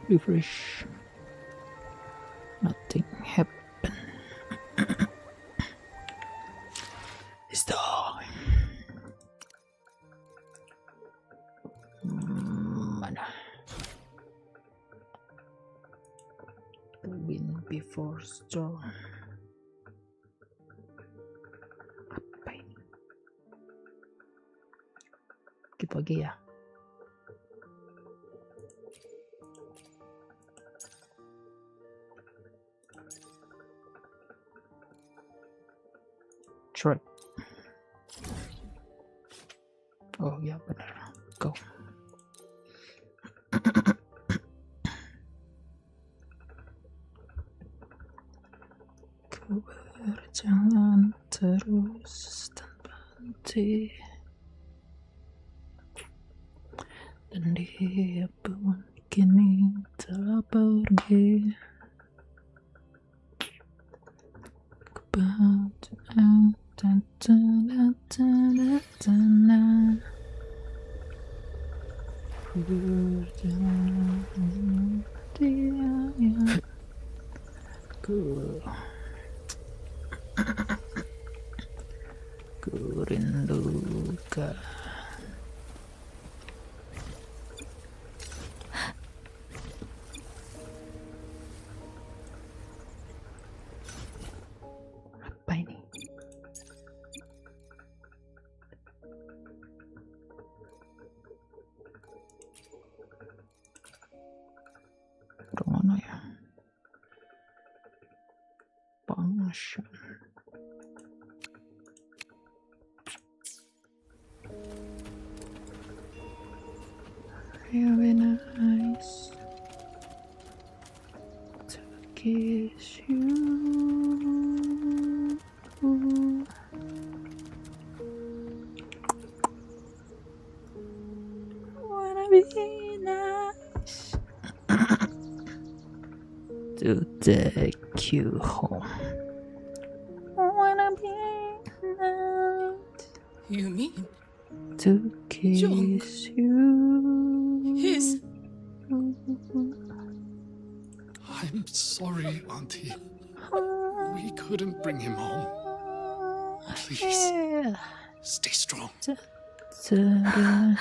Refresh. Nothing happened. Stop. Mana? The wind before storm. Apa ini? Kita lagi ya. Try. Oh ya benar. Go. Ku berjalan terus tanpa henti, dan dia pun kini telah pergi. Ku berjalan dia yang ku rindukan. Apa ini? Mana ya? Function. Very nice to kiss you. Wanna be nice to take you home. Wanna be nice. You mean To kiss you. his? I'm sorry, Auntie. We couldn't bring him home. Please, Yeah. stay strong. Ta-da.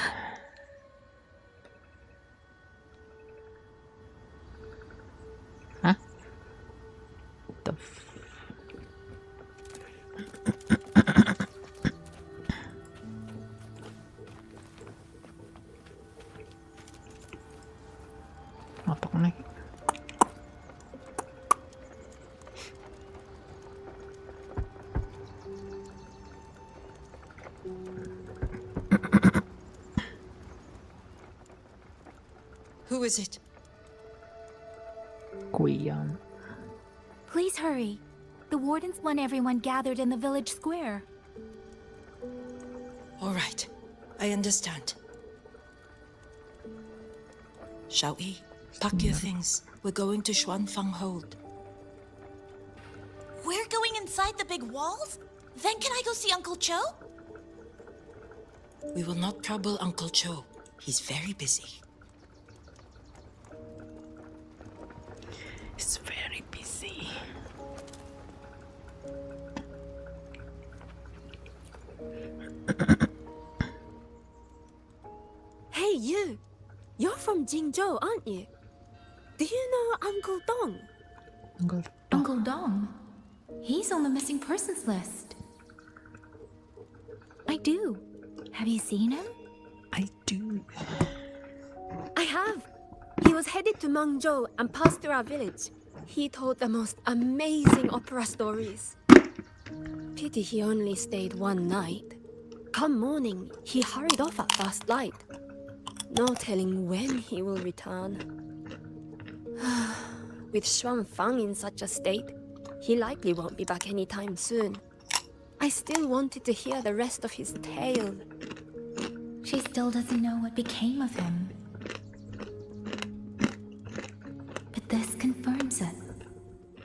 Huh? The apa lagi? Who is it? Kuyan. Please hurry. The wardens want everyone gathered in the village square. All right, I understand. Shall we? Pack your things. We're going to Xuanfang Hold. We're going inside the big walls? Then can I go see Uncle Cho? We will not trouble Uncle Cho. He's very busy. It's very busy. Hey, you! You're from Jingzhou, aren't you? Do you know Uncle Dong? Uncle Dong? He's on the missing persons list. I do. Have you seen him? I do. I have. He was headed to Mangzhou and passed through our village. He told the most amazing opera stories. Pity he only stayed one night. Come morning, he hurried off at first light. No telling when he will return. With Xuanfang in such a state, he likely won't be back anytime soon. I still wanted to hear the rest of his tale. She still doesn't know what became of him. But this confirms it.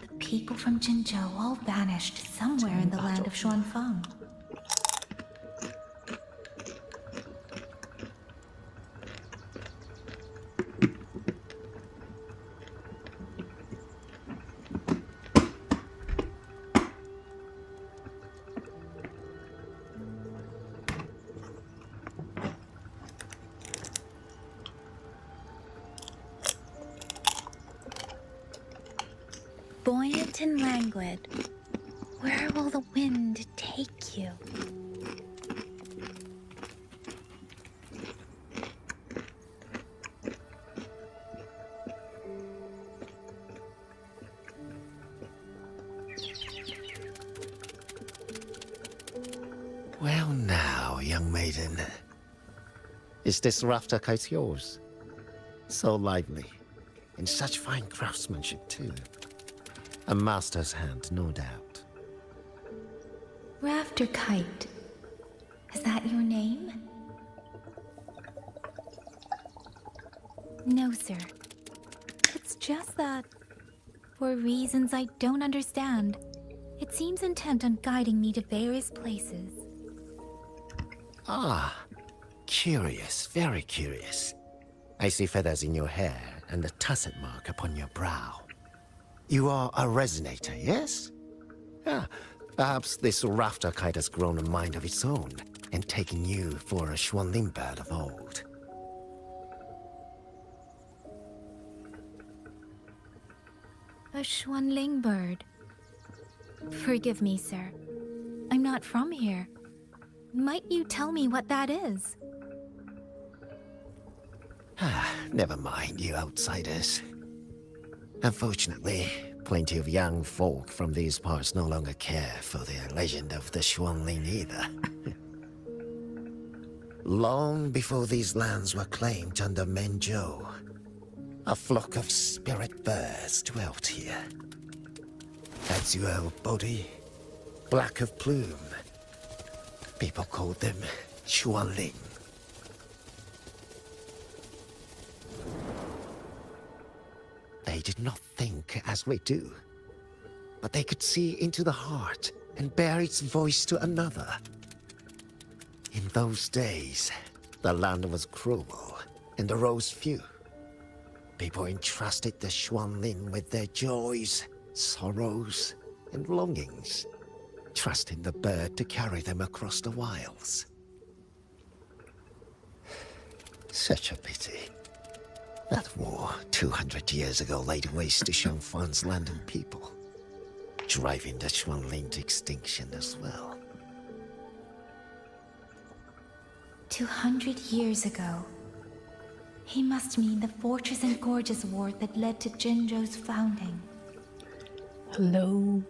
The people from Jinzhou all vanished somewhere in the land of Xuanfang. Buoyant and languid, where will the wind take you? Well now, young maiden. Is this rafter kite yours? So lively, and such fine craftsmanship too. A master's hand, no doubt. Rafter Kite. Is that your name? No, sir. It's just that, for reasons I don't understand, it seems intent on guiding me to various places. Ah, curious, very curious. I see feathers in your hair and a tusset mark upon your brow. You are a resonator, yes? Ah, perhaps this rafter kite has grown a mind of its own and taken you for a Xuanling bird of old. A Xuanling bird. Forgive me, sir. I'm not from here. Might you tell me what that is? Ah, never mind, you outsiders. Unfortunately, plenty of young folk from these parts no longer care for the legend of the Xuanling either. Long before these lands were claimed under Menzhou, a flock of spirit birds dwelt here. Azure body, black of plume. People called them Xuanling. They did not think as we do, but they could see into the heart and bear its voice to another. In those days, the land was cruel and the roads few. People entrusted the Xuanling with their joys, sorrows, and longings, trusting the bird to carry them across the wilds. Such a pity. That war 200 years ago laid waste to Xuanfang's land and people, driving the Xuanling to extinction as well. 200 years ago. He must mean the Fortress and Gorges War that led to Jinzhou's founding. Hello,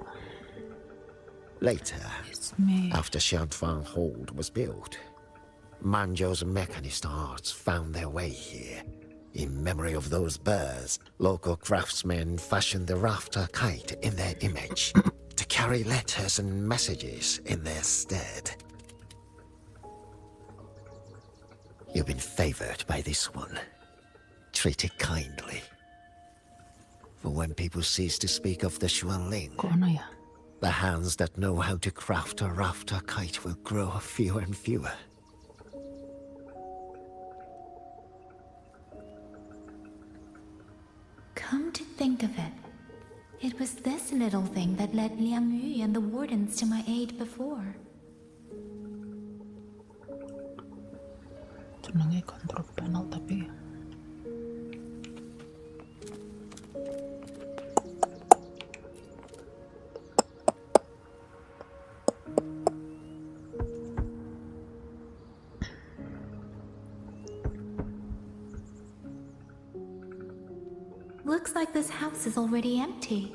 Later, it's me. after Xuanfang Hold was built, Manzhou's mechanist arts found their way here. In memory of those birds, local craftsmen fashioned the rafter kite in their image to carry letters and messages in their stead. You've been favored by this one. Treat it kindly. For when people cease to speak of the Xuanling, Kung ano yan? the hands that know how to craft a rafter kite will grow fewer and fewer. Come to think of it, it was this little thing that led Liang Yu and the wardens to my aid before. Ito na nga control panel tapi Looks like this house is already empty.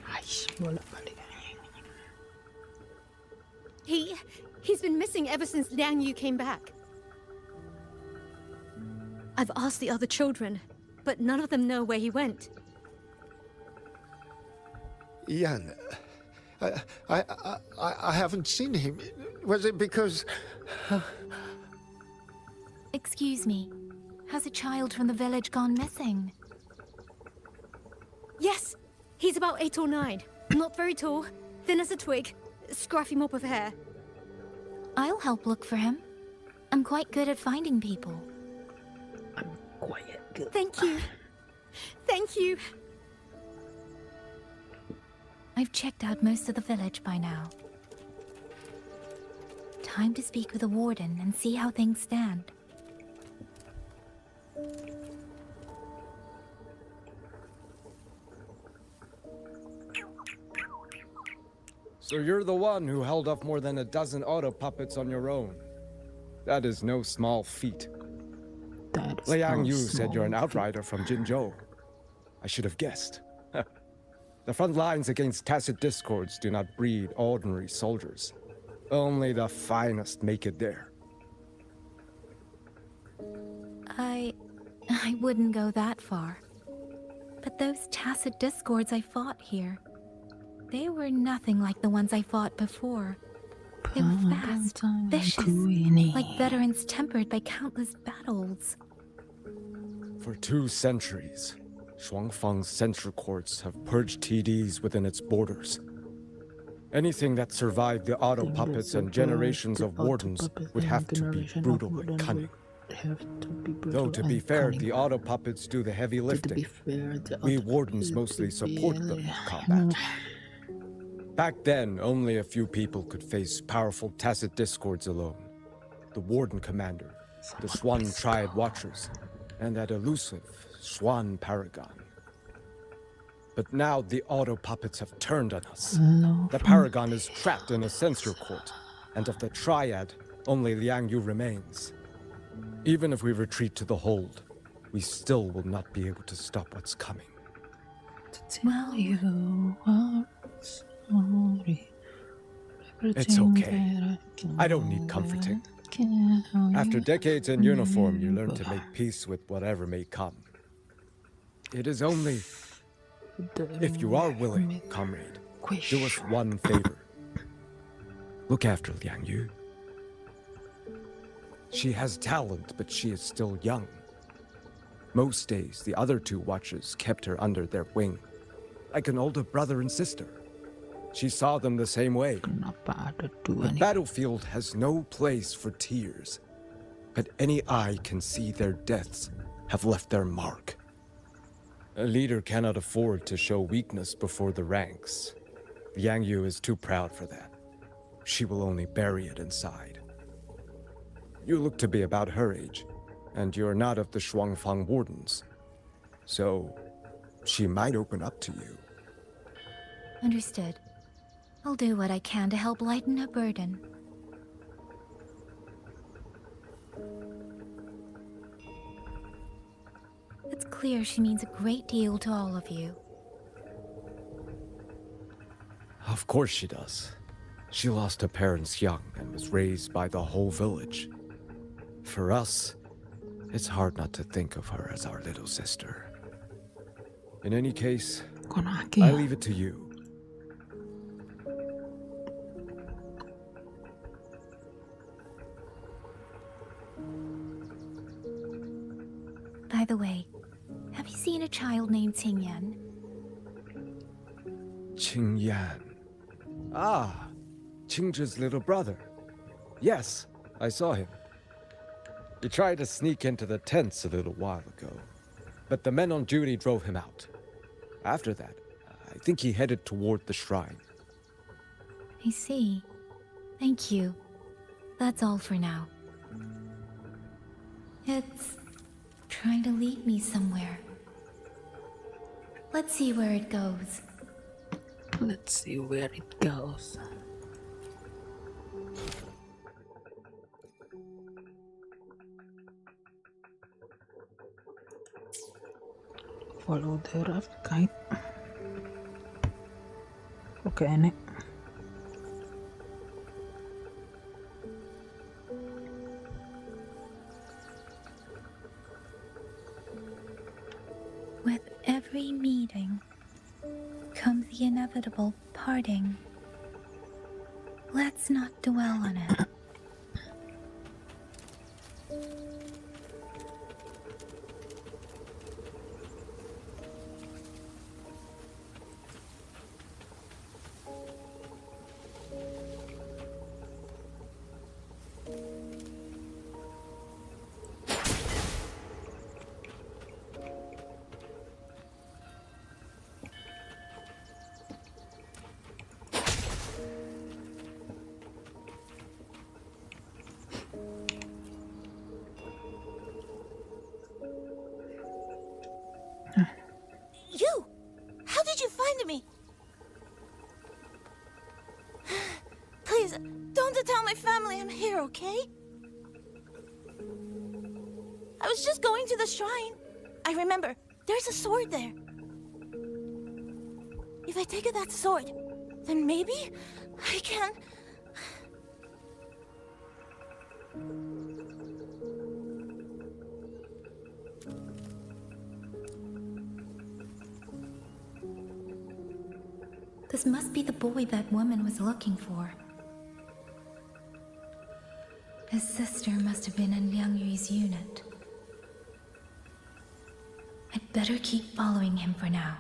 ay, wala balik. He's been missing ever since Liang Yu came back. I've asked the other children, but none of them know where he went. Yan, I haven't seen him. Was it because... Excuse me. Has a child from the village gone missing? Yes, he's about 8 or 9. Not very tall, thin as a twig, scruffy mop of hair. I'll help look for him. I'm quite good at finding people. I'm quiet. Good. Thank you. Thank you. I've checked out most of the village by now. Time to speak with the warden and see how things stand. So you're the one who held off more than a dozen auto puppets on your own. That is no small feat. That is Liang so Yu said you're an small. outrider from Jinzhou. I should have guessed. The front lines against tacit discords do not breed ordinary soldiers. Only the finest make it there. I wouldn't go that far. But those tacit discords I fought here, they were nothing like the ones I fought before. They were fast, vicious, like veterans tempered by countless battles. For 2 centuries, Shuangfang's censor courts have purged TDs within its borders. Anything that survived the auto puppets and generations of wardens would have to be brutal and cunning. Though to be fair, the auto puppets do the heavy lifting. We wardens mostly support them in combat. Back then, only a few people could face powerful tacit discords alone. The warden commander, the Swan Triad Watchers, and that elusive Swan Paragon. But now the auto puppets have turned on us. The Paragon is trapped in a censor court, and of the Triad, only Liang Yu remains. Even if we retreat to the hold, we still will not be able to stop what's coming. Well, You are sorry. It's okay. I don't need comforting. After decades in uniform, you learn to make peace with whatever may come. It is only if you are willing, comrade, do us one favor. Look after Liang Yu. She has talent, but she is still young. Most days, the other 2 watchers kept her under their wing, like an older brother and sister. She saw them the same way. Kenapa ada The dua nih? battlefield has no place for tears, but any eye can see their deaths have left their mark. A leader cannot afford to show weakness before the ranks. Liang Yu is too proud for that. She will only bury it inside. You look to be about her age, and you're not of the Shuangfang Wardens. So, she might open up to you. understood. I'll do what I can to help lighten her burden. It's clear she means a great deal to all of you. Of course she does. She lost her parents young and was raised by the whole village. For us, it's hard not to think of her as our little sister. In any case, Konaki. I leave it to you. By the way, have you seen a child named Qingyan? Qing Yan. Ah, Qingzhi's little brother. Yes, I saw him. He tried to sneak into the tents a little while ago, but the men on duty drove him out. After that, I think he headed toward the shrine. I see. Thank you. That's all for now. It's trying to lead me somewhere. Let's see where it goes. Let's see where it goes. Follow the rough guide. Oke, ini. With every meeting comes the inevitable parting. Let's not dwell on it. You! How did you find me? Please, don't tell my family I'm here, okay? I was just going to the shrine. I remember, there's a sword there. If I take that sword, then maybe I can... This must be the boy that woman was looking for. His sister must have been in Liang Yu's unit. I'd better keep following him for now.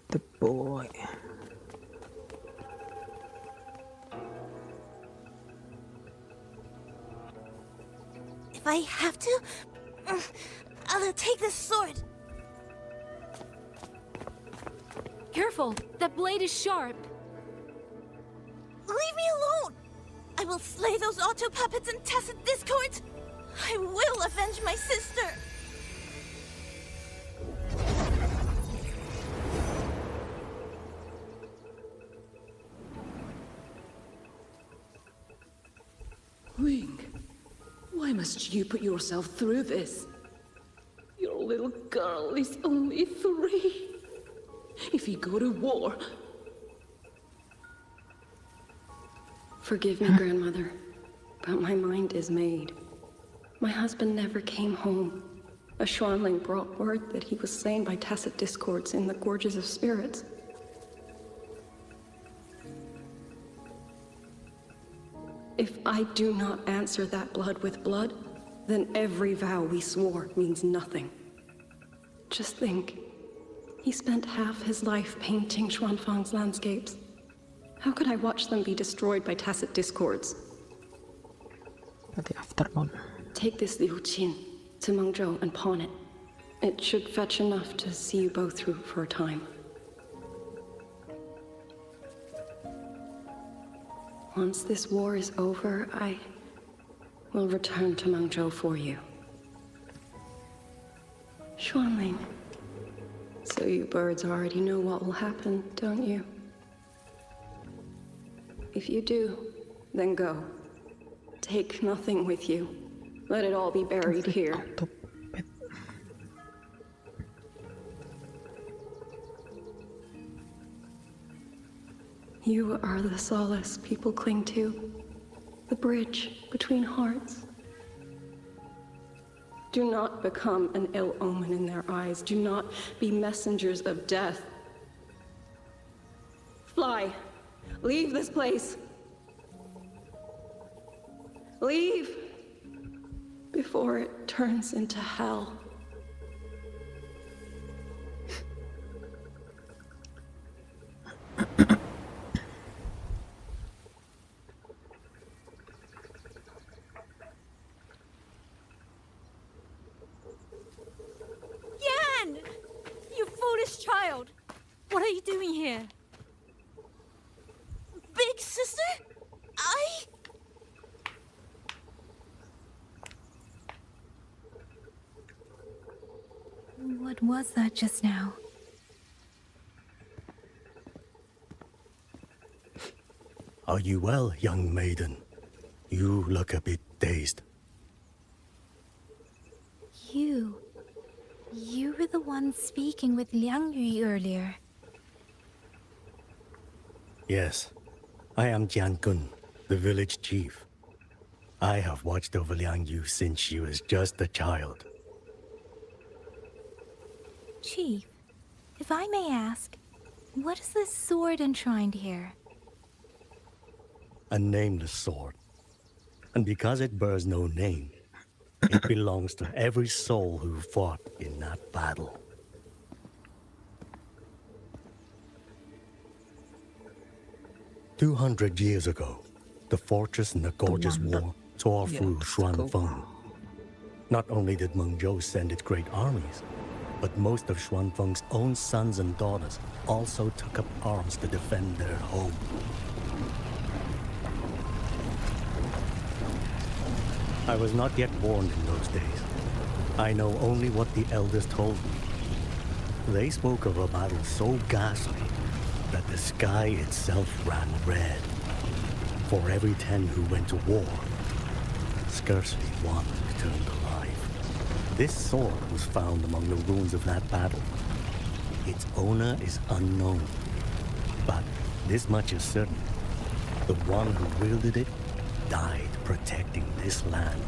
The boy. If I have to, I'll take this sword. Careful! That blade is sharp! Leave me alone! I will slay those auto puppets and tacit discords! I will avenge my sister! Wing, why must you put yourself through this? Your little girl is only 3. If you go to war... Forgive me, Grandmother, but my mind is made. My husband never came home. A Xuanling brought word that he was slain by tacit discords in the Gorges of Spirits. If I do not answer that blood with blood, then every vow we swore means nothing. Just think, he spent half his life painting Xuanfang's landscapes. How could I watch them be destroyed by tacit discords? The afternoon. Take this Liu Qin to Mengzhou and pawn it. It should fetch enough to see you both through for a time. Once this war is over, I will return to Mengzhou for you. Xuanling. So you birds already know what will happen, don't you? If you do, then go. Take nothing with you. Let it all be buried here. You are the solace people cling to, the bridge between hearts. Do not become an ill omen in their eyes. Do not be messengers of death. Fly. Leave this place. Leave before it turns into hell. Yan! You foolish child! What are you doing here? Big sister? What was that just now? Are you well, young maiden? You look a bit dazed. were the ones speaking with Liang Yu earlier. Yes, I am Jian Kun, the village chief. I have watched over Liang Yu since she was just a child. Chief, if I may ask, what is this sword enshrined here? A nameless sword. And because it bears no name, it belongs to every soul who fought in that battle. "200 years ago, the fortress in the Gorgeous War tore through Xuanfeng. Not only did Mengzhou send its great armies, but most of Xuanfeng's own sons and daughters also took up arms to defend their home. I was not yet born in those days. I know only what the elders told me. They spoke of a battle so ghastly that the sky itself ran red. For every 10 who went to war, scarcely one returned alive. This sword was found among the ruins of that battle. Its owner is unknown, but this much is certain. The one who wielded it died protecting this land.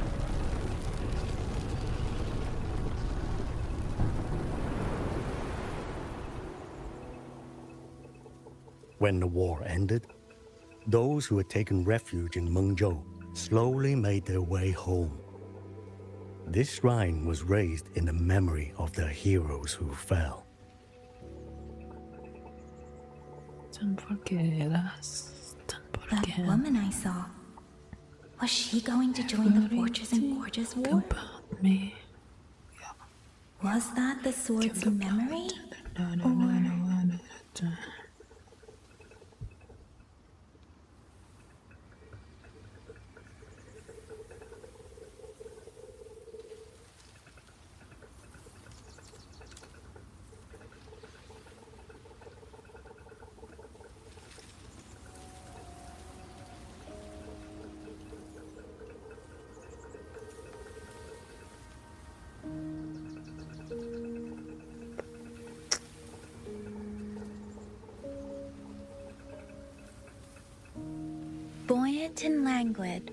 When the war ended, those who had taken refuge in Mengzhou slowly made their way home. This shrine was raised in the memory of the heroes who fell. Don't forget us. Don't That forget woman I saw, was she going to join the Fortress and Gorgeous War? about me. Was that the sword's memory? Buoyant and languid,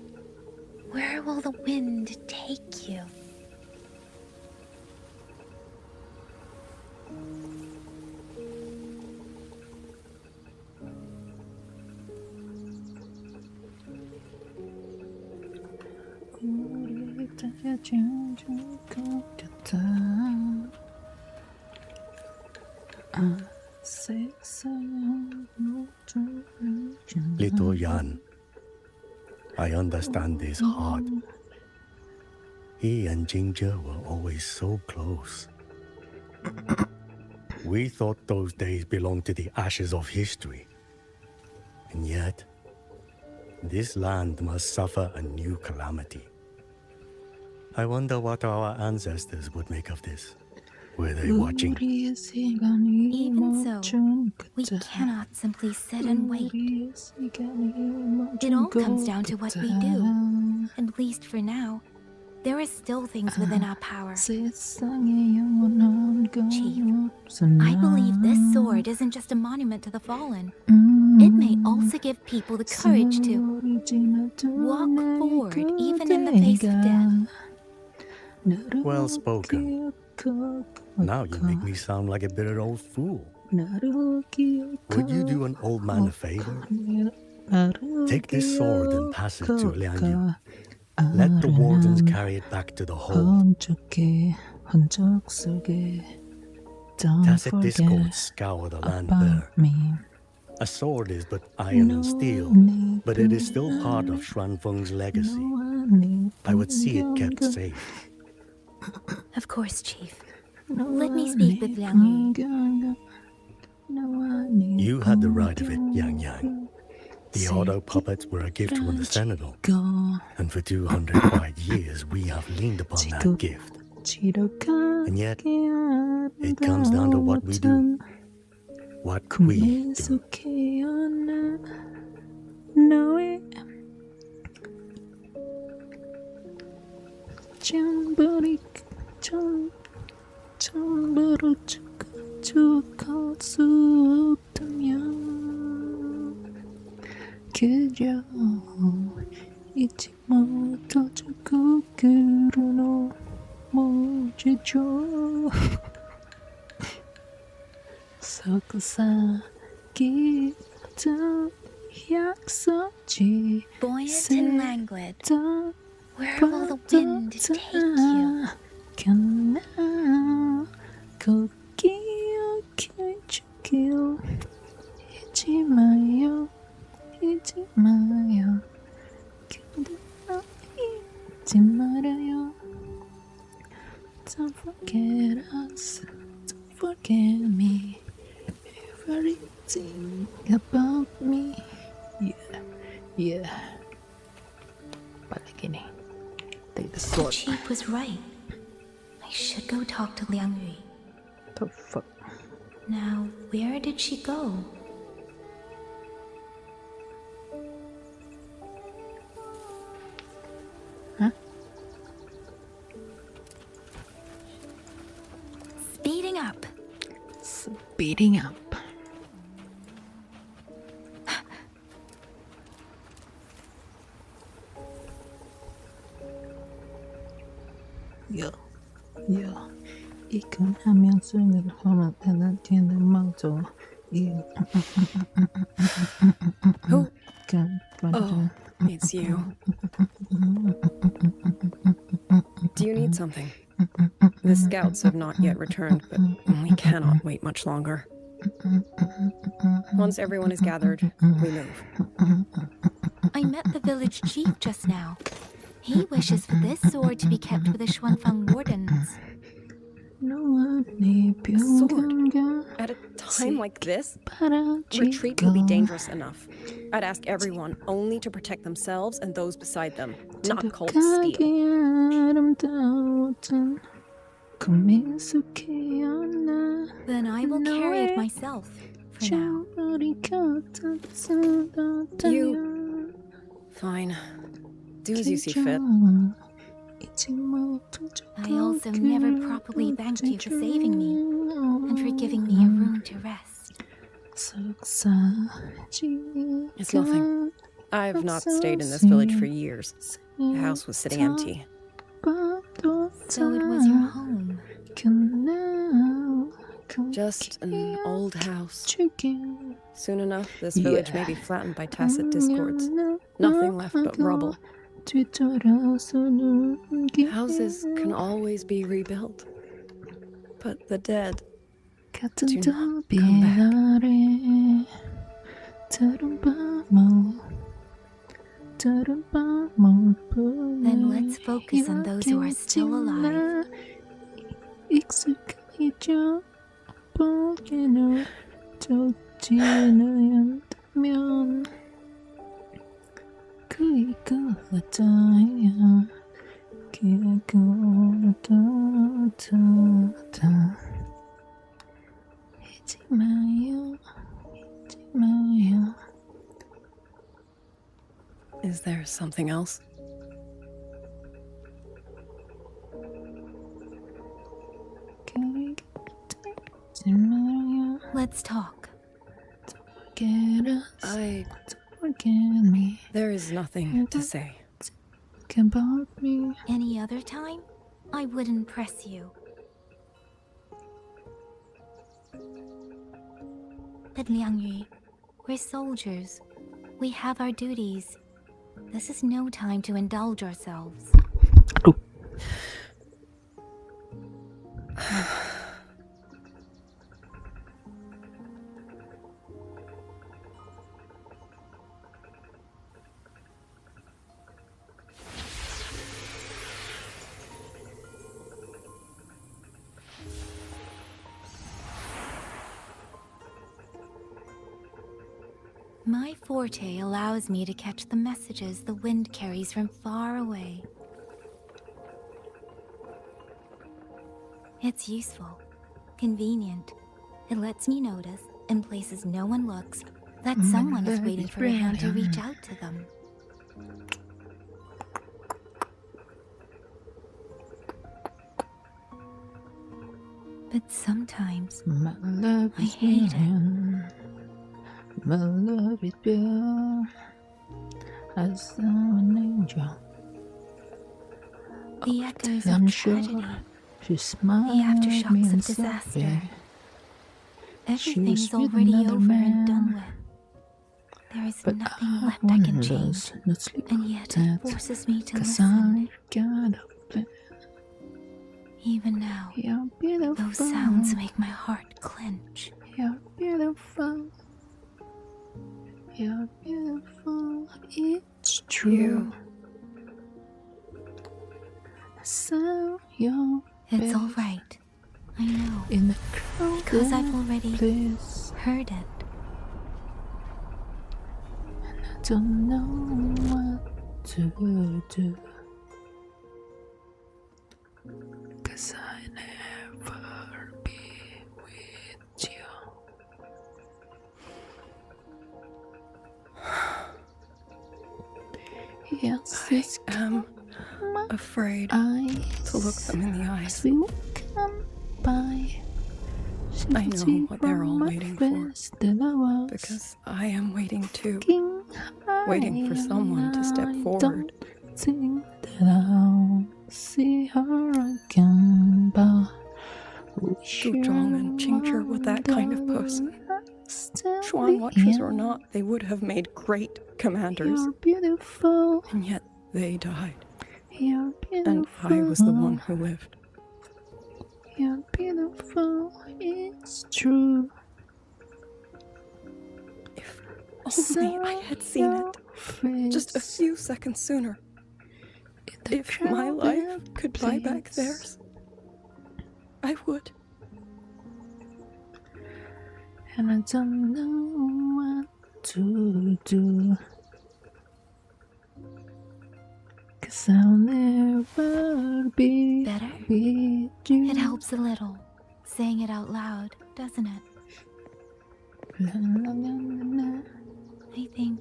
where will the wind take you? Little Yan, I understand his heart. He and Ginger were always so close. We thought those days belonged to the ashes of history. And yet, this land must suffer a new calamity. I wonder what our ancestors would make of this. Were they watching? Even so, we cannot simply sit and wait. It all comes down to what we do. At least for now, there are still things within our power. Chief, I believe this sword isn't just a monument to the fallen. It may also give people the courage to walk forward even in the face of death. Well spoken. Now you make me sound like a bitter old fool. Would you do an old man a favor? Take this sword and pass it to Liang Yu. Let the wardens carry it back to the hold. Tacit discords scour the land bare. A sword is but iron and steel, but it is still part of Xuanfeng's legacy. I would see it kept safe. Of course, Chief. Let me speak with Liang Yu. You had the right of it, Yang Yang. The auto puppets were a gift from the Sentinel, and for 200 quiet years we have leaned upon that gift. And yet, it comes down to what we do. What we do. 떨어져가지고 수 없다면 그저 잊지 못하고 그로 넘어지죠. 속삭이던 약속지 Buoyant and languid, where will the wind take you? 나 꼭 기억해주길. 잊지 마요, 잊지 마요. 근데 잊지 말아요. Don't forget us, don't forget me. Everything about me. Yeah, yeah. Balik ini. Take the The sword. chief was right. I should go talk to Liang Yui. The fuck? Now, where did she go? Huh? Speeding up. Speeding up. 야, 이건 하면 쓰는 화면 되는 뒤는 망조. Who? Oh, Oh, it's you. Do you need something? The scouts have not yet returned, but we cannot wait much longer. Once everyone is gathered, we move. I met the village chief just now. He wishes for this sword to be kept with the Xuanfang wardens. A sword? At a time like this? Retreat will be dangerous enough. I'd ask everyone only to protect themselves and those beside them, not cold steel. Then I will carry it myself, for now. You... Fine. Do as you see fit. I also never properly thanked you for saving me and for giving me a room to rest. It's nothing. I've not stayed in this village for years. The house was sitting empty. So it was your home. Just an old house. Soon enough, this village may be flattened by tacit discords. Nothing left but rubble. Houses can always be rebuilt. But the dead do not come back. Then let's focus on those who are still alive. Is there something else? Let's talk. There is nothing to say. Any other time, I wouldn't press you. But Liang Yu, we're soldiers. We have our duties. This is no time to indulge ourselves. My forte allows me to catch the messages the wind carries from far away. It's useful, convenient. It lets me notice, in places no one looks, that someone is waiting for a hand to reach out to them. But sometimes My love I is hate it. burning. My love is pure. I saw an angel. the echoes I'm of sure tragedy, she the smiled aftershocks me of and disaster. sorry. Everything was is with already another over and done man. with. There is But nothing I left I can was change, not sleep and yet that, it forces me to 'cause listen. I got a plan. Even now, You're beautiful. those sounds make my heart clench. You're beautiful. You're beautiful. It's true. I saw your It's face all right. I know, in the crowd. because I've already Place. heard it. I don't know what to do. 'Cause I never be with you. Yes, it's I am afraid to look them in the eyes. we will come by. I know what they're all waiting for, because I am waiting too. Waiting for someone to step forward. Think that I'll see her again, but Zhang and Qingzhi were that kind of person. Xuan Watchers or not, they would have made great commanders. You're beautiful. And yet they died. You're beautiful. And I was the one who lived. You're beautiful. It's true. If only I had seen it. Just a few seconds sooner. If my life could buy back theirs, I would. And I don't know what to do. 'Cause I'll never be Better? with you. It helps a little, saying it out loud, doesn't it? La, la, la, la, la. I think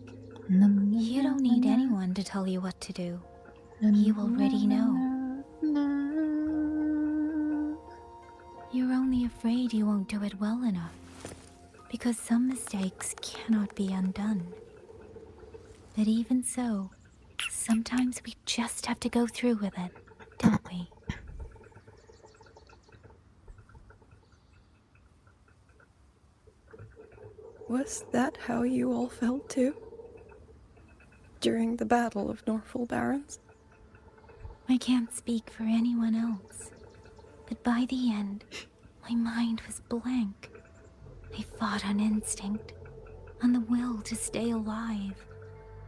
La, la, you don't la, need la, anyone to tell you what to do. la, You la, already know. la, la. You're only afraid you won't do it well enough. Because some mistakes cannot be undone. But even so, sometimes we just have to go through with it, don't we? Was that how you all felt too? During the Battle of Norfolk Barrens? I can't speak for anyone else. But by the end, my mind was blank. I fought on instinct, on the will to stay alive.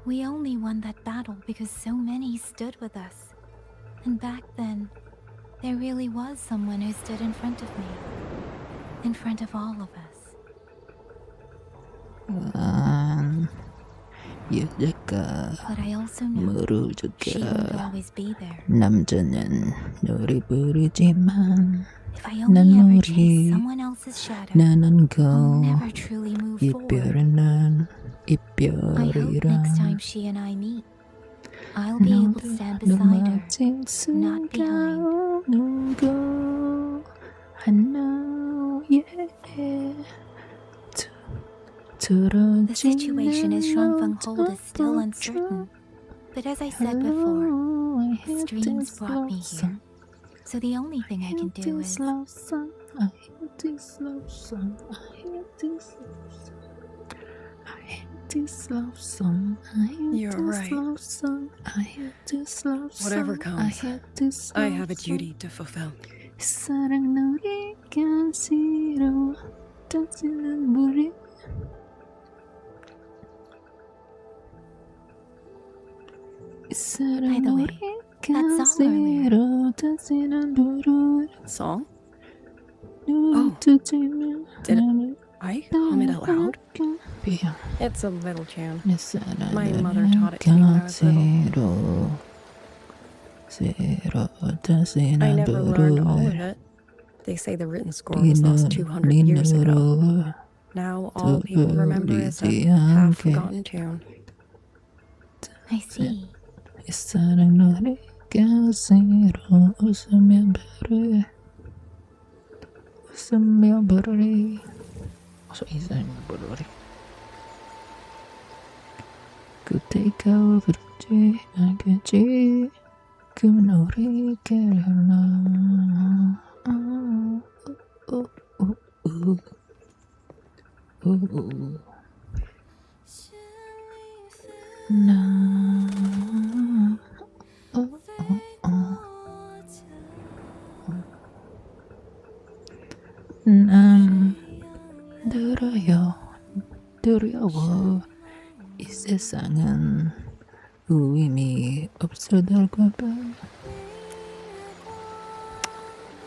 We only won that battle because so many stood with us. And back then, there really was someone who stood in front of me. In front of all of us. But I also know she won't always be there. 남자는 노래 부르지만 If I only ever chase someone else's shadow, 나는 I'll never truly move forward. 이별은 I hope next time she and I meet, I'll be able to stand beside her, not behind. I know, yeah. The situation as Xuanfeng Hold is still uncertain. But as I said before, his dreams brought me here. So the only thing I can do is... You're right. Whatever comes, I have a duty to fulfill. 사랑놀이가 싫어 당신은 무리 By the way, that song earlier. Song? Oh, did I hum it out loud? It's a little tune. My mother taught it to me when I was little. I never learned all of it. They say the written score was lost 200 years ago. Now all people remember is a half-forgotten tune. I see. 웃으며 부르리. 어서 인사하며 부르리. 그대가 부르지 않겠지. 그 노래를 나. 난 두려워. 이 세상은 의미 없어질까봐.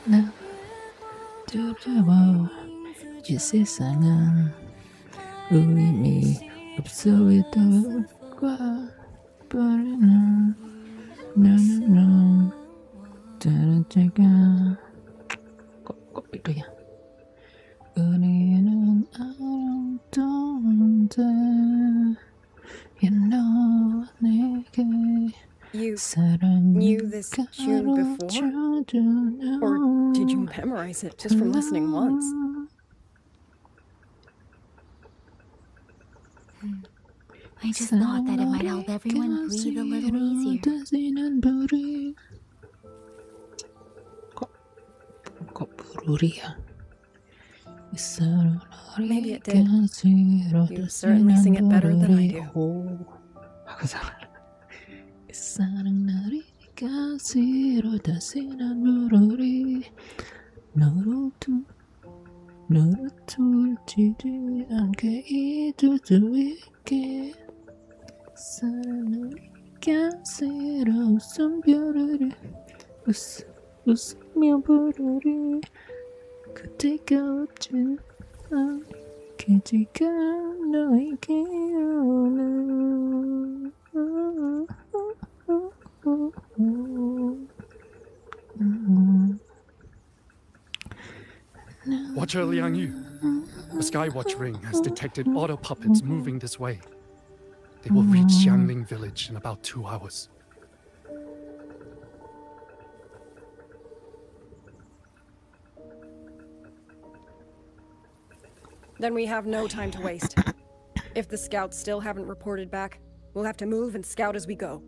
난 두려워. 이 세상은 의미 없어질까봐. 나는 다른 제가 이거야. 우리는 아름다운데 You know 내게 You 사랑 knew this tune before? Or did you memorize it just from listening once? I just thought that it might help everyone breathe a little easier. 부르리야. Maybe it did. You certainly sing it better than I do. 사랑나리가 다시는 부르리. 너로 둘지지 않게 잊을 수 있게. 사랑나리가 웃음 부르리. 웃으며 부르리. 그대가 없지 않겠지가 너에게 오는. Watcher Liang Yu, the Skywatch Ring has detected auto puppets moving this way. They will reach Xiangling village in about 2 hours. Then we have no time to waste. If the scouts still haven't reported back, we'll have to move and scout as we go.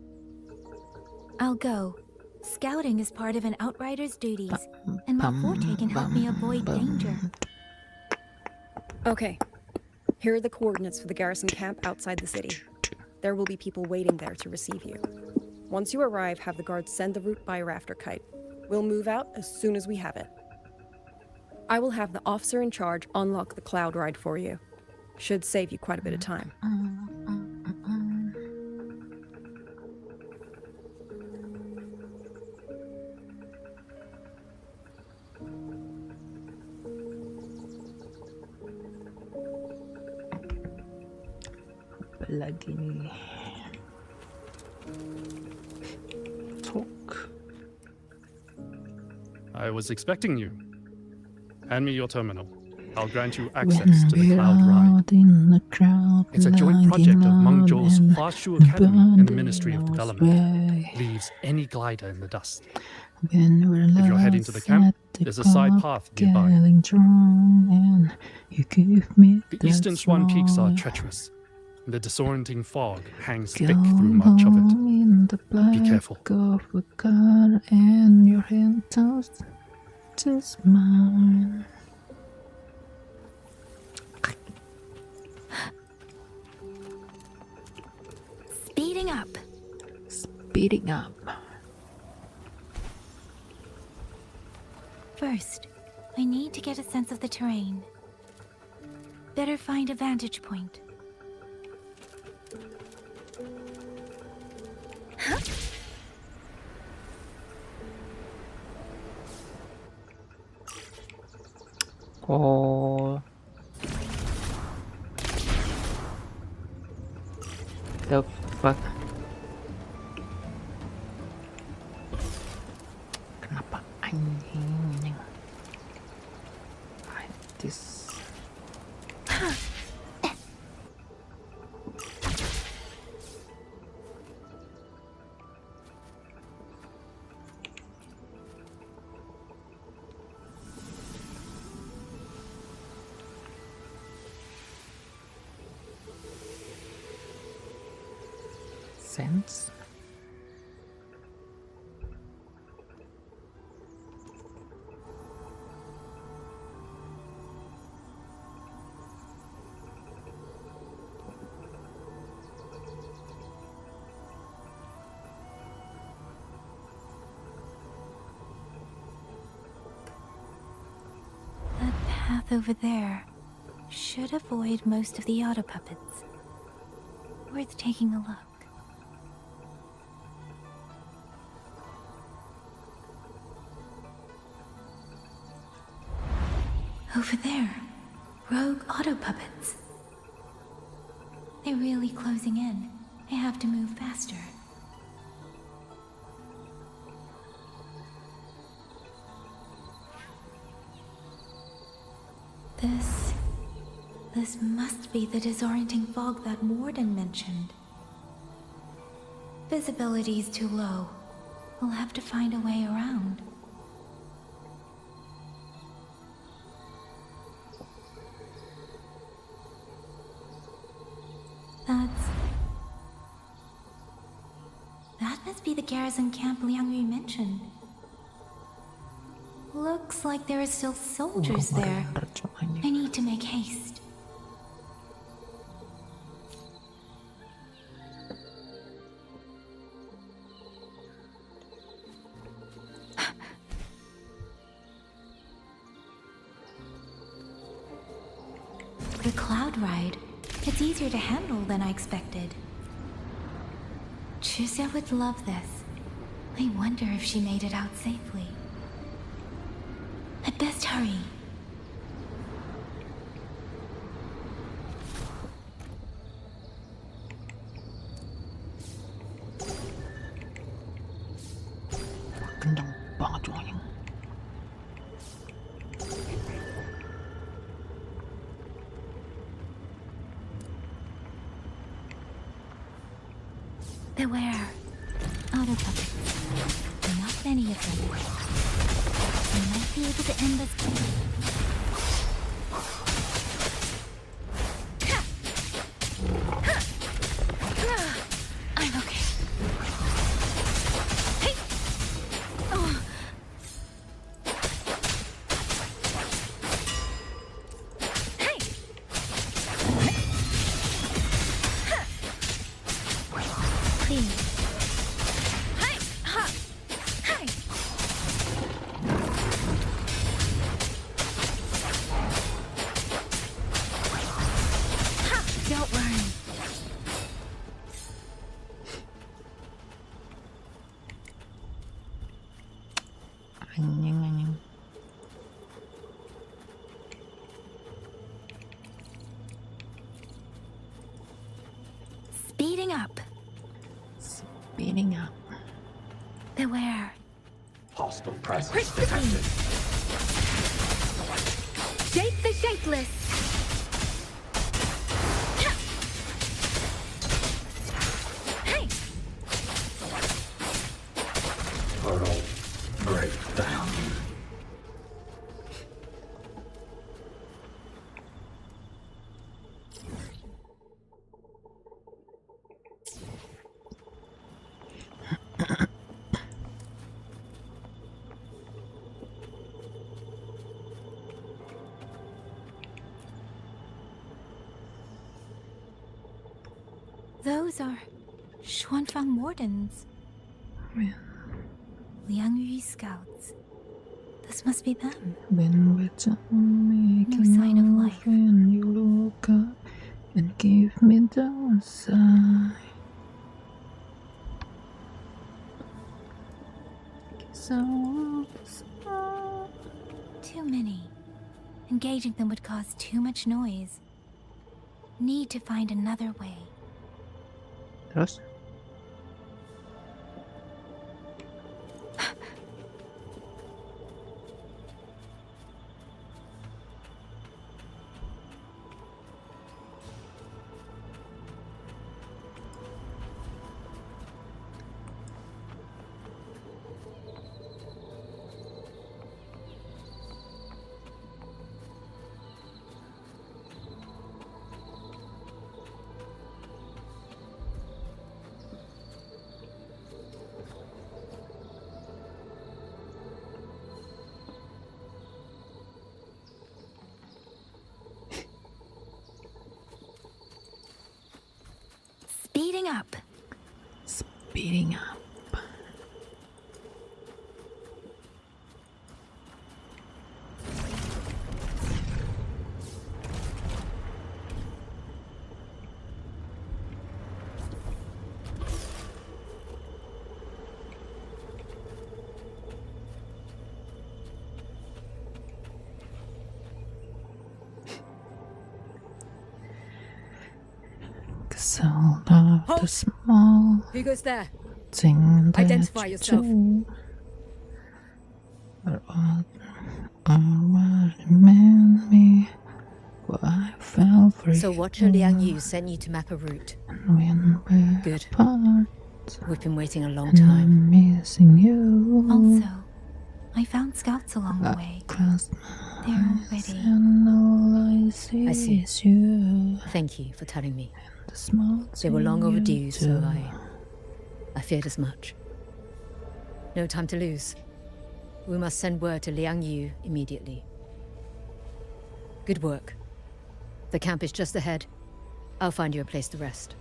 I'll go. Scouting is part of an outrider's duties, and my forte can help me avoid danger. Okay. Here are the coordinates for the garrison camp outside the city. There will be people waiting there to receive you. Once you arrive, have the guards send the route by rafter kite. We'll move out as soon as we have it. I will have the officer in charge unlock the cloud ride for you. Should save you quite a bit of time. Lagi nih. Talk. I was expecting you. Hand me your terminal. I'll grant you access to the cloud ride. It's a joint project of Mengzhou's Huashu Academy and the Ministry of Development. Leaves any glider in the dust. If you're heading to the camp, there's a side path nearby. The eastern Swan Peaks are treacherous. The disorienting fog hangs thick through much of it. Be careful. And your hand touches mine. Speeding up. Speeding up. First, I need to get a sense of the terrain. Better find a vantage point. Oh. The fuck? Kenapa anjing? This. sense. That path over there should avoid most of the auto puppets. Worth taking a look. Over there, rogue auto puppets. They're really closing in. I have to move faster. This must be the disorienting fog that Warden mentioned. Visibility's too low. We'll have to find a way around. That must be the garrison camp Liang Yu mentioned. Looks like there are still soldiers there. I need to make haste. The cloud ride. It's easier to handle than I expected. Chusha would love this. I wonder if she made it out safely. I'd best hurry. Kencang banget cuanya. Beware. Auto puppets. Not many of them. I might be able to end this quickly. I'm okay. Hey! Oh. Hey! Please. Hey! Ha! Hey! Ha! Don't worry. Anjing. Speeding up. Speeding up. Beware. Hostile presence detected. Shape the shapeless. Hey! Portal breakdown. Those are Xuanfang wardens. Liang Yu scouts. This must be them. Been with me, No sign of life. When you look up and give me the sign. Too many. Engaging them would cause too much noise. Need to find another way. Terus? Speeding up. Speeding up. So love the small Who goes there? thing that Identify you yourself. do. But what meant me, what I fell for So you. Watcher Liang Yu sent you to map a route. And when we're Good. apart, We've been waiting a long and time. I'm missing you. Also, I found scouts along the way. Close They're my all eyes ready. and all I see, I see. is you. Thank you for telling me. The small They were long thing you overdue, so do. I feared as much. No time to lose. We must send word to Liang Yu immediately. Good work. The camp is just ahead. I'll find you a place to rest.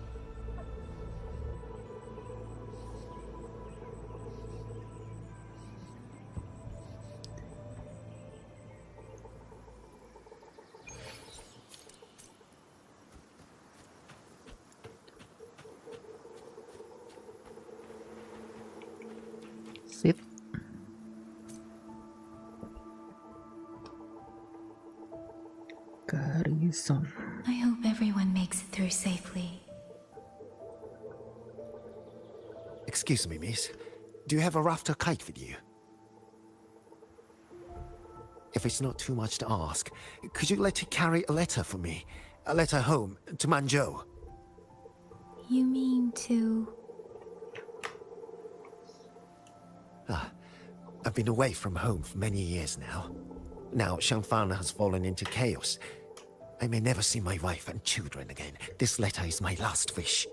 Sit. Garrison. I hope everyone makes it through safely. Excuse me, miss. Do you have a rafter kite with you? If it's not too much to ask, could you let it carry a letter for me? A letter home, to Manzhou. You mean to... I've been away from home for many years now. Now Shangfang has fallen into chaos. I may never see my wife and children again. This letter is my last wish.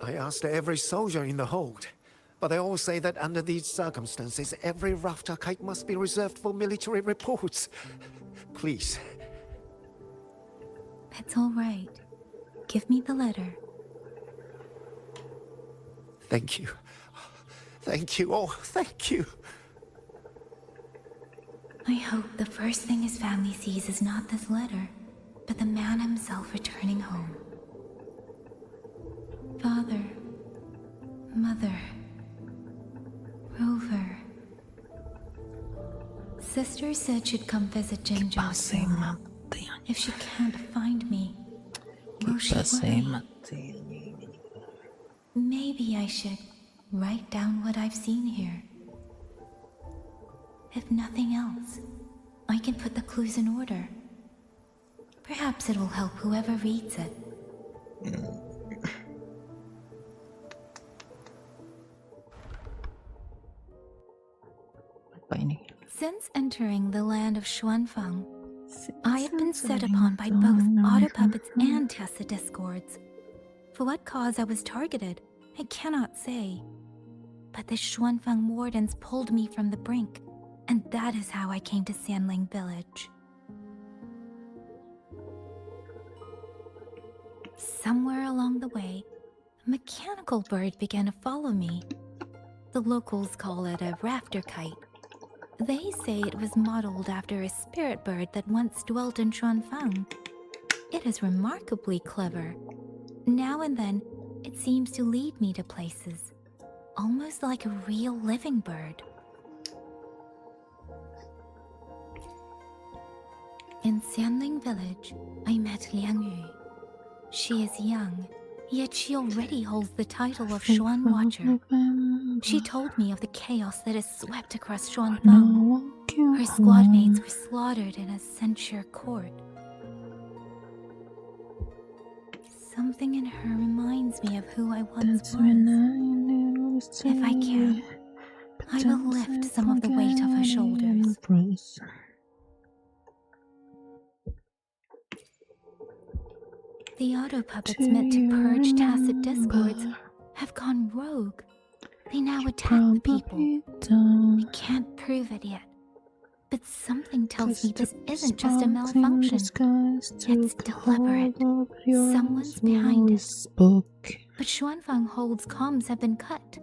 I asked every soldier in the hold, but they all say that under these circumstances, every rafter kite must be reserved for military reports. Please. That's all right. Give me the letter. Thank you. Thank you. Oh, thank you. I hope the first thing his family sees is not this letter, but the man himself returning home. Father, Mother, Rover. Sister said she'd come visit Jinzhou soon. If she can't find me, will she worry? Maybe I should write down what I've seen here. If nothing else, I can put the clues in order. Perhaps it will help whoever reads it. Since entering the land of Xuanfang, I have been set upon by both auto puppets and Tessa discords. For what cause I was targeted, I cannot say. But the Xuanfang wardens pulled me from the brink, and that is how I came to Sanling village. Somewhere along the way, a mechanical bird began to follow me. The locals call it a rafter kite. They say it was modeled after a spirit bird that once dwelt in Xuanfang. It is remarkably clever. Now and then, it seems to lead me to places, almost like a real living bird. In Sanling village, I met Liang Yu. She is young, yet she already holds the title of Xuan Watcher. She told me of the chaos that has swept across Xuanfang. Her squad mates were slaughtered in a censure court. Something in her reminds me of who I once was. If I can, I will lift some of the weight off her shoulders. The auto puppets meant to purge tacit discords have gone rogue. They now attack the people. I can't prove it yet, but something tells me this isn't just a malfunction. It's deliberate. Someone's behind it. But Xuanfang Hold's comms have been cut.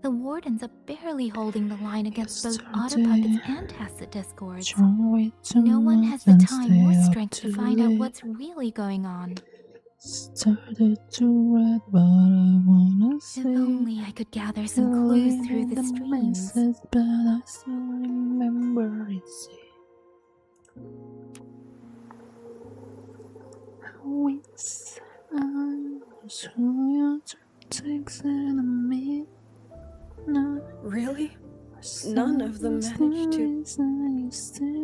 The wardens are barely holding the line against both auto puppets and tacit discords. No one has the time or strength to find out what's really going on. Started to write what I wanna say. If only I could gather some clues through the streams. But I still remember it. How it's so takes enemy. Really? None of them managed to.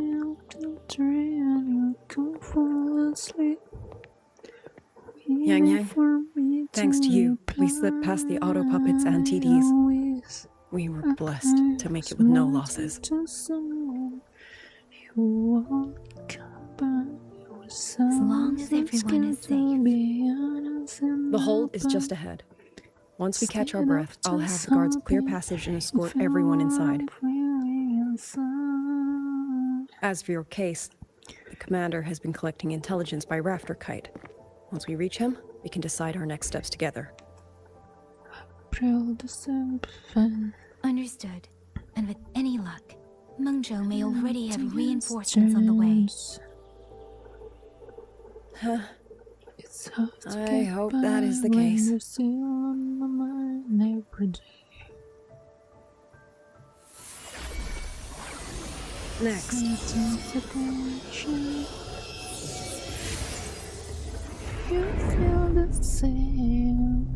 Yang Yang, thanks to you, we slipped past the auto puppets and TDs. We were blessed to make it with no losses. As long as everyone is safe. The hold is just ahead. Once we catch our breath, I'll have the guards clear passage and escort everyone inside. As for your case, the commander has been collecting intelligence by rafter kite. Once we reach him, we can decide our next steps together. Understood. And with any luck, Mengzhou may already have reinforcements on the way. I hope that is the case. Next. You feel the same.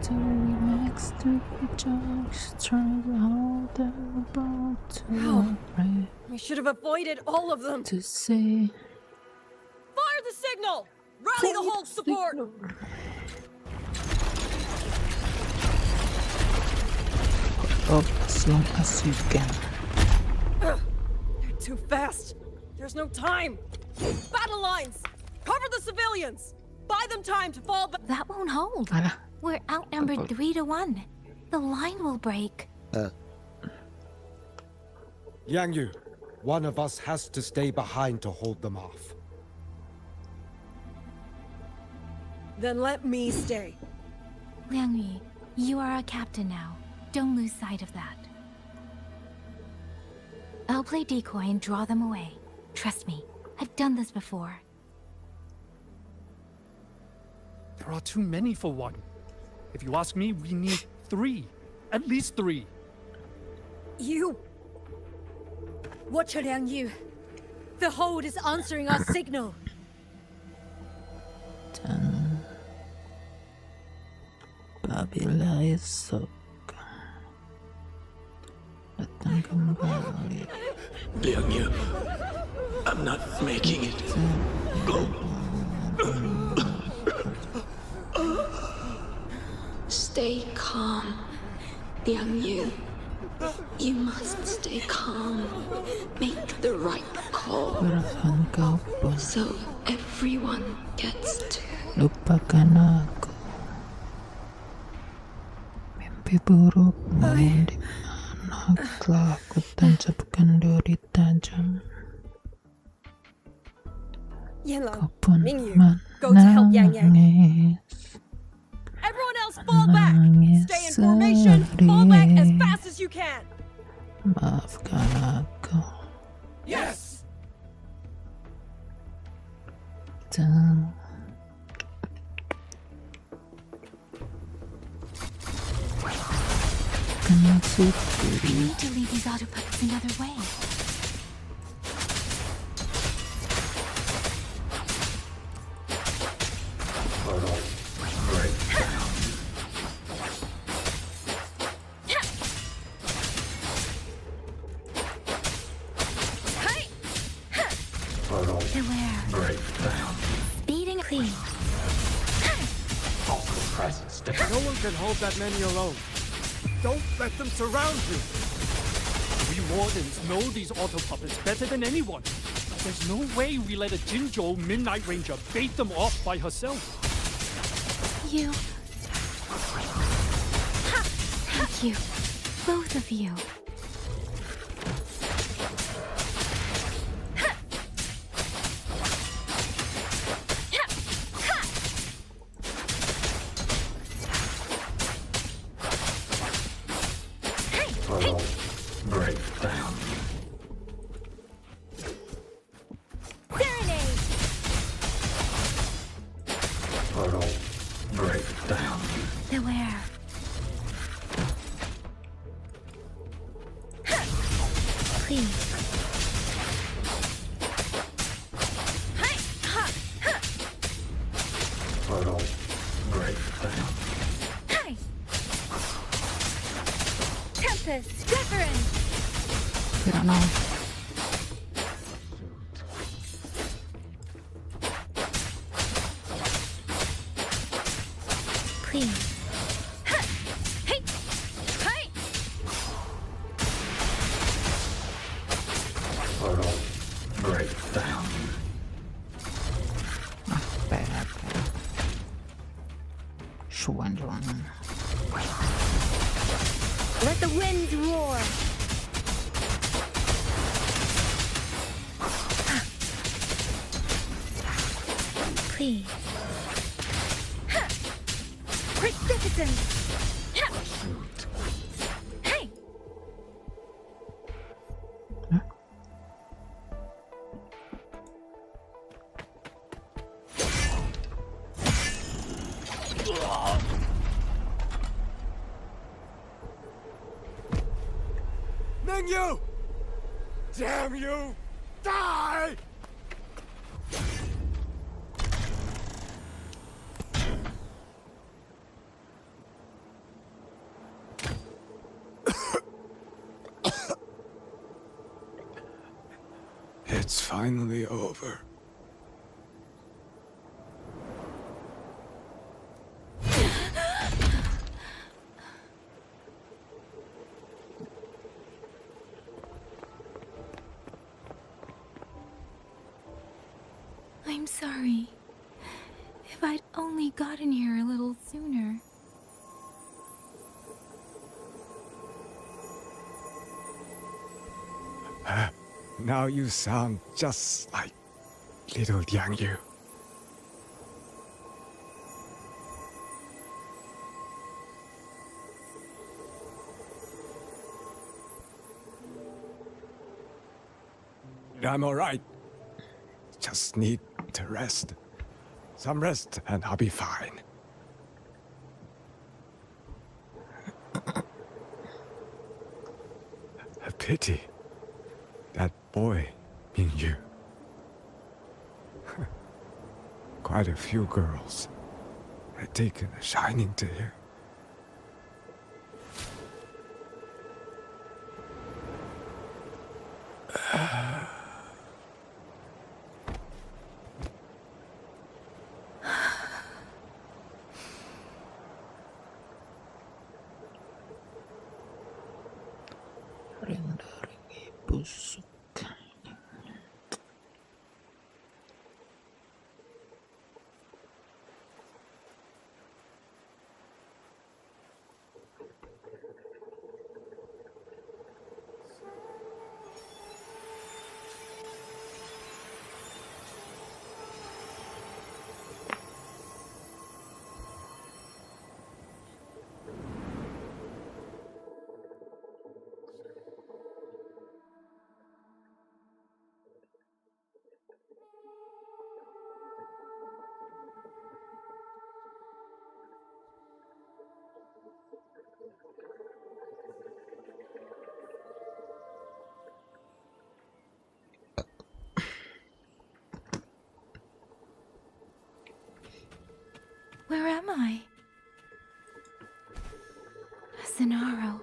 To relax to the jokes, try to hold the boat to right. We should have avoided all of them. To say fire the signal! Rally the whole support! Up as long as you can. They're too fast. There's no time. Battle lines! Cover the civilians! Buy them time to fall back. That won't hold. We're outnumbered 3-1. The line will break. Yang Yu, one of us has to stay behind to hold them off. Then let me stay. Liang Yu, you are a captain now. Don't lose sight of that. I'll play decoy and draw them away. Trust me, I've done this before. There are too many for one. If you ask me, we need 3. At least 3. You! Watch Liang Yu. The hold is answering our signal. Apabila esok datang kembali. Liang Yu, I'm not making it. Stay calm, Liang Yu. You must stay calm. Make the right call. Berhan kau pun. So everyone gets to. Lupakan aku. Mimpi burukmu di mana telah aku tancapkan duri tajam. Kau pun menangis. Everyone else fall back! Stay in formation! Fall back as fast as you can! Maafkan aku. Yes! Dan We need to leave these auto puppets another way. Speeding clean. No one can hold that many alone. Don't let them surround you. We wardens know these auto puppets better than anyone. There's no way we let a Jinzhou Midnight Ranger bait them off by herself. You. Thank you. Both of you. Portal breakdown. Beware. Please. Portal breakdown. Hey! Tempest, different. We don't know. Please. Hey! Hey! Portal breakdown. Bad. Chuan. Let the winds roar. Please. Precipitance. Hey. Mengyu! Damn you! Die! It's finally over. I'm sorry. If I'd only gotten here a little sooner. Now you sound just like little Liang Yu. I'm all right. Just need to rest. Some rest and I'll be fine. A pity. That boy, Mingyu. Quite a few girls had taken a shining to him. Rendering busuk. Where am I? Cenaro.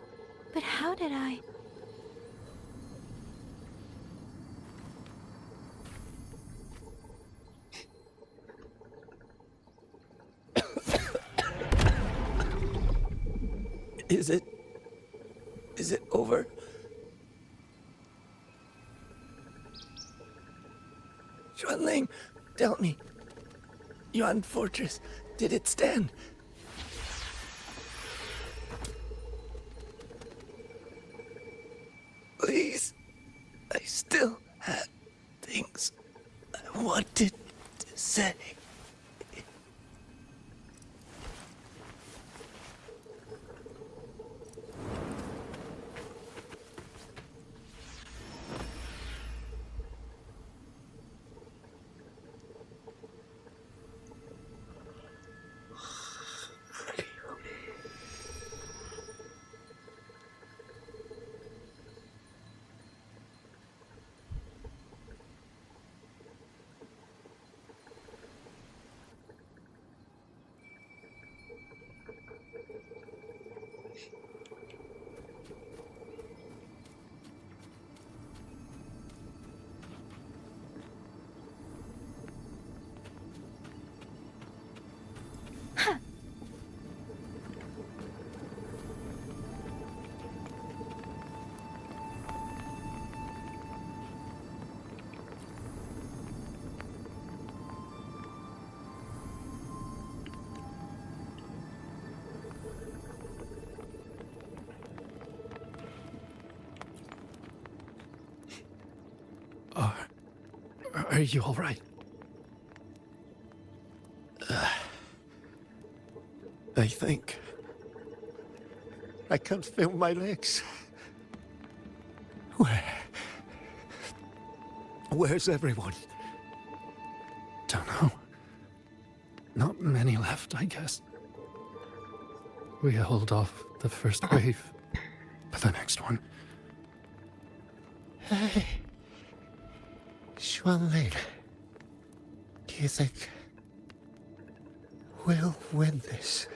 But how did I... Is it over? Xuanling, tell me. Yuan Fortress, did it stand? Please, I still had things I wanted to say. Are you all right? I think I can't feel my legs. Where's everyone? Don't know. Not many left, I guess. We held off the first wave, but the next one. Hey, Xuanling, do you think we'll win this?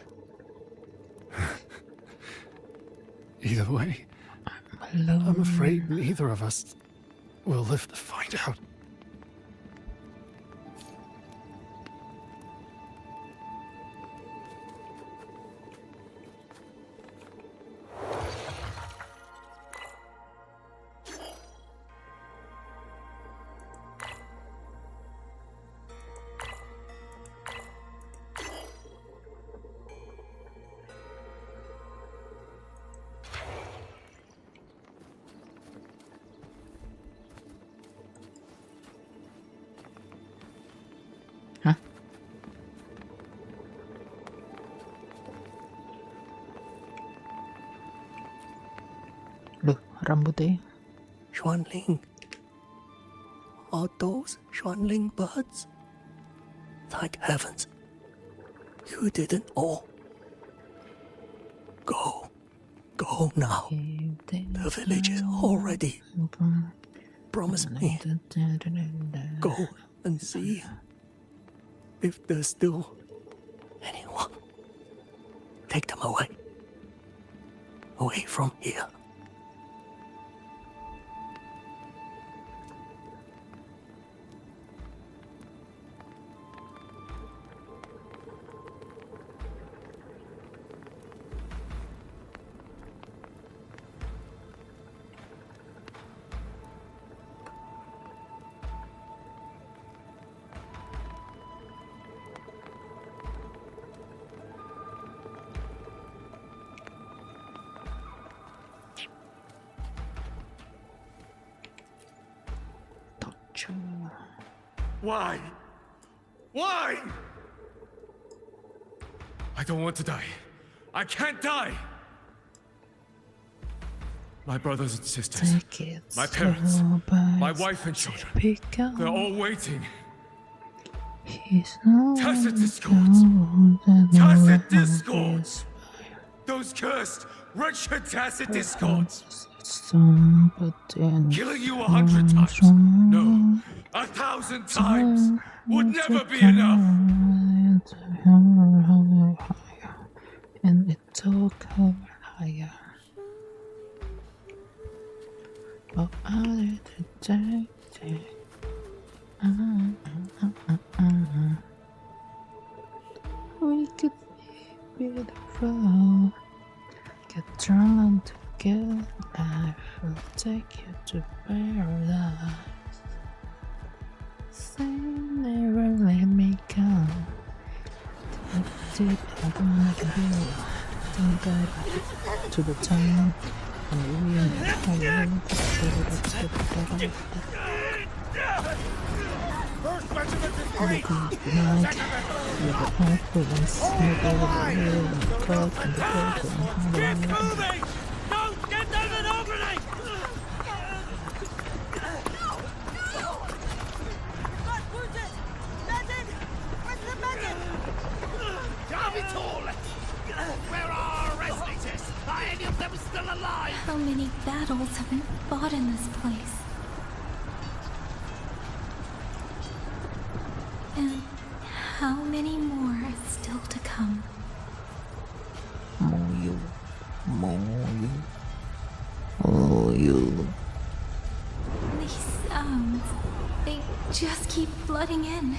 Either way, I'm afraid neither of us will live to find out. Loh, rambutnya. Xuanling. Are those Xuanling birds? Thank heavens. You didn't all. Go. Go now. The village is all ready. Promise me. Go and see if there's still anyone. Take them away. Away from here. Why? Why? I don't want to die. I can't die. My brothers and sisters, my parents, my wife and children, they're all waiting. Tacit discords! Tacit discords! Those cursed, wretched tacit discords! Killing you 100 times, no, 1,000 times would never be enough! And it took her higher. Oh, I did it. We could be beautiful. Get drawn together. I will take you to paradise. Say never let me go. Deep, I don't make a deal. Don't go to the town. And we First regiment is great! night, with the confidence, with all the real and the cock and the cock and the moving! Don't get them an opening! Where are our rescuers? Are any of them still alive? How many battles have been fought in this place? And how many more are still to come? More you. These sounds, they just keep flooding in.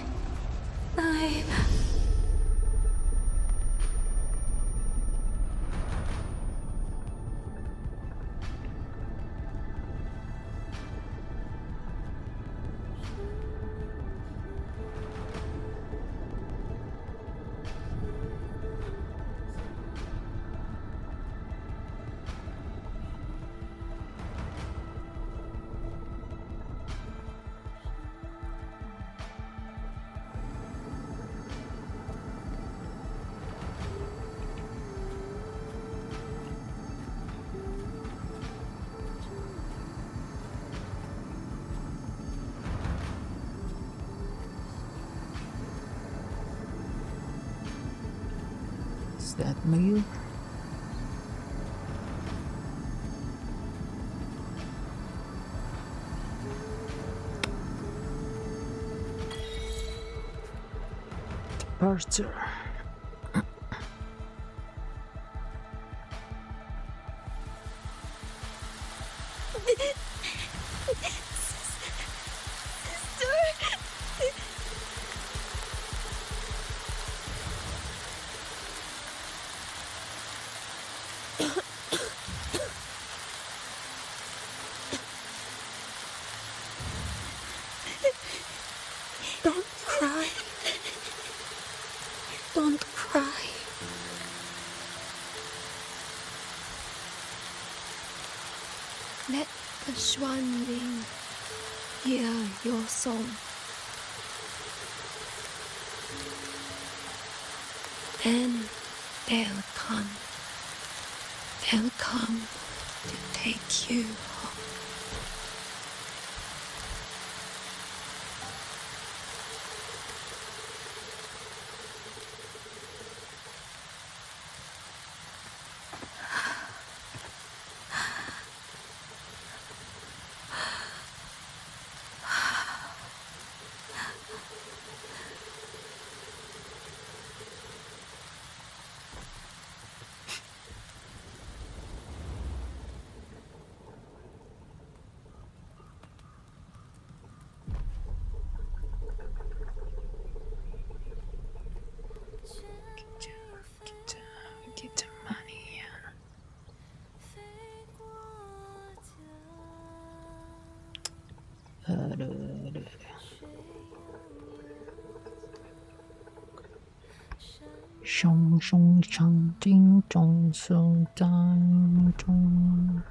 that meal? Departure. Don't cry. Don't cry. Let the swan ring hear your song. Then they'll come. They'll come to take you home. Get the money. Shong shong shang ding dong so dang dong.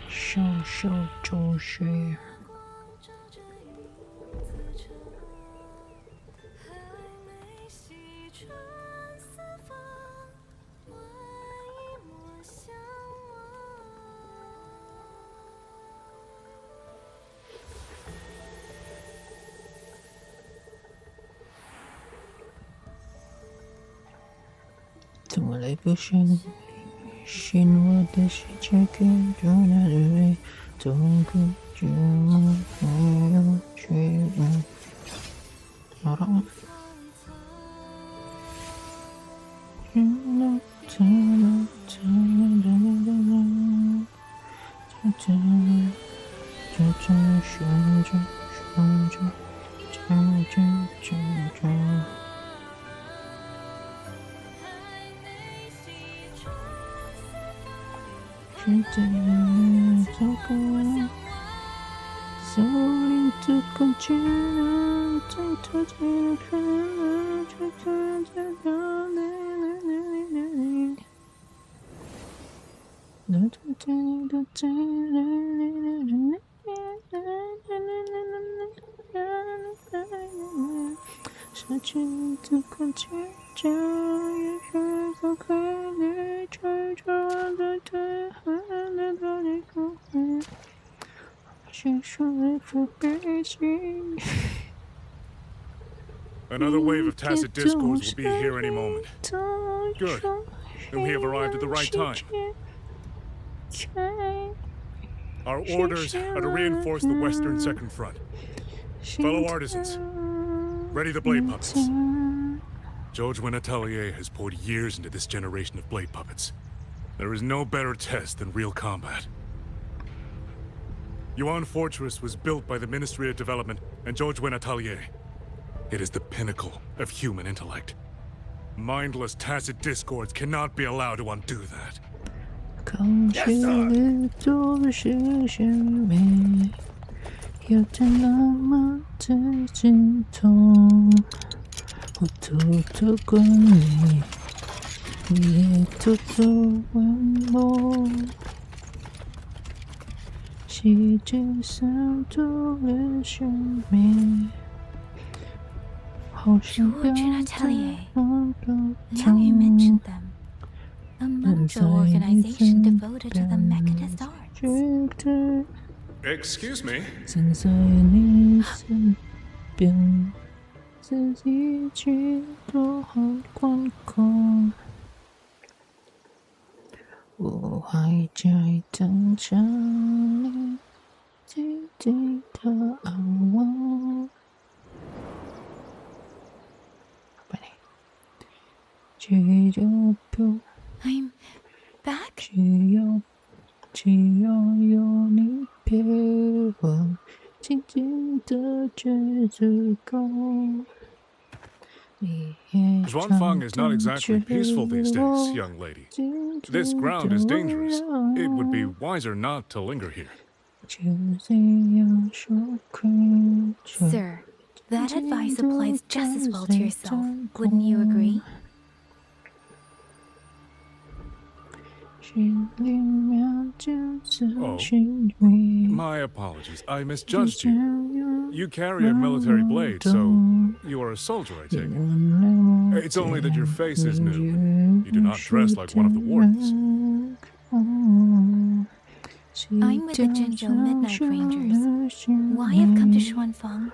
Shou shou zhou xue. Too late pushing. 寻我的世界跟着那人走过去吗？没有去吗？好了。是在走过，走进这个街，在特定的看，就看见了你。那特定的距离，失去这个季节，也许都可以追着的对岸的到你后面，细说一副悲情。 Another wave of tacit discords will be here any moment. Good. Then we have arrived at the right time. Our orders are to reinforce the western second front. Fellow artisans, ready the blade puppets. George Atelier has poured years into this generation of blade puppets. There is no better test than real combat. Yuan Fortress was built by the Ministry of Development and George Atelier. It is the pinnacle of human intellect. Mindless, tacit discords cannot be allowed to undo that. Yes, sir. George and Atelier. Now you mentioned them. A Mangzhou organization devoted to the mechanist arts. Excuse me? 自己去多很惶恐，我还在等着你静静的爱我。只有不 I'm back? 只要有你陪我，静静的就足够。 Xuanfang is not exactly peaceful these days, young lady. This ground is dangerous. It would be wiser not to linger here. Sir, that advice applies just as well to yourself. Wouldn't you agree? Oh, my apologies. I misjudged you. You carry a military blade, so you are a soldier, I take it. It's only that your face is new. You do not dress like one of the wardens. I'm with the Jinzhou Midnight Rangers. Why I've come to Xuanfang?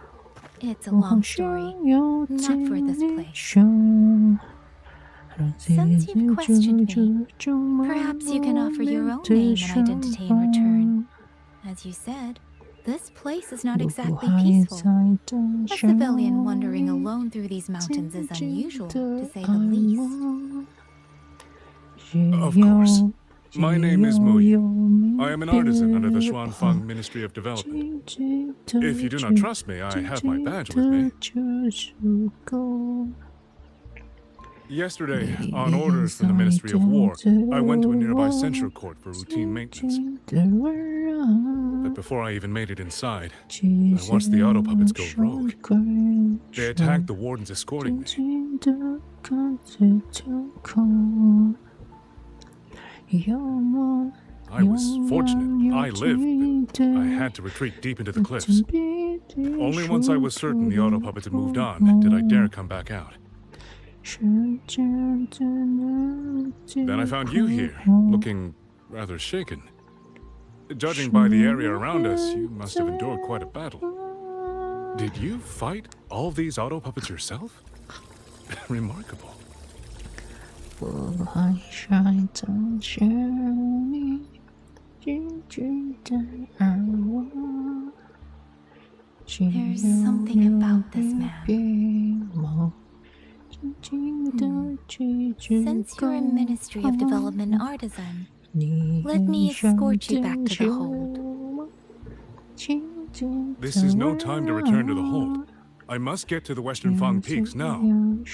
It's a long story. Not for this place. Since you've questioned me, perhaps you can offer your own name and identity in return. As you said, this place is not exactly peaceful. A civilian wandering alone through these mountains is unusual, to say the least. Of course. My name is Mu Yu. I am an artisan under the Xuanfang Ministry of Development. If you do not trust me, I have my badge with me. Yesterday, on orders from the Ministry of War, I went to a nearby censure court for routine maintenance. But before I even made it inside, I watched the auto puppets go rogue. They attacked the wardens escorting me. I was fortunate. I lived, but I had to retreat deep into the cliffs. Only once I was certain the auto puppets had moved on did I dare come back out. Then I found you here, looking rather shaken. Judging by the area around us, you must have endured quite a battle. Did you fight all these auto puppets yourself? Remarkable. There's something about this man. Since you're a Ministry of Development artisan, let me escort you back to the hold. This is no time to return to the hold. I must get to the Western Fang Peaks now.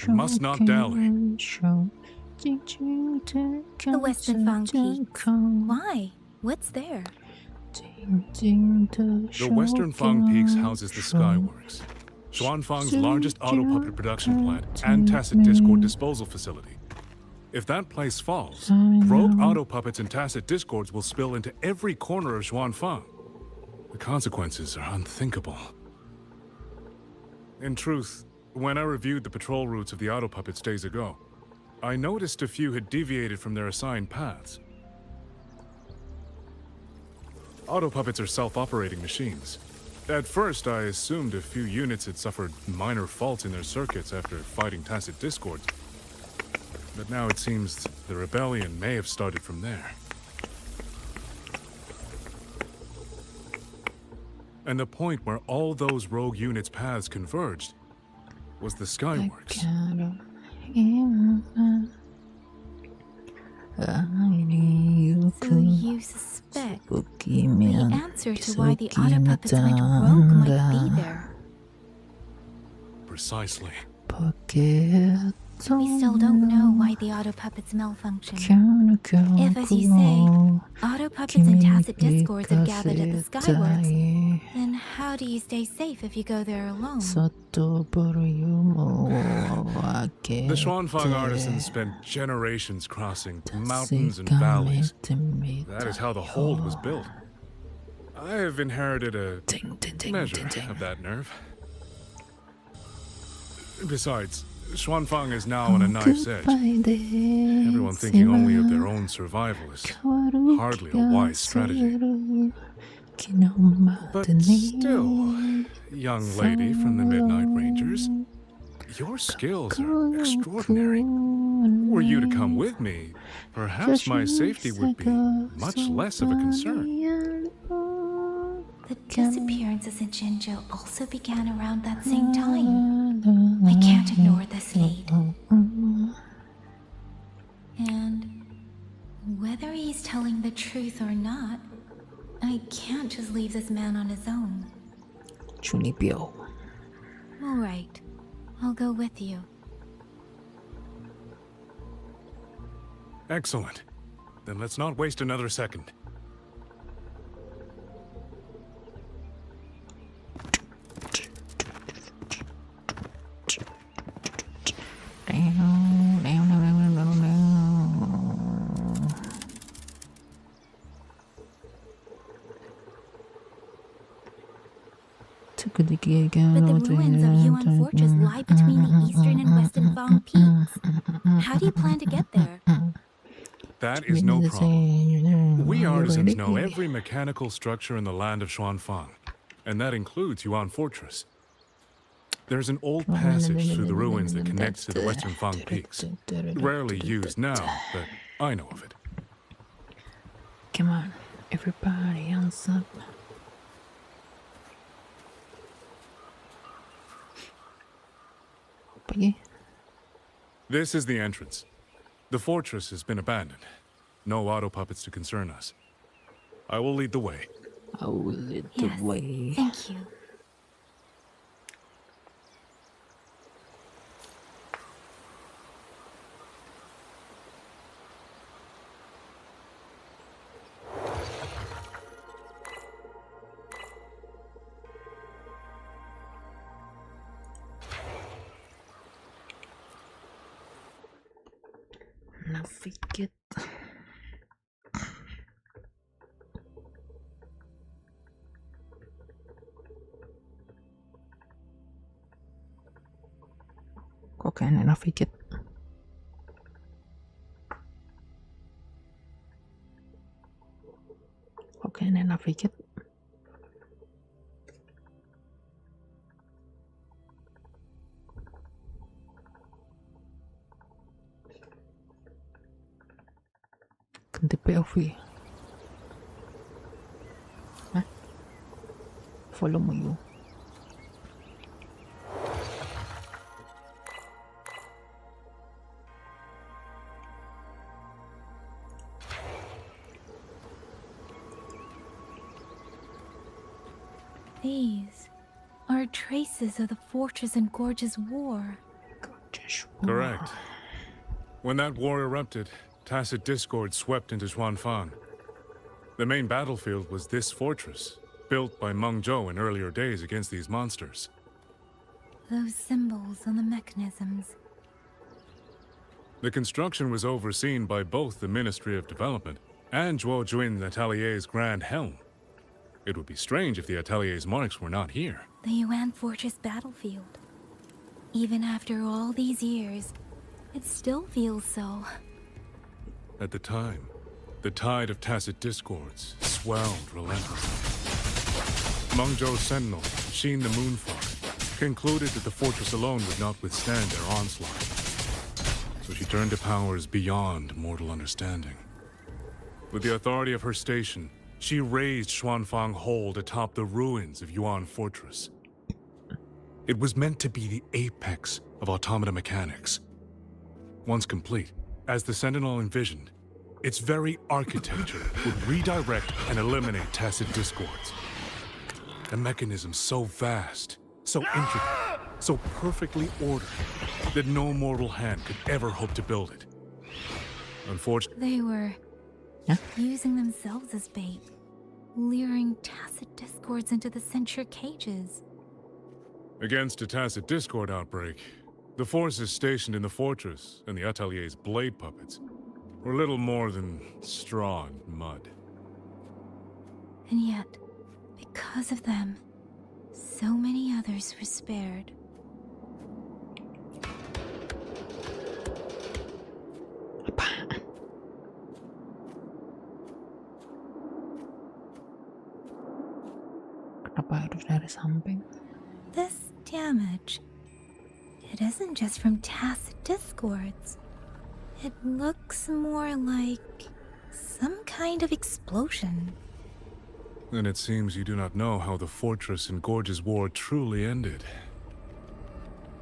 I must not dally. The Western Fang Peaks? Why? What's there? The Western Fang Peaks houses the Skyworks, Xuanfang's largest auto puppet production plant and tacit discord disposal facility. If that place falls, rogue auto puppets and tacit discords will spill into every corner of Xuanfang. The consequences are unthinkable. In truth, when I reviewed the patrol routes of the auto puppets days ago, I noticed a few had deviated from their assigned paths. Auto puppets are self-operating machines. At first, I assumed a few units had suffered minor faults in their circuits after fighting tacit discords. But now it seems the rebellion may have started from there. And the point where all those rogue units' paths converged was the Skyworks. So you suspect the answer to why the auto puppets went rogue might be there? Precisely. We still don't know why the auto puppets malfunction. If, as you say, auto puppets and tacit discords have gathered at the Skyworks, then how do you stay safe if you go there alone? The Xuanfang artisans spent generations crossing mountains and valleys. That is how the hold was built. I have inherited a measure of that nerve. Besides, Xuanfang is now on a knife's edge. Everyone thinking only of their own survival is hardly a wise strategy. But still, young lady from the Midnight Rangers, Your skills are extraordinary. Were you to come with me, perhaps my safety would be much less of a concern. The disappearances in Jinzhou also began around that same time. I can't ignore this lead. And whether he's telling the truth or not, I can't just leave this man on his own. All right, I'll go with you. Excellent. Then let's not waste another second. But the ruins of Yuan Fortress lie between the eastern and western Fang peaks. How do you plan to get there? That is no problem. We artisans know every mechanical structure in the land of Xuanfang, and that includes Yuan Fortress. There's an old passage through the ruins that connects to the western Fang peaks. Rarely used now, but I know of it. Come on, everybody, hands up. Pagi. This is the entrance. The fortress has been abandoned. No auto puppets to concern us. I will lead the way. I will lead the way. Thank you. Navigate. Kok kayaknya navigate. Kok kayaknya navigate. Ganti POV. Hah? Follow mo you. These are traces of the Fortress and Gorge's war. Correct. When that war erupted, tacit discord swept into Xuanfang. The main battlefield was this fortress, built by Meng Zhou in earlier days against these monsters. Those symbols on the mechanisms. The construction was overseen by both the Ministry of Development and Zhuo Jun's Atelier's Grand Helm. It would be strange if the Atelier's marks were not here. The Yuan Fortress battlefield. Even after all these years, it still feels so. At the time, the tide of tacit discords swelled relentlessly. Meng Zhou's sentinel, Xin the Moonfall, concluded that the fortress alone would not withstand their onslaught. So she turned to powers beyond mortal understanding. With the authority of her station, she raised Xuanfang Hold atop the ruins of Yuan Fortress. It was meant to be the apex of automata mechanics. Once complete, as the Sentinel envisioned, its very architecture would redirect and eliminate tacit discords. A mechanism so vast, so intricate, so perfectly ordered, that no mortal hand could ever hope to build it. Unfortunately, They were using themselves as bait, luring tacit discords into the censure cages. against a tacit discord outbreak, the forces stationed in the fortress and the Atelier's blade puppets were little more than straw and mud. And yet, because of them, so many others were spared. Kenapa harus dari samping? This damage, it isn't just from tacit discords. It looks more like some kind of explosion. Then it seems you do not know how the Fortress and Gorge's war truly ended.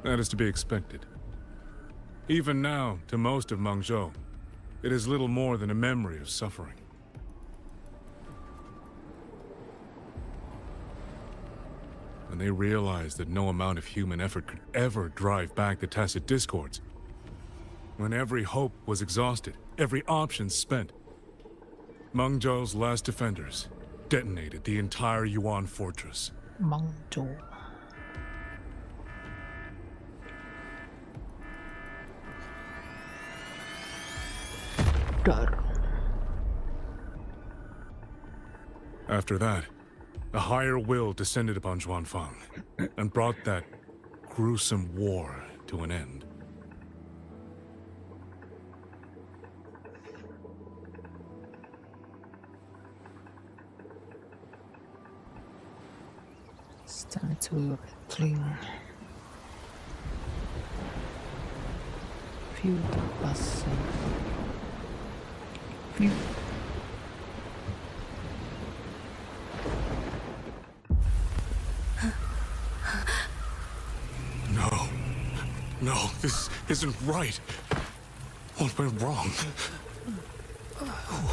That is to be expected. Even now, to most of Mangzhou, it is little more than a memory of suffering. When they realized that no amount of human effort could ever drive back the tacit discords, when every hope was exhausted, every option spent, Mangzhou's last defenders detonated the entire Yuan fortress. Mangzhou. After that, a higher will descended upon Xuanfang and brought that gruesome war to an end. It's time to clean. Feel the bustle. Feel. No, this isn't right. What went wrong?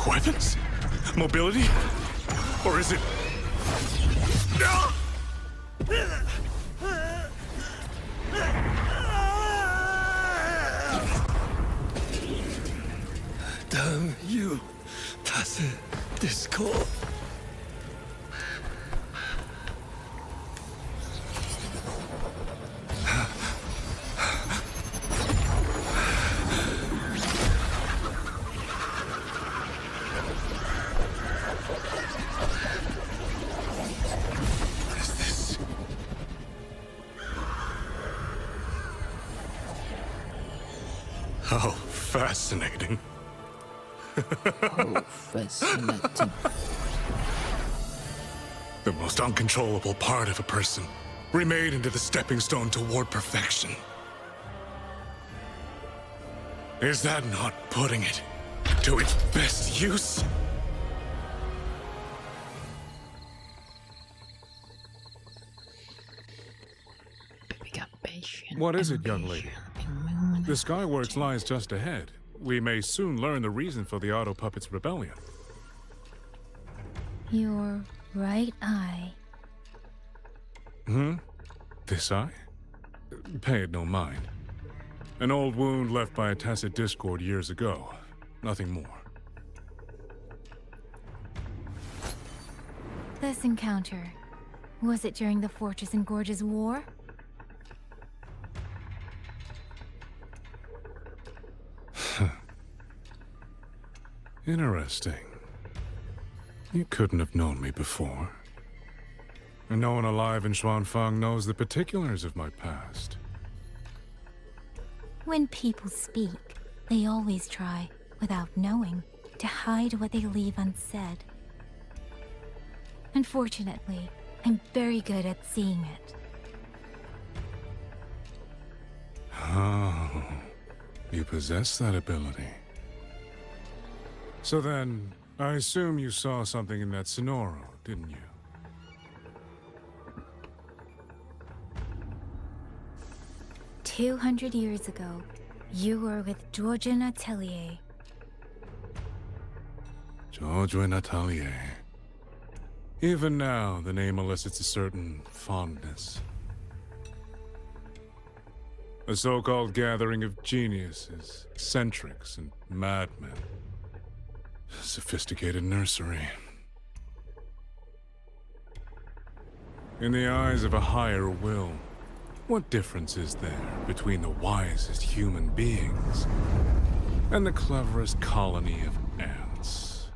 Weapons? Mobility? Or is it... Damn you, tacit discord. How fascinating. Oh, fascinating. The most uncontrollable part of a person, remade into the stepping stone toward perfection. Is that not putting it to its best use? What is it, young lady? The Skyworks lies just ahead. We may soon learn the reason for the Auto Puppets' rebellion. Your right eye. This eye? Pay it no mind. An old wound left by a tacit discord years ago. Nothing more. This encounter, was it during the Fortress and Gorge's war? Interesting. You couldn't have known me before. And no one alive in Xuanfang knows the particulars of my past. When people speak, they always try, without knowing, to hide what they leave unsaid. Unfortunately, I'm very good at seeing it. Oh, you possess that ability. So then, I assume you saw something in that Sonoro, didn't you? 200 years ago, you were with Georgian Atelier. Georgian Atelier. Even now, the name elicits a certain fondness. A so-called gathering of geniuses, eccentrics, and madmen. A sophisticated nursery. In the eyes of a higher will, what difference is there between the wisest human beings and the cleverest colony of ants?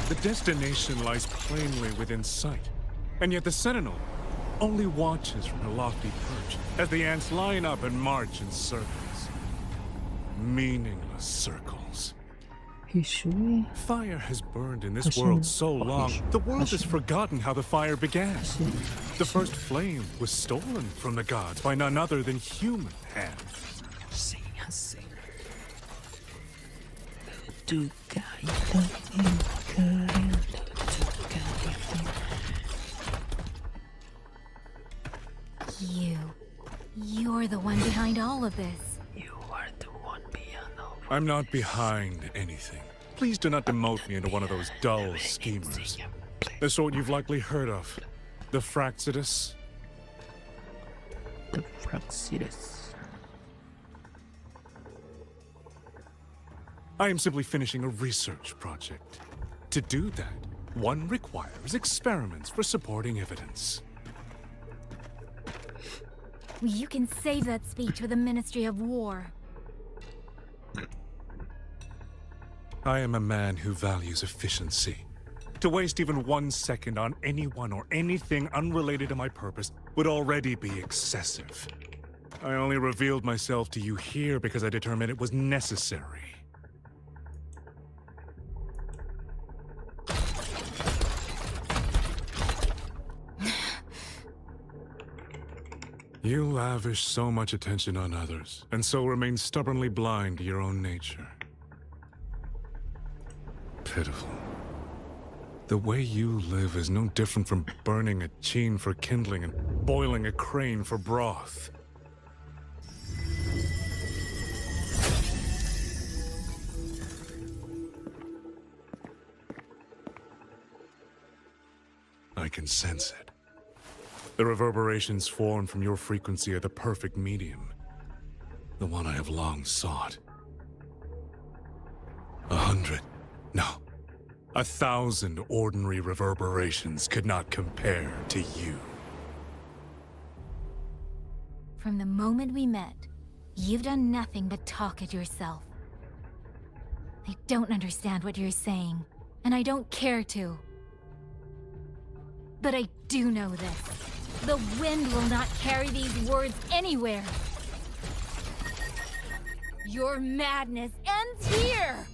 The destination lies plainly within sight, and yet the Sentinel only watches from her lofty perch as the ants line up and march in circles. Meaningless circles. Fire has burned in this world so long, the world has forgotten how the fire began. The first flame was stolen from the gods by none other than human hands. You're the one behind all of this. I'm not behind anything. Please do not demote me into one of those dull schemers. The sort you've likely heard of. The Fraxidus. The Fraxidus. I am simply finishing a research project. To do that, one requires experiments for supporting evidence. You can save that speech for the Ministry of War. I am a man who values efficiency. To waste even 1 second on anyone or anything unrelated to my purpose would already be excessive. I only revealed myself to you here because I determined it was necessary. You lavish so much attention on others, and so remain stubbornly blind to your own nature. Pitiful. The way you live is no different from burning a cheen for kindling and boiling a crane for broth. I can sense it. The reverberations formed from your frequency are the perfect medium. The one I have long sought. 100, no, 1,000 ordinary reverberations could not compare to you. From the moment we met, you've done nothing but talk at yourself. I don't understand what you're saying, and I don't care to. But I do know this. The wind will not carry these words anywhere. Your madness ends here!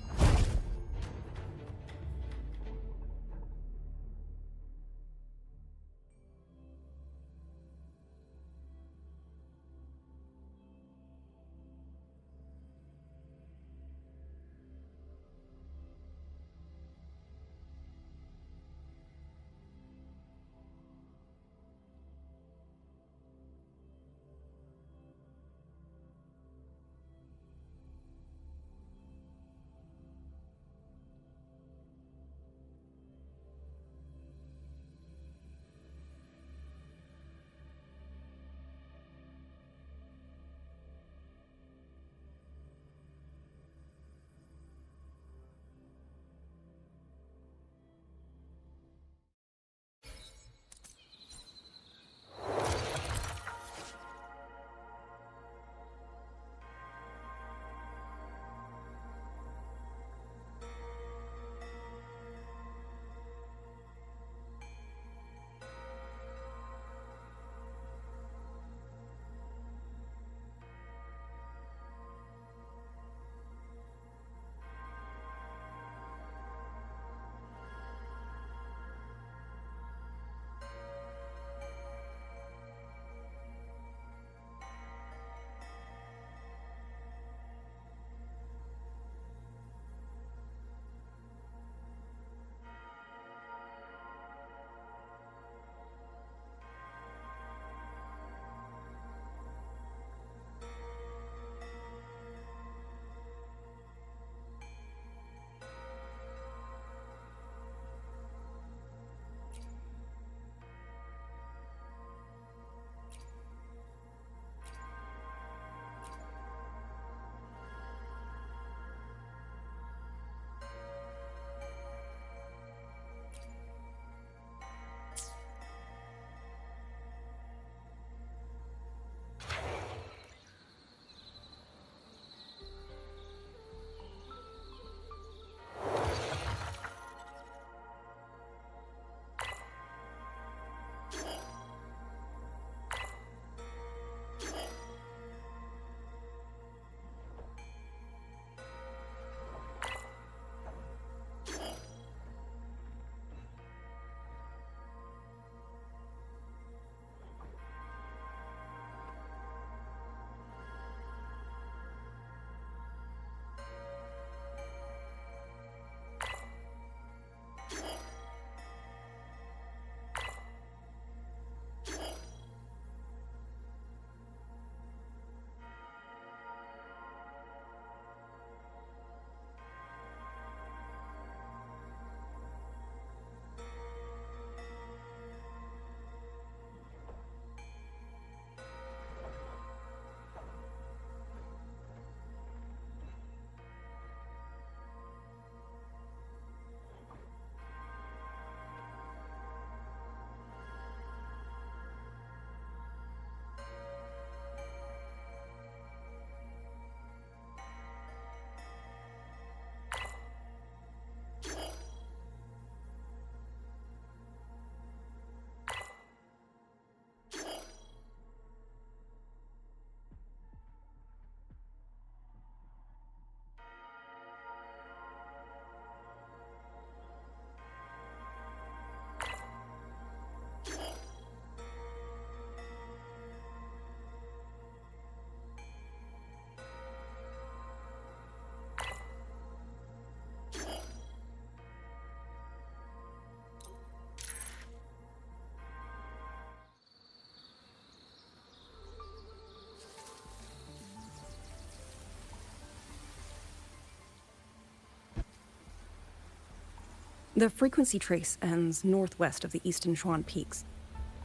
The frequency trace ends northwest of the eastern Xuan Peaks.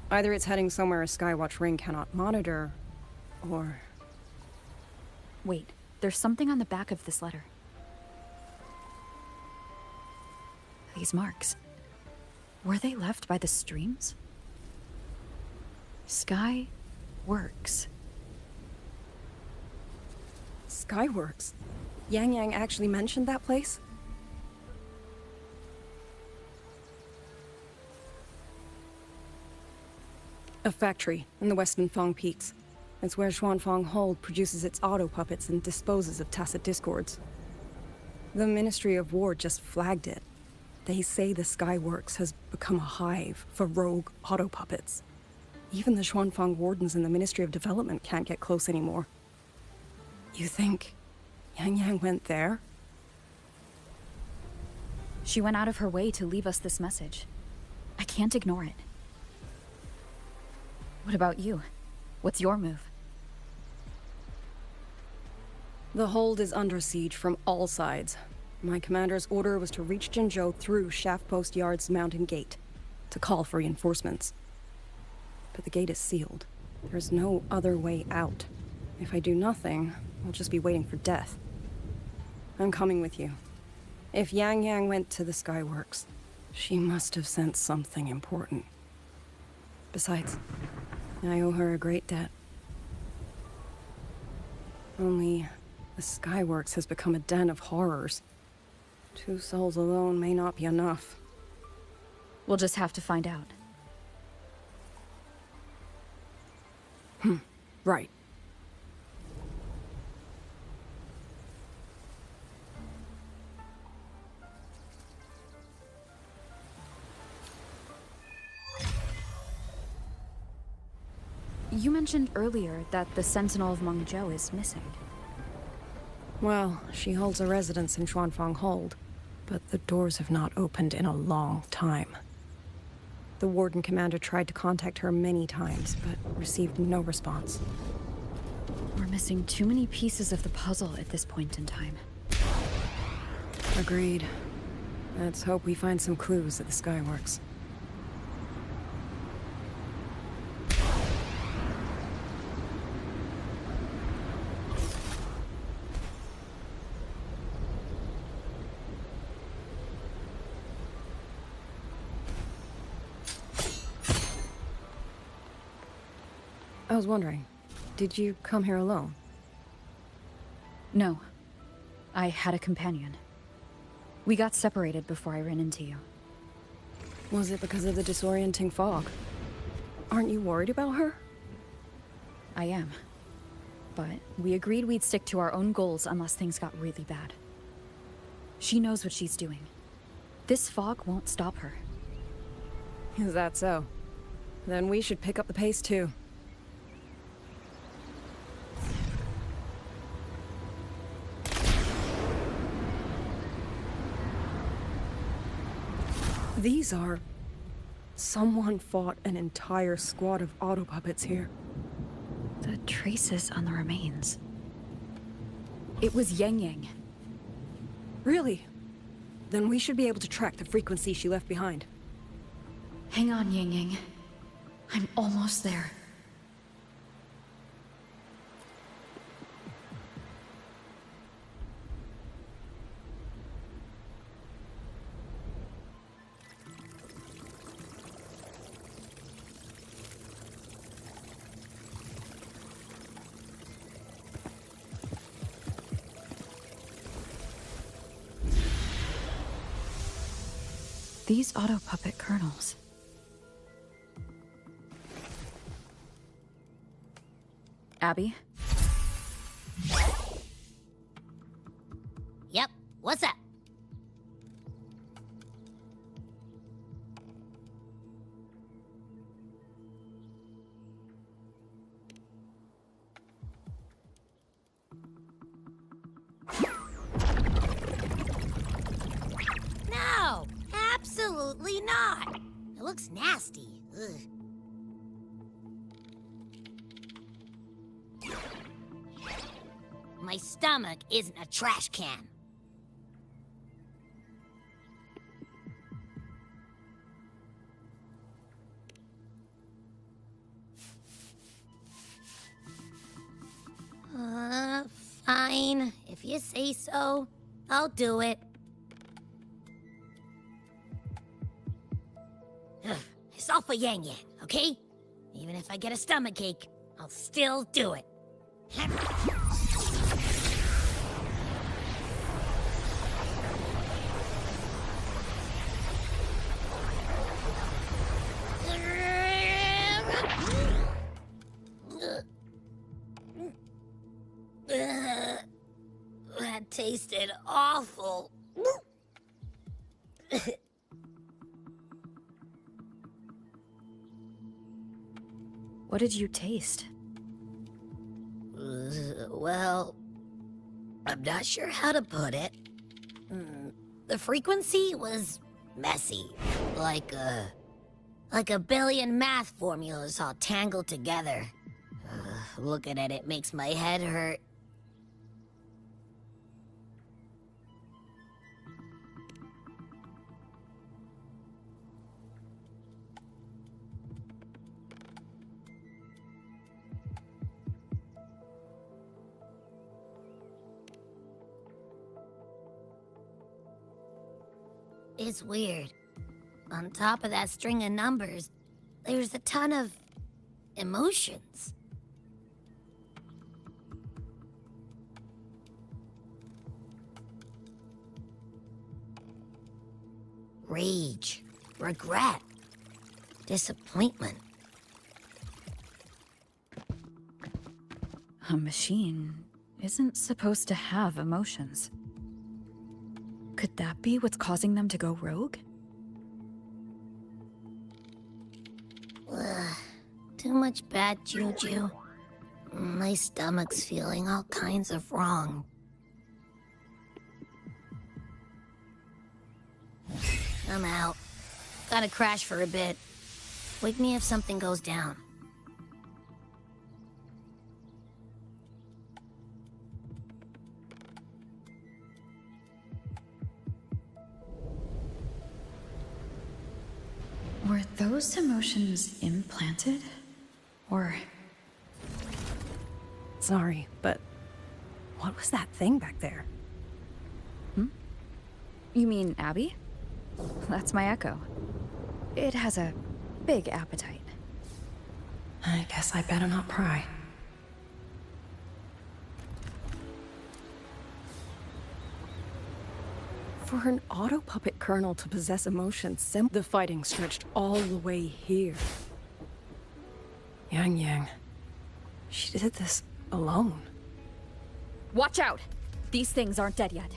Either it's heading somewhere a Skywatch ring cannot monitor, or... Wait, there's something on the back of this letter. These marks. Were they left by the streams? Sky Works. Skyworks? Yang Yang actually mentioned that place? A factory in the western Fang Peaks. It's where Xuanfang Hold produces its auto puppets and disposes of tacit discords. The Ministry of War just flagged it. They say the Skyworks has become a hive for rogue auto puppets. Even the Xuanfang wardens in the Ministry of Development can't get close anymore. You think Yang Yang went there? She went out of her way to leave us this message. I can't ignore it. What about you? What's your move? The hold is under siege from all sides. My commander's order was to reach Jinzhou through Shaft Post Yard's mountain gate, to call for reinforcements. But the gate is sealed. There's no other way out. If I do nothing, I'll just be waiting for death. I'm coming with you. If Yang Yang went to the Skyworks, she must have sent something important. Besides, I owe her a great debt. Only, the Skyworks has become a den of horrors. 2 souls alone may not be enough. We'll just have to find out. Right. You mentioned earlier that the Sentinel of Mengzhou is missing. Well, she holds a residence in Xuanfang Hold, but the doors have not opened in a long time. The Warden Commander tried to contact her many times, but received no response. We're missing too many pieces of the puzzle at this point in time. Agreed. Let's hope we find some clues at the Skyworks. I was wondering, did you come here alone? No. I had a companion. We got separated before I ran into you. Was it because of the disorienting fog? Aren't you worried about her? I am. But we agreed we'd stick to our own goals unless things got really bad. She knows what she's doing. This fog won't stop her. Is that so? Then we should pick up the pace too. These are... Someone fought an entire squad of auto puppets here. The traces on the remains. It was Yang Yang. Really? Then we should be able to track the frequency she left behind. Hang on, Yang Yang. I'm almost there. These auto puppet kernels. Abby? Yep, what's up? No, absolutely not. It looks nasty. Ugh. My stomach isn't a trash can. Fine. If you say so, I'll do it. It's all for Yang Yang, okay? Even if I get a stomachache, I'll still do it. That tasted awful. What did you taste? Well, I'm not sure how to put it. The frequency was messy, like a billion math formulas all tangled together. Looking at it makes my head hurt. It's weird. On top of that string of numbers, there's a ton of emotions. Rage, regret, disappointment. A machine isn't supposed to have emotions. Could that be what's causing them to go rogue? Too much bad juju. My stomach's feeling all kinds of wrong. I'm out. Gotta crash for a bit. Wake me if something goes down. Were those emotions implanted? Or... Sorry, but what was that thing back there? You mean Abby? That's my echo. It has a big appetite. I guess I better not pry. For an auto-puppet colonel to possess emotions, the fighting stretched all the way here. Yang Yang. She did this alone. Watch out! These things aren't dead yet.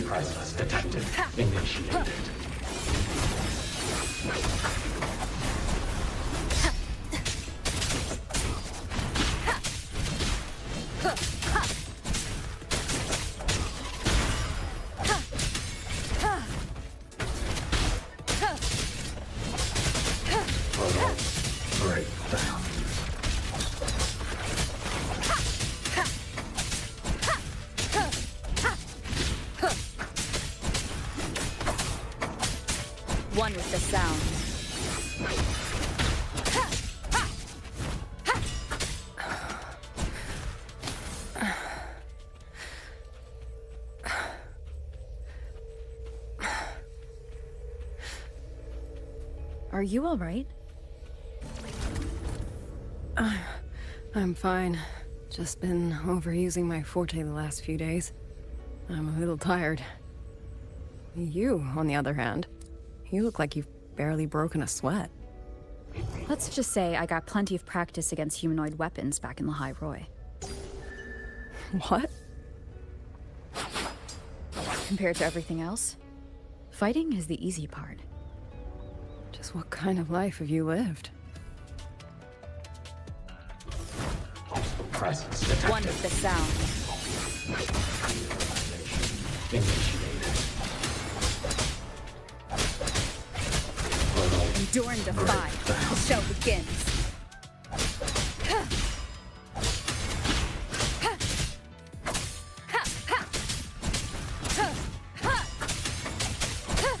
Crisis detected. Initiated. Breakdown. One with the sound. Are you all right? I'm fine. Just been overusing my forte the last few days. I'm a little tired. You, on the other hand, you look like you've barely broken a sweat. Let's just say I got plenty of practice against humanoid weapons back in the High Roy. What? Compared to everything else, fighting is the easy part. Just what kind of life have you lived? Presence detected. One with the sound. Initiated. Endure and defy. The show begins.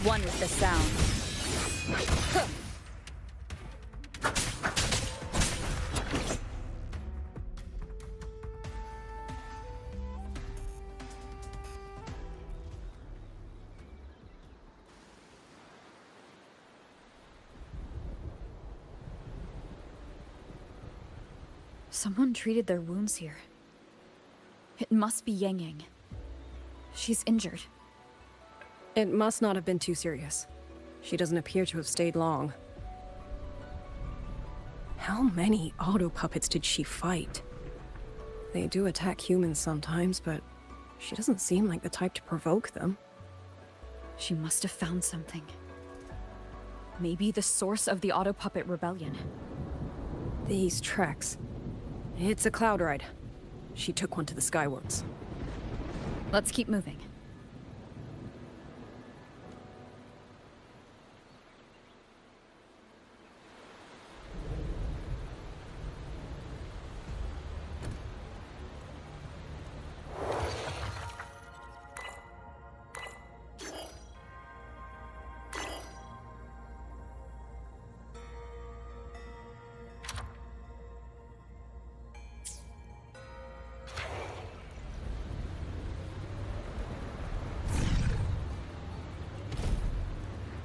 One with the sound. Someone treated their wounds here. It must be Yang Yang. She's injured. It must not have been too serious. She doesn't appear to have stayed long. How many auto puppets did she fight? They do attack humans sometimes, but she doesn't seem like the type to provoke them. She must have found something. Maybe the source of the auto puppet rebellion. These tracks. It's a cloud ride. She took one to the Skyworks. Let's keep moving.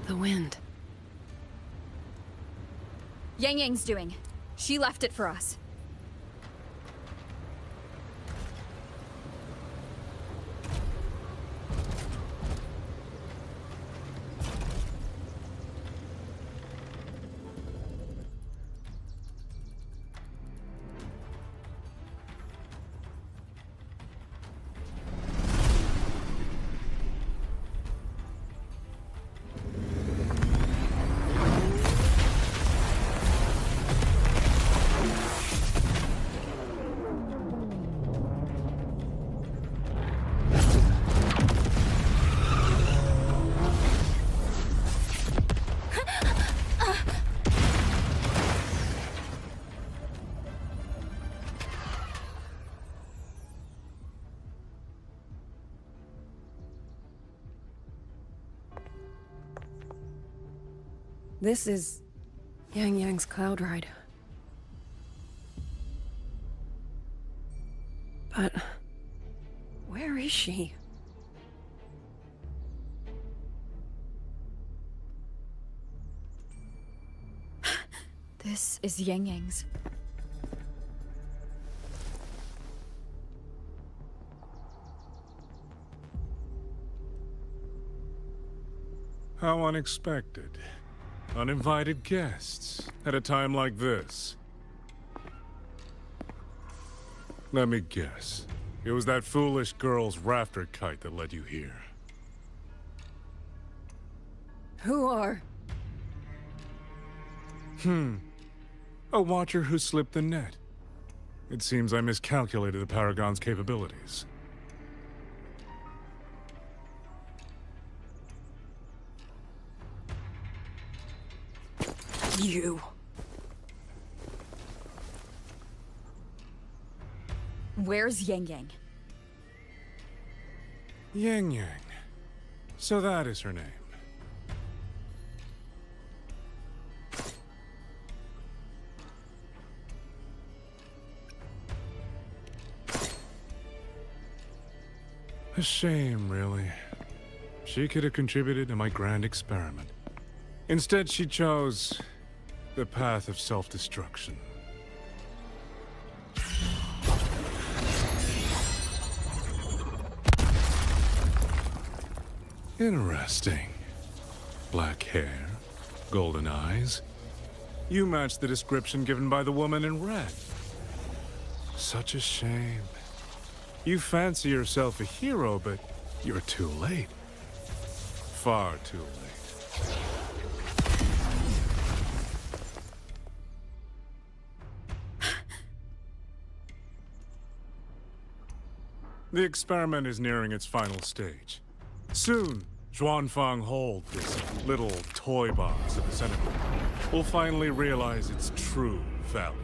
The wind. Yang Yang's doing. She left it for us. This is Yang Yang's cloud ride. But where is she? This is Yang Yang's. How unexpected. Uninvited guests at a time like this. Let me guess. It was that foolish girl's rafter kite that led you here. Who are? A watcher who slipped the net. It seems I miscalculated the Paragon's capabilities. You. Where's Yang Yang? Yang Yang. So that is her name. A shame, really. She could have contributed to my grand experiment. Instead, she chose the path of self-destruction. Interesting. Black hair, golden eyes. You match the description given by the woman in red. Such a shame. You fancy yourself a hero, but you're too late. Far too late. The experiment is nearing its final stage. Soon, Xuanfang Hold, this little toy box of the Senate, will finally realize its true value.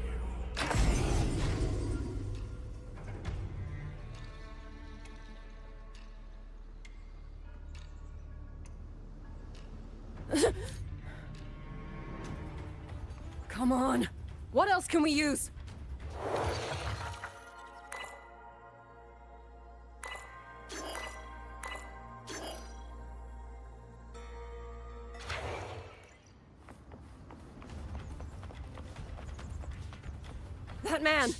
Come on. What else can we use? That man!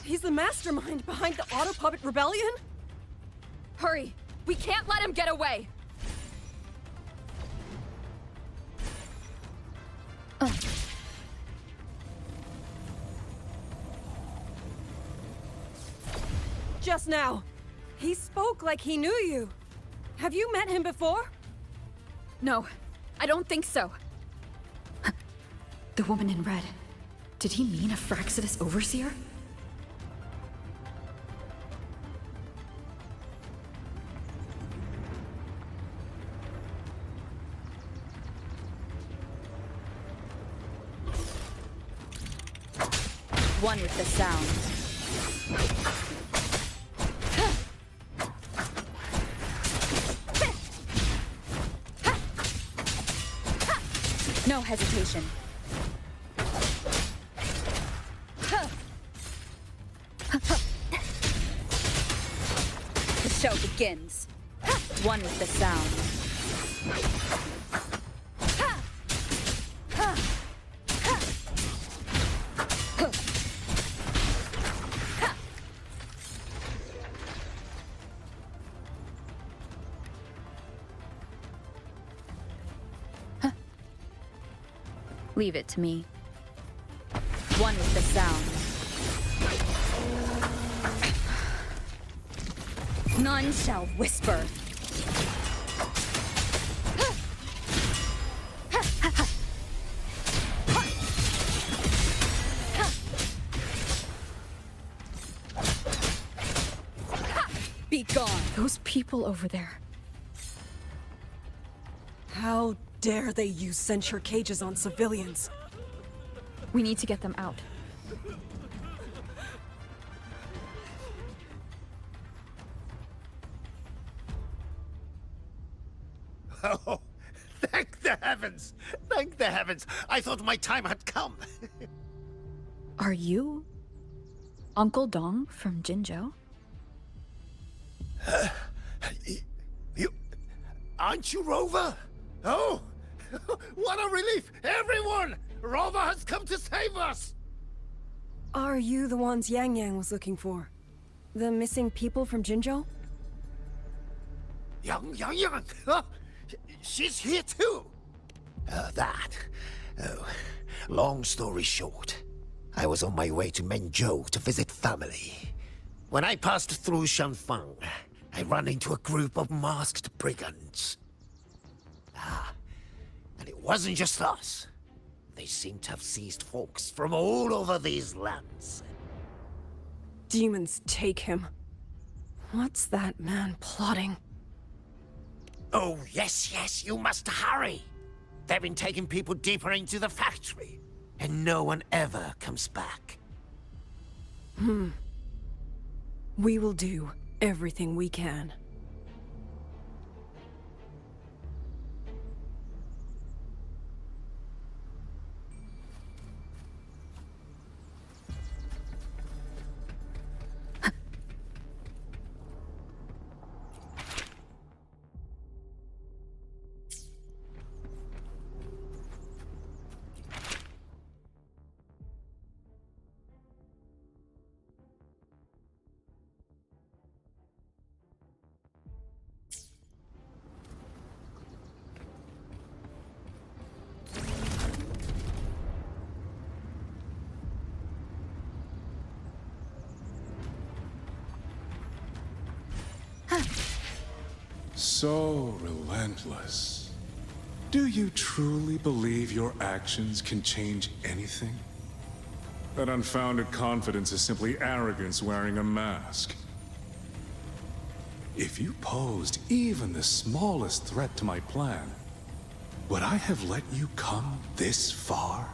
He's the mastermind behind the Auto Puppet Rebellion? Hurry! We can't let him get away! Just now, he spoke like he knew you. Have you met him before? No, I don't think so. The woman in red. Did he mean a Fraxidus overseer? One with the sound. No hesitation. The show begins. One with the sound. Leave it to me. One with the sound. None shall whisper. Be gone. Those people over there. How dare they use censure cages on civilians? We need to get them out. Oh, thank the heavens! Thank the heavens! I thought my time had come. Are you Uncle Dong from Jinzhou? You... Aren't you Rover? Oh! What a relief! Everyone! Rover has come to save us! Are you the ones Yang Yang was looking for? The missing people from Jinzhou? Yang! Huh? She's here too! Oh, long story short, I was on my way to Menzhou to visit family. When I passed through Shanfang, I ran into a group of masked brigands. And it wasn't just us. They seem to have seized folks from all over these lands. Demons take him. What's that man plotting? Oh, yes, you must hurry. They've been taking people deeper into the factory, and no one ever comes back. We will do everything we can. So relentless. Do you truly believe your actions can change anything? That unfounded confidence is simply arrogance wearing a mask. If you posed even the smallest threat to my plan, would I have let you come this far?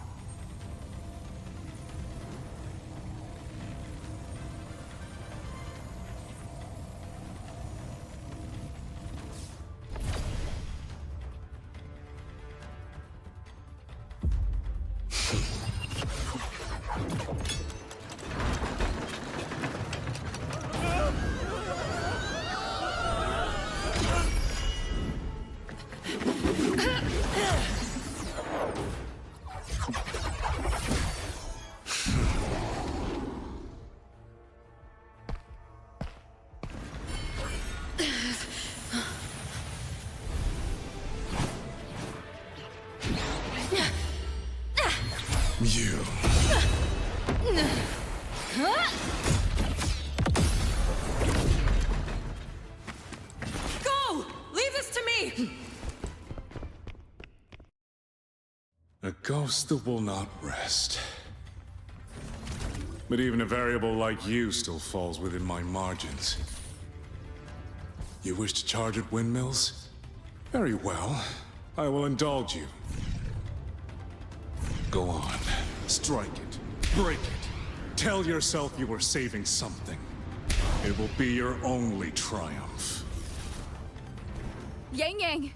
house that will not rest. But even a variable like you still falls within my margins. You wish to charge at windmills? Very well. I will indulge you. Go on. Strike it. Break it. Tell yourself you are saving something. It will be your only triumph. Yang Yang!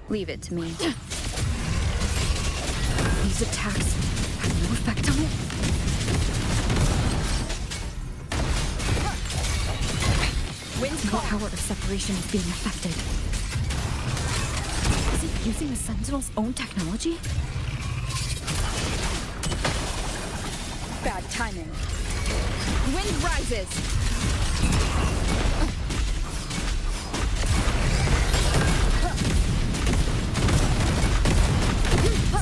Leave it to me. These attacks have no effect on it? Wind's power of separation is being affected. Is it using the Sentinel's own technology? Bad timing. Wind rises!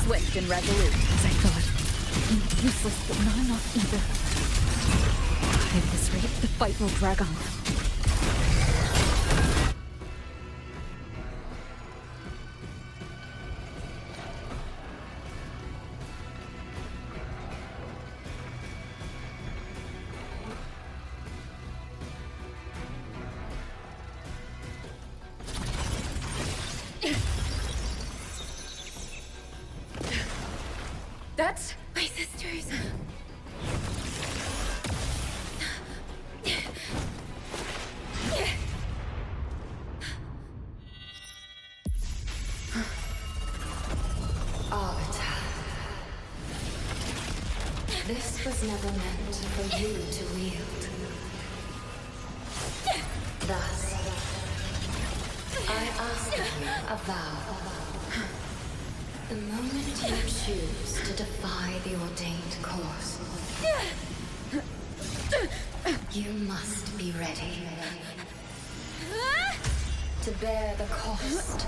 Swift and resolute, as I thought. Useless, but not enough either. At this rate, the fight will drag on. That's my sisters. Arbiter. This was never meant for you to wield. Thus, I ask you a vow. The moment you choose to defy the ordained course, you must be ready to bear the cost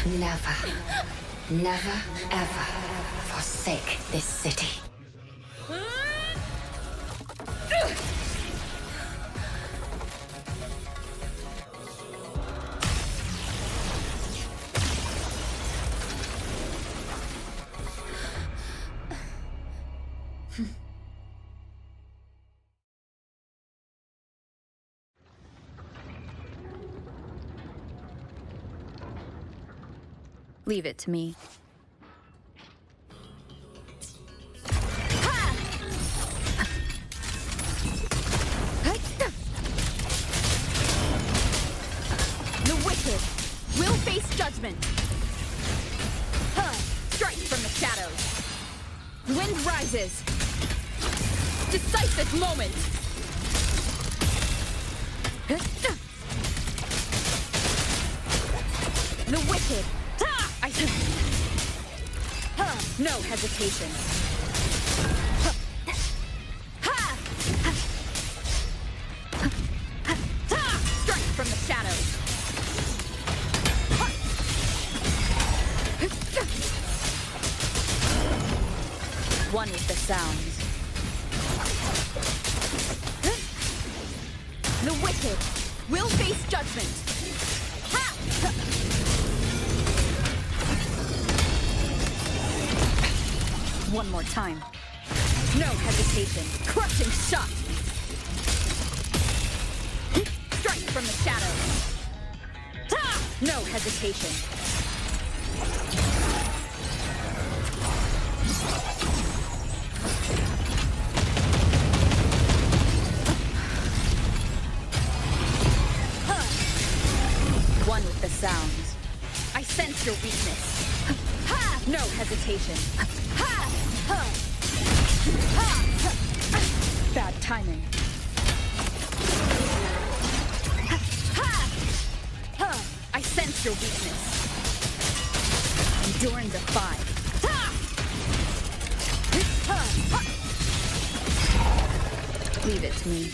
and never, ever forsake this city. Leave it to me. The wicked will face judgment. Strike from the shadows. Wind rises. Decisive moment. The wicked. No hesitation. Strike from the shadows. One with the sounds. The wicked will face judgment. One more time. No hesitation. Crushing shot. Strike from the shadows. No hesitation. sounds. I sense your weakness. Ha! No hesitation. Ha! Ha! Ha! Bad timing. Ha! Ha! I sense your weakness. Endure and defy. Ha! Ha! Ha! Leave it to me.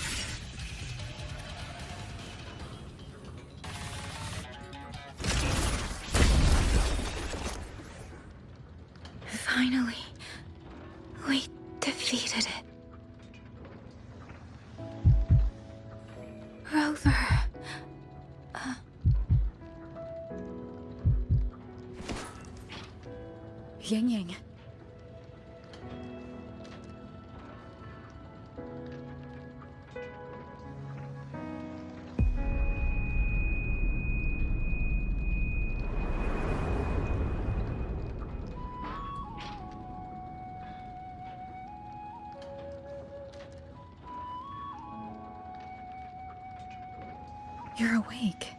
Finally, we defeated it. Rover. Yang Yang. You're awake.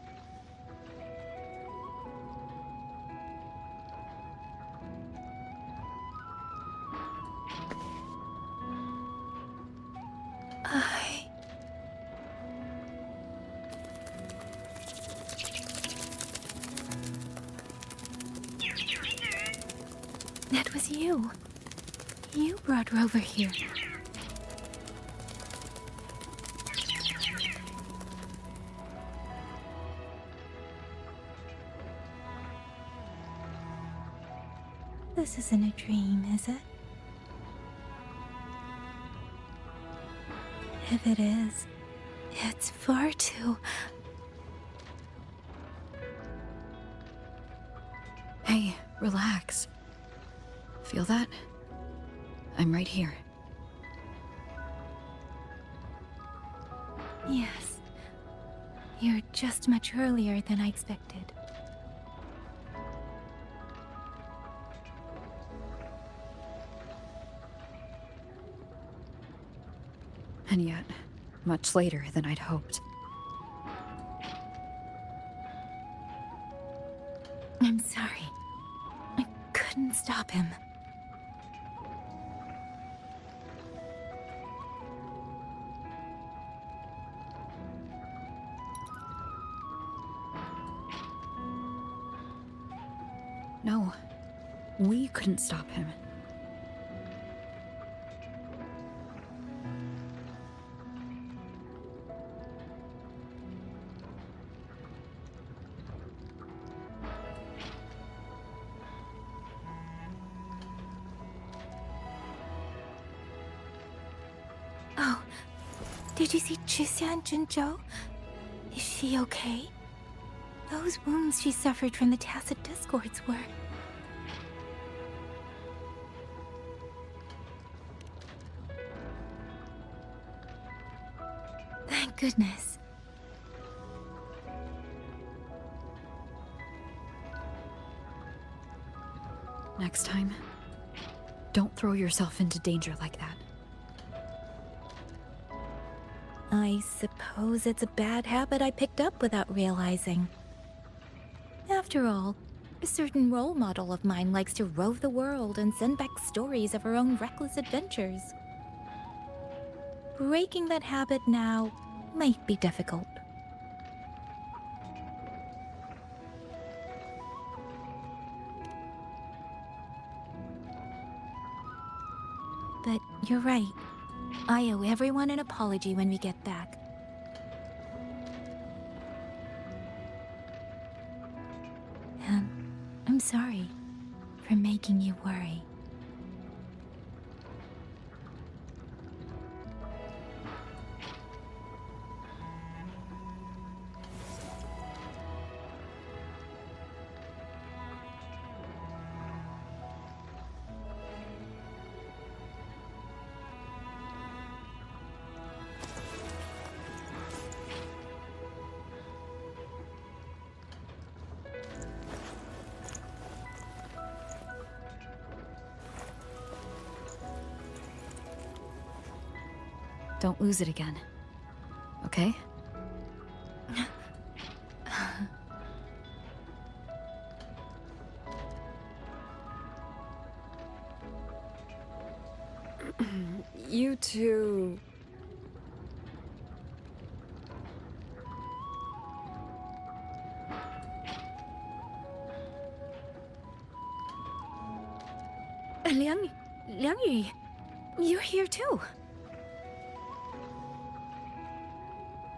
That was you. You brought Rover here. This isn't a dream, is it? If it is, it's far too... Hey, relax. Feel that? I'm right here. Yes. You're just much earlier than I expected. And yet, much later than I'd hoped. I'm sorry. I couldn't stop him. No, we couldn't stop him. Oh, did you see Chuxian Jinzhou? Is she okay? Those wounds she suffered from the tacit discords were... Thank goodness. Next time, don't throw yourself into danger like that. I suppose it's a bad habit I picked up without realizing. After all, a certain role model of mine likes to rove the world and send back stories of her own reckless adventures. Breaking that habit now might be difficult. But you're right. I owe everyone an apology when we get back. And I'm sorry for making you worry. Don't lose it again. Okay? Liang Yu, you're here too.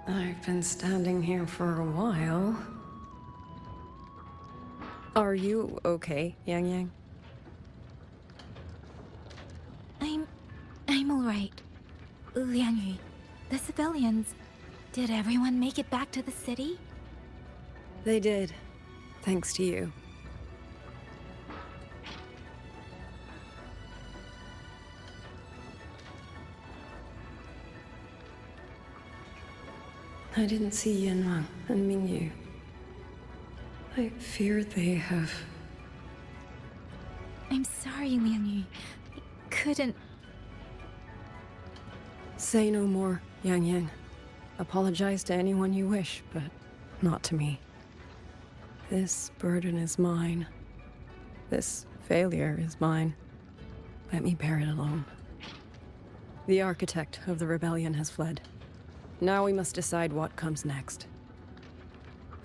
I've been standing here for a while. Are you okay, Yang Yang? I'm all right. Liang Yu, the civilians, did everyone make it back to the city? They did, thanks to you. I didn't see Yanrang and Mingyu. I fear they have... I'm sorry, Liang Yu. I couldn't... Say no more, Yang Yang. Apologize to anyone you wish, but not to me. This burden is mine. This failure is mine. Let me bear it alone. The architect of the rebellion has fled. Now we must decide what comes next.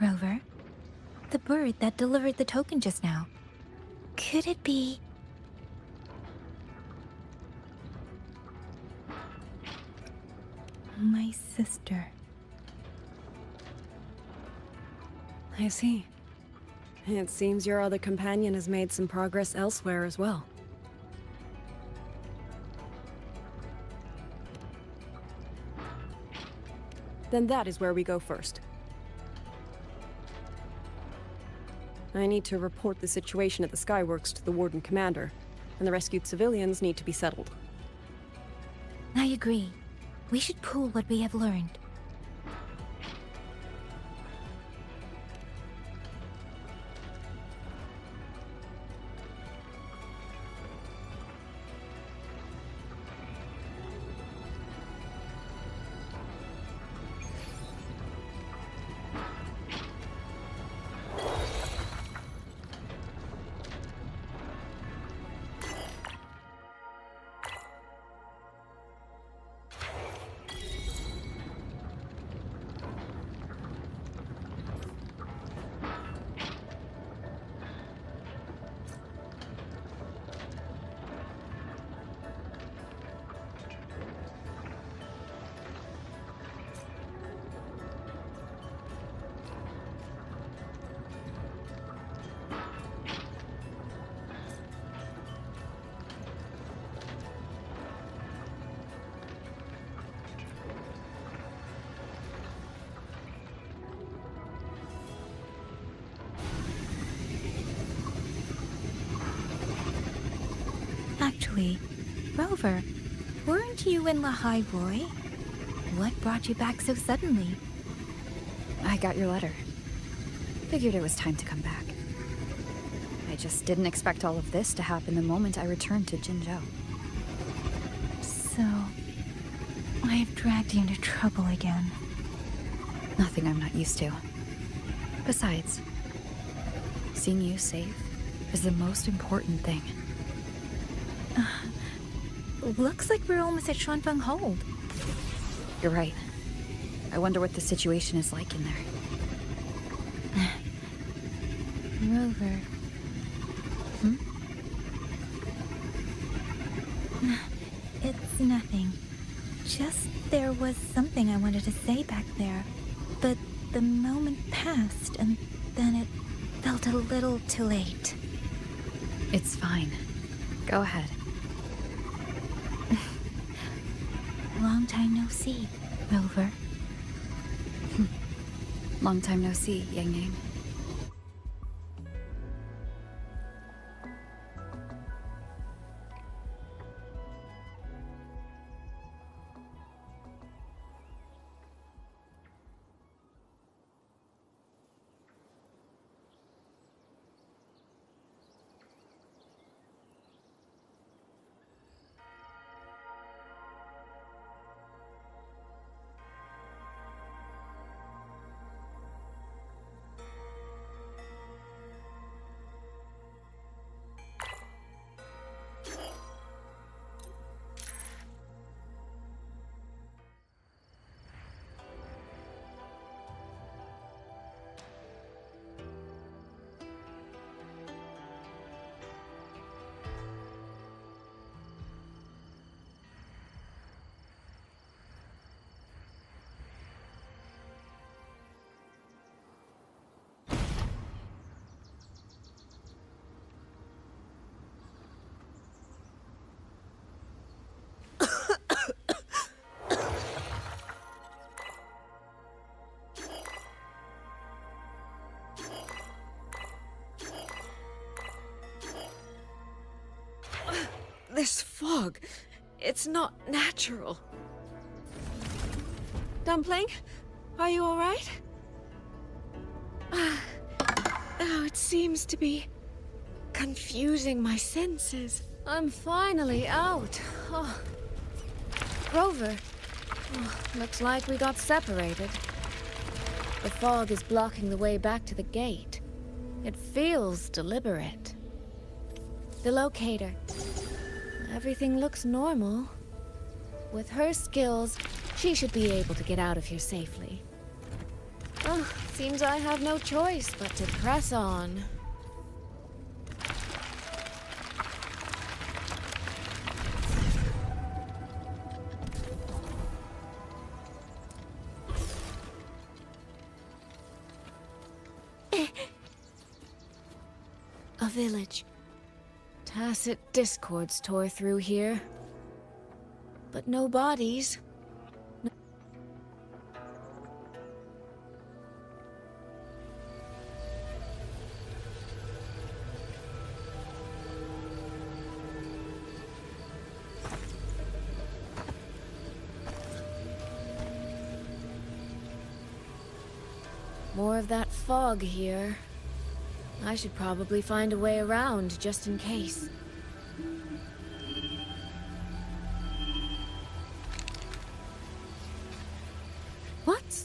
Rover, the bird that delivered the token just now. Could it be... my sister? I see. It seems your other companion has made some progress elsewhere as well. Then that is where we go first. I need to report the situation at the Skyworks to the Warden Commander, and the rescued civilians need to be settled. I agree. We should pool what we have learned. Actually, Rover, weren't you in Lahai Roy? What brought you back so suddenly? I got your letter. Figured it was time to come back. I just didn't expect all of this to happen the moment I returned to Jinzhou. So... I have dragged you into trouble again. Nothing I'm not used to. Besides, seeing you safe is the most important thing. Looks like we're almost at Xuanfeng Hold. You're right. I wonder what the situation is like in there. Rover. It's nothing. Just there was something I wanted to say back there. But the moment passed, and then it felt a little too late. It's fine. Go ahead. Long time no see, Rover. Long time no see, Yang Yang. fog. It's not natural. Dumpling, are you alright? Oh, it seems to be confusing my senses. I'm finally out. Oh. Rover. Oh, looks like we got separated. The fog is blocking the way back to the gate. It feels deliberate. The locator. Everything looks normal. With her skills, she should be able to get out of here safely. Oh, seems I have no choice but to press on. A village. Tacit discords tore through here. But no bodies. More of that fog here. I should probably find a way around, just in case. What?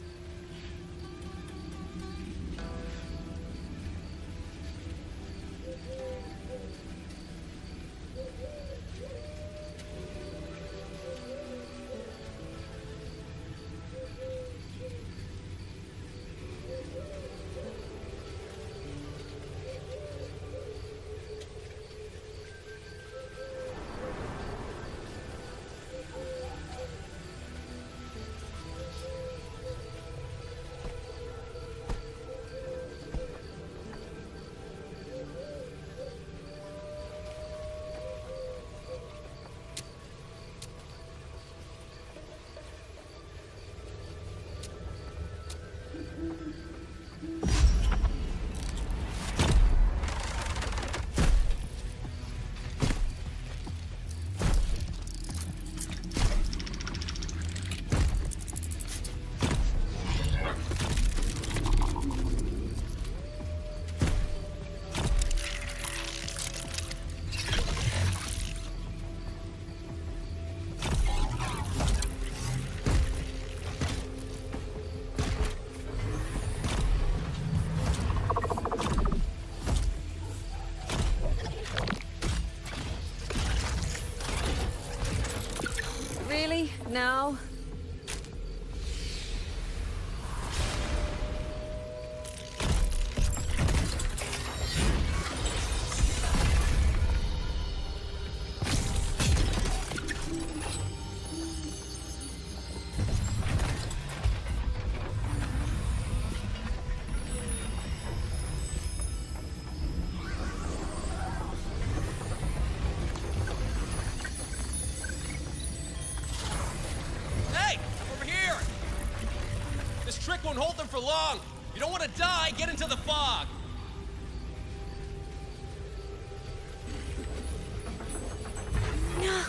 Really? Now? Hey! Over here! This trick won't hold them for long! You don't want to die, get into the fog! No!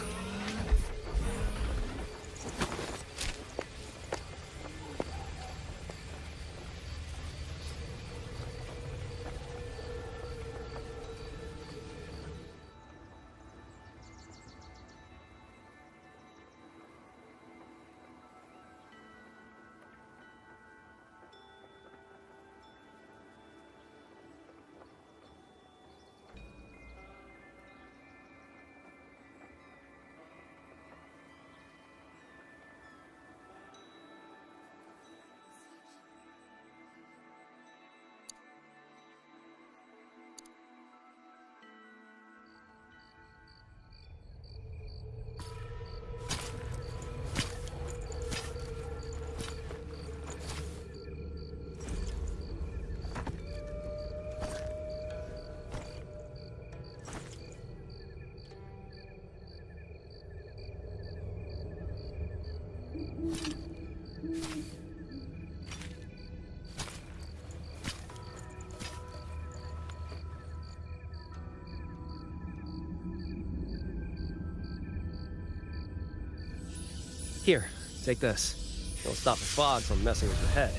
Here, take this. It'll stop the fog from messing with your head.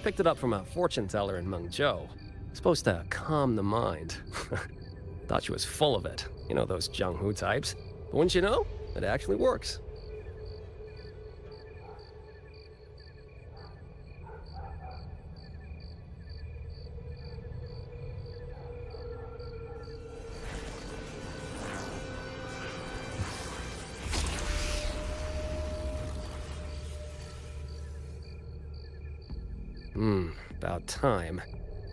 Picked it up from a fortune teller in Mengzhou. Supposed to calm the mind. Thought she was full of it. You know those Jianghu types. But wouldn't you know? It actually works. About time.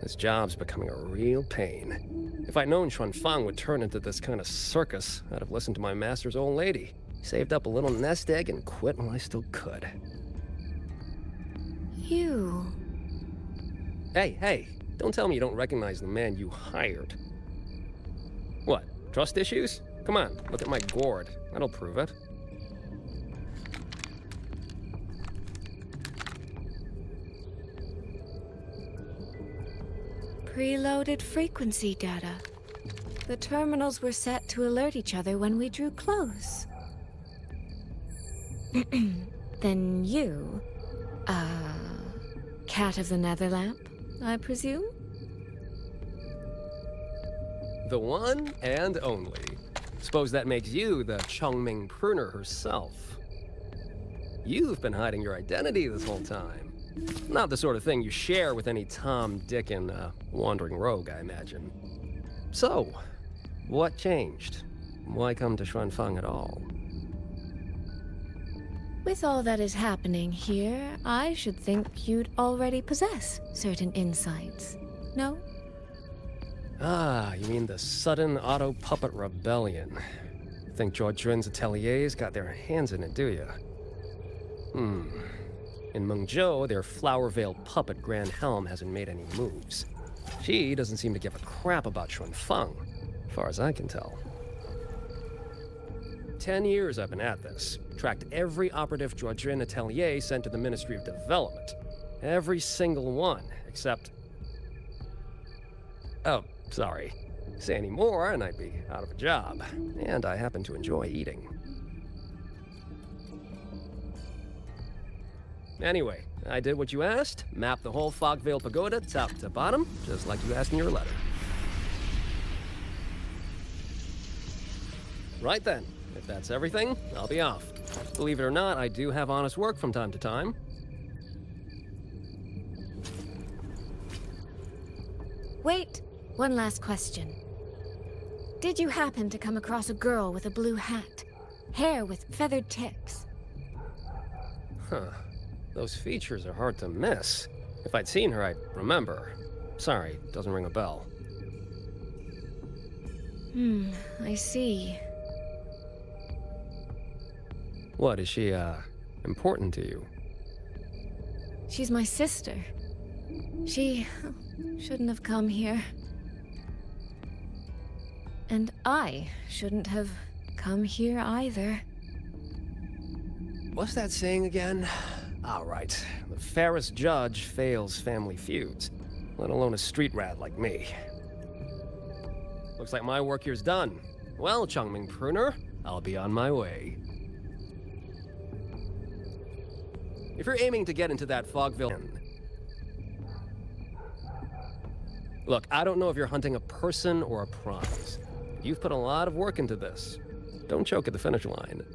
This job's becoming a real pain. If I'd known Xuanfang would turn into this kind of circus, I'd have listened to my master's old lady. Saved up a little nest egg and quit while I still could. You... Hey, don't tell me you don't recognize the man you hired. What, trust issues? Come on, look at my gourd. That'll prove it. Preloaded frequency data. The terminals were set to alert each other when we drew close. Then you... Cat of the Netherlamp, I presume? The one and only. Suppose that makes you the Chongming pruner herself. You've been hiding your identity this whole time. Not the sort of thing you share with any Tom, Dick, and wandering rogue, I imagine. So, what changed? Why come to Xuanfang at all? With all that is happening here, I should think you'd already possess certain insights. No? Ah, you mean the sudden auto-puppet rebellion. Think George Jun's ateliers got their hands in it, do you? In Mengzhou, their flower-veiled puppet Grand Helm hasn't made any moves. She doesn't seem to give a crap about Xuanfang, as far as I can tell. 10 years I've been at this. Tracked every operative Georgian atelier sent to the Ministry of Development. Every single one, except... Oh, sorry. Say any more and I'd be out of a job. And I happen to enjoy eating. Anyway, I did what you asked. Mapped the whole Fogvale Pagoda top to bottom, just like you asked in your letter. Right then. If that's everything, I'll be off. Believe it or not, I do have honest work from time to time. Wait, one last question. Did you happen to come across a girl with a blue hat? Hair with feathered tips? Huh. Those features are hard to miss. If I'd seen her, I'd remember. Sorry, doesn't ring a bell. I see. What, is she, important to you? She's my sister. She shouldn't have come here. And I shouldn't have come here either. What's that saying again? All right. The fairest judge fails family feuds, let alone a street rat like me. Looks like my work here's done. Well, Chongming Pruner, I'll be on my way. If you're aiming to get into that Fogville... Look, I don't know if you're hunting a person or a prize. You've put a lot of work into this. Don't choke at the finish line.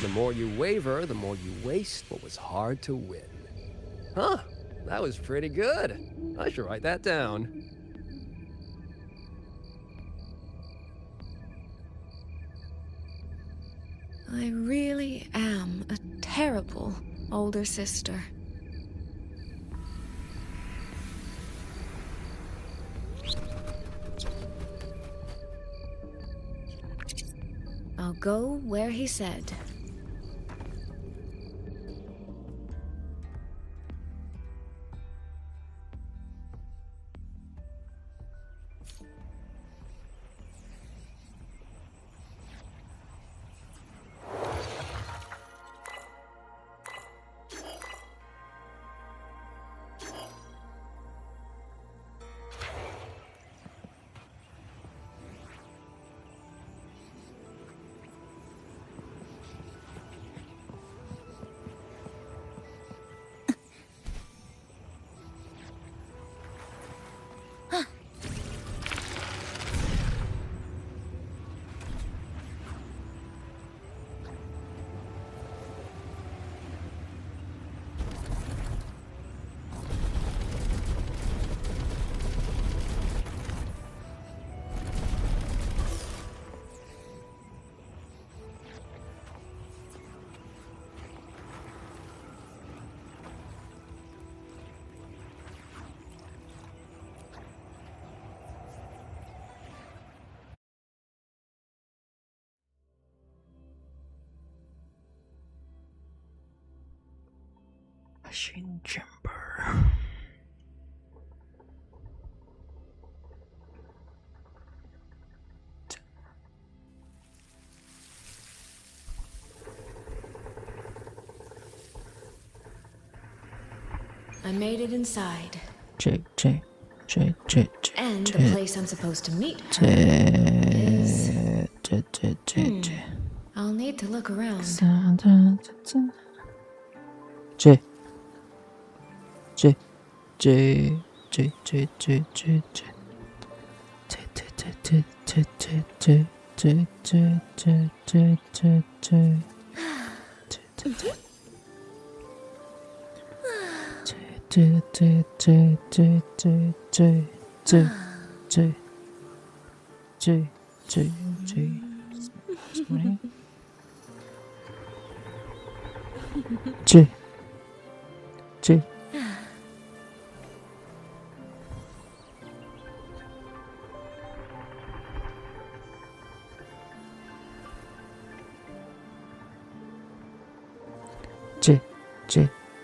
The more you waver, the more you waste what was hard to win. Huh, that was pretty good. I should write that down. I really am a terrible older sister. I'll go where he said. machine chamber. I made it inside. J. And the place I'm supposed to meet her is... I'll need to look around.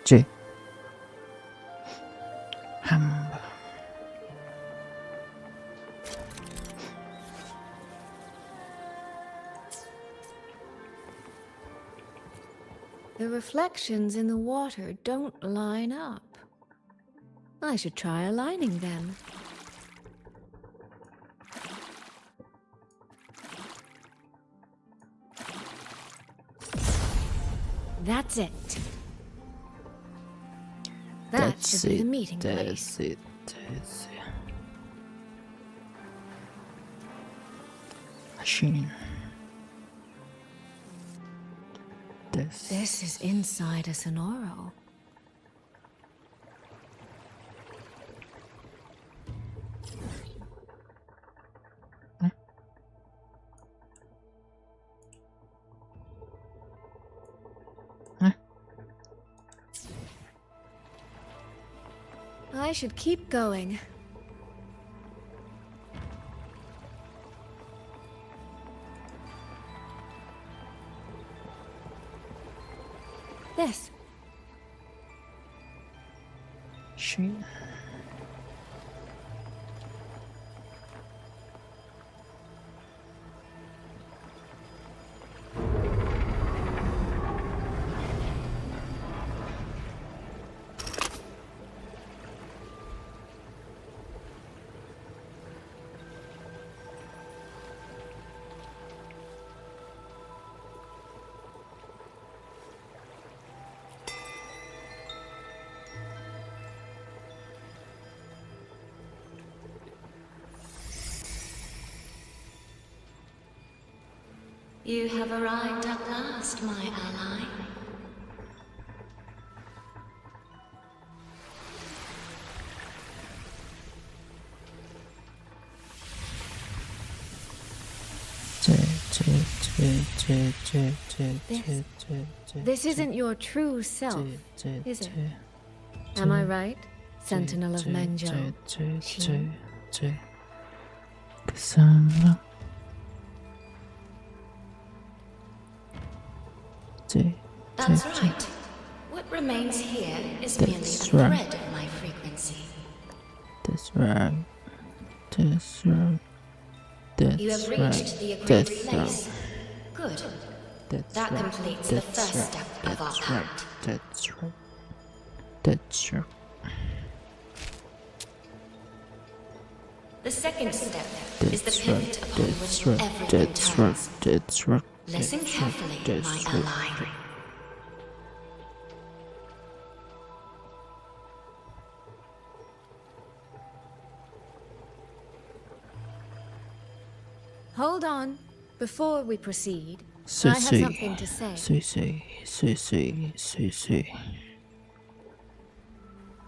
J. Hammer. The reflections in the water don't line up. I should try aligning them. That's it. That should be the meeting place. That's it. Machine. This is inside a Sonoro. I should keep going. This. She. You have arrived at last, my ally. This isn't your true self, is it? Am I right, Sentinel of Mengzhou? Cassandra. That's right. What remains here is merely a thread of my frequency. That's right. That's right. That's you have reached right. the agreed That's place. right. Good. That's that right. completes That's the first right. step of our That's right. pact. That's right. That's right. The second step is the That's pivot right. upon That's which right. everything That's right. turns. That's right. Listen That's carefully, right. my That's ally. right. Hold on. Before we proceed, So I have something to say.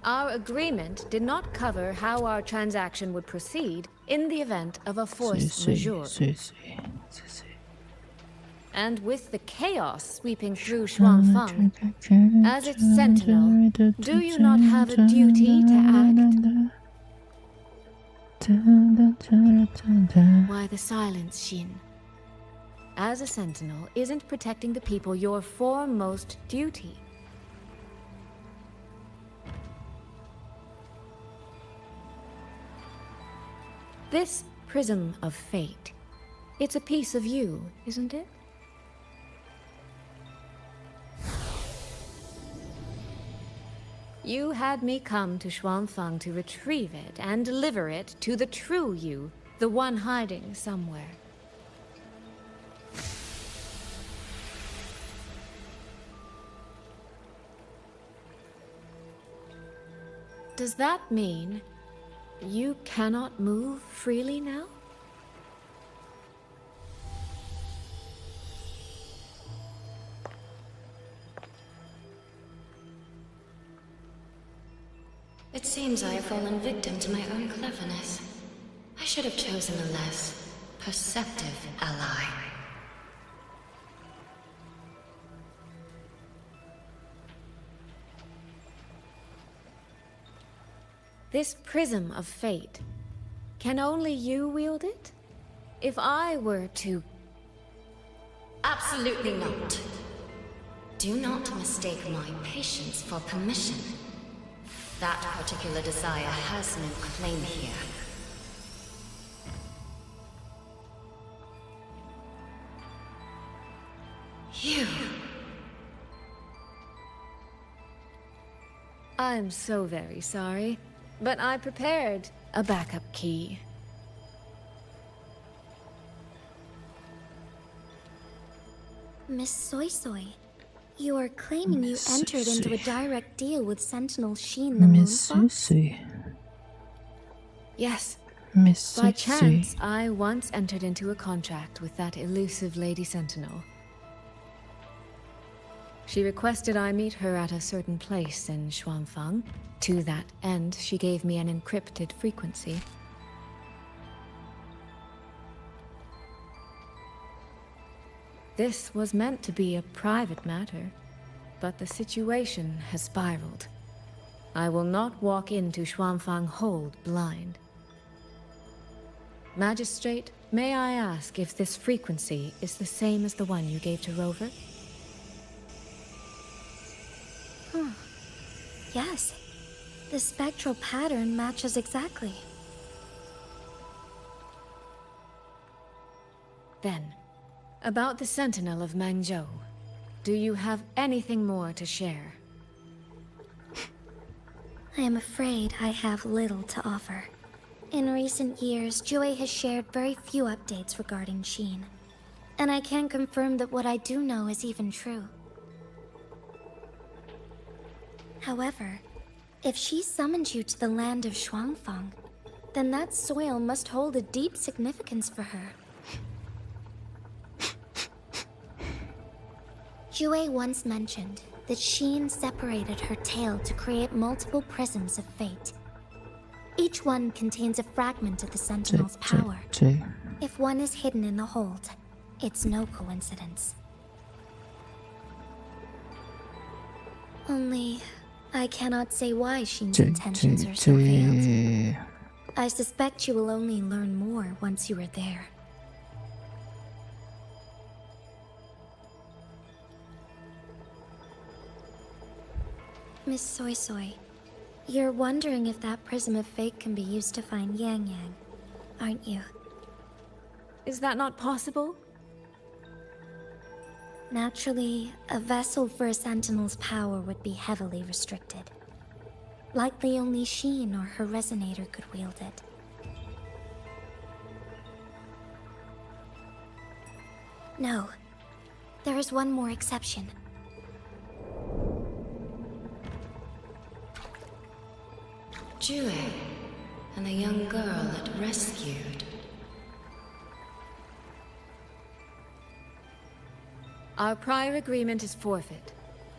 Our agreement did not cover how our transaction would proceed in the event of a force majeure. And with the chaos sweeping through Shuangfang, as its sentinel, do you not have a duty to act? Why the silence, Xin? As a sentinel, isn't protecting the people your foremost duty? This prism of fate, it's a piece of you, isn't it? You had me come to Xuanfang to retrieve it and deliver it to the true you, the one hiding somewhere. Does that mean you cannot move freely now? It seems I have fallen victim to my own cleverness. I should have chosen a less perceptive ally. This prism of fate, can only you wield it? If I were to... Absolutely not. Do not mistake my patience for permission. That particular desire has no claim here. You... I'm so very sorry, but I prepared a backup key. Miss Soy Soy, you are claiming you entered into a direct deal with Sentinel Sheen the Miss Moonfox? Susie. Yes. Miss By Susie. chance, I once entered into a contract with that elusive Lady Sentinel. She requested I meet her at a certain place in Xuanfang. To that end, she gave me an encrypted frequency. This was meant to be a private matter, but the situation has spiraled. I will not walk into Xuanfang Hold blind. Magistrate, may I ask if this frequency is the same as the one you gave to Rover? Yes. The spectral pattern matches exactly. Then, about the Sentinel of Mangzhou, do you have anything more to share? I am afraid I have little to offer. In recent years, Jue has shared very few updates regarding Sheen. And I can confirm that what I do know is even true. However, if she summoned you to the land of Xuanfang, then that soil must hold a deep significance for her. Jue once mentioned that Sheen separated her tail to create multiple prisms of fate. Each one contains a fragment of the Sentinel's power. If one is hidden in the hold, it's no coincidence. Only, I cannot say why Sheen's intentions are so veiled. I suspect you will only learn more once you are there. Miss Soy Soy, you're wondering if that prism of fate can be used to find Yang Yang, aren't you? Is that not possible? Naturally, a vessel for a Sentinel's power would be heavily restricted. Likely only Sheen or her resonator could wield it. No. There is one more exception. Jue, and the young girl it rescued. Our prior agreement is forfeit.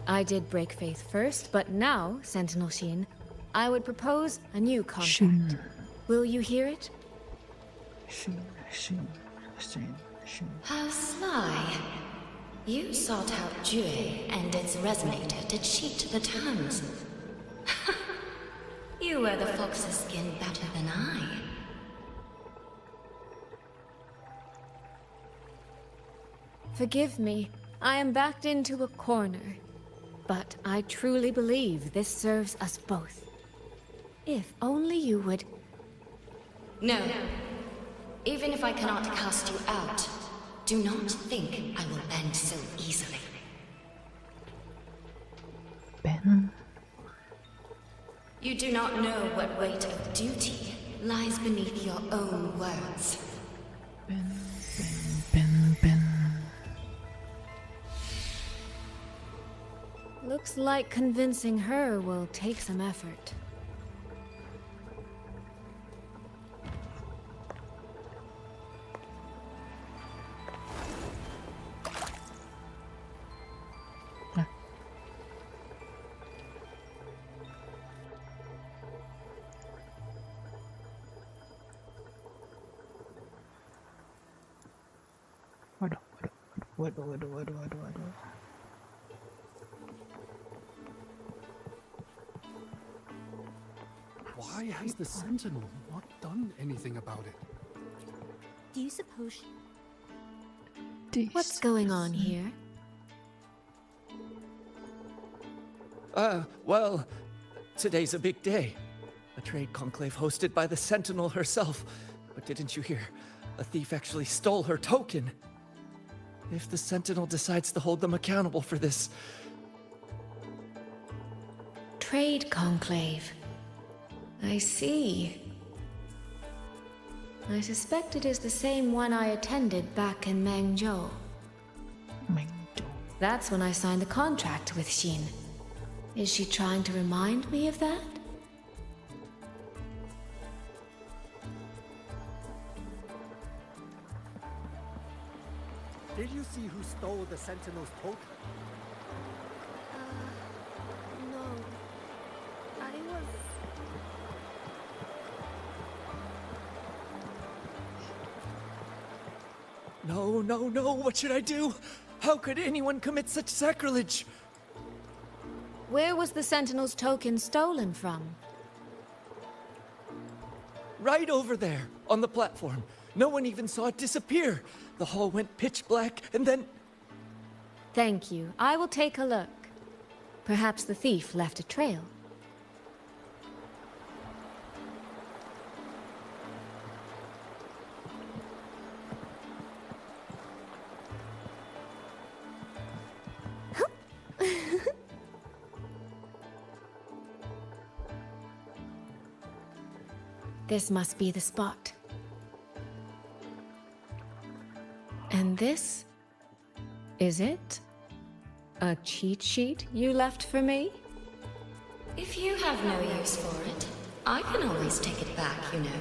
I did break faith first, but now, Sentinel Sheen, I would propose a new contract. Will you hear it? How sly. You sought out Jue and its resonator to cheat the terms. You wear the fox's skin better than I. Forgive me, I am backed into a corner. But I truly believe this serves us both. If only you would... No. Even if I cannot cast you out, do not think I will bend so easily. Ben. You do not know what weight of duty lies beneath your own words. Ben. Looks like convincing her will take some effort. Waduh. Why has the Sentinel not done anything about it? Do you suppose... What's going on here? Well, today's a big day. A trade conclave hosted by the Sentinel herself. But didn't you hear? A thief actually stole her token. If the Sentinel decides to hold them accountable for this... Trade conclave. I see. I suspect it is the same one I attended back in Mengzhou. That's when I signed the contract with Xin. Is she trying to remind me of that? Did you see who stole the Sentinel's token? No. I was... No, what should I do? How could anyone commit such sacrilege? Where was the Sentinel's token stolen from? Right over there, on the platform. No one even saw it disappear. The hall went pitch black, and then... Thank you. I will take a look. Perhaps the thief left a trail. This must be the spot. And this? Is it? A cheat sheet you left for me? If you have no use for it, I can always take it back, you know.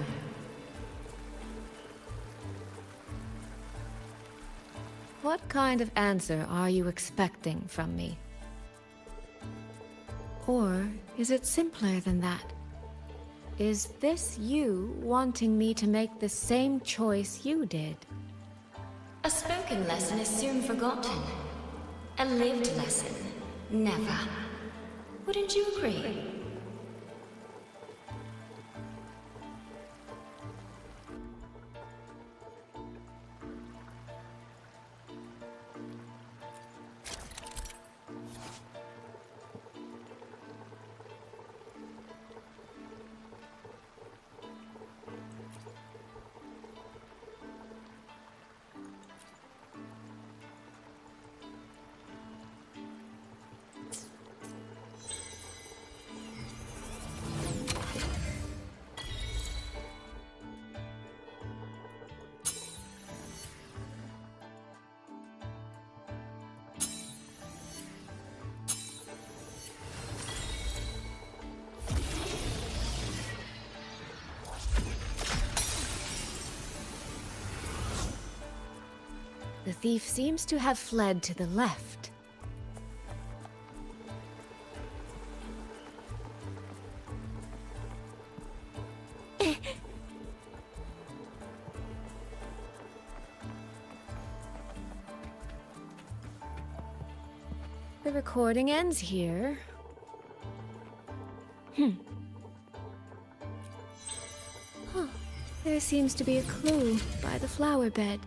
What kind of answer are you expecting from me? Or is it simpler than that? Is this you wanting me to make the same choice you did? A spoken lesson is soon forgotten. A lived lesson, never. Wouldn't you agree? The thief seems to have fled to the left. The recording ends here. Huh. There seems to be a clue by the flower bed.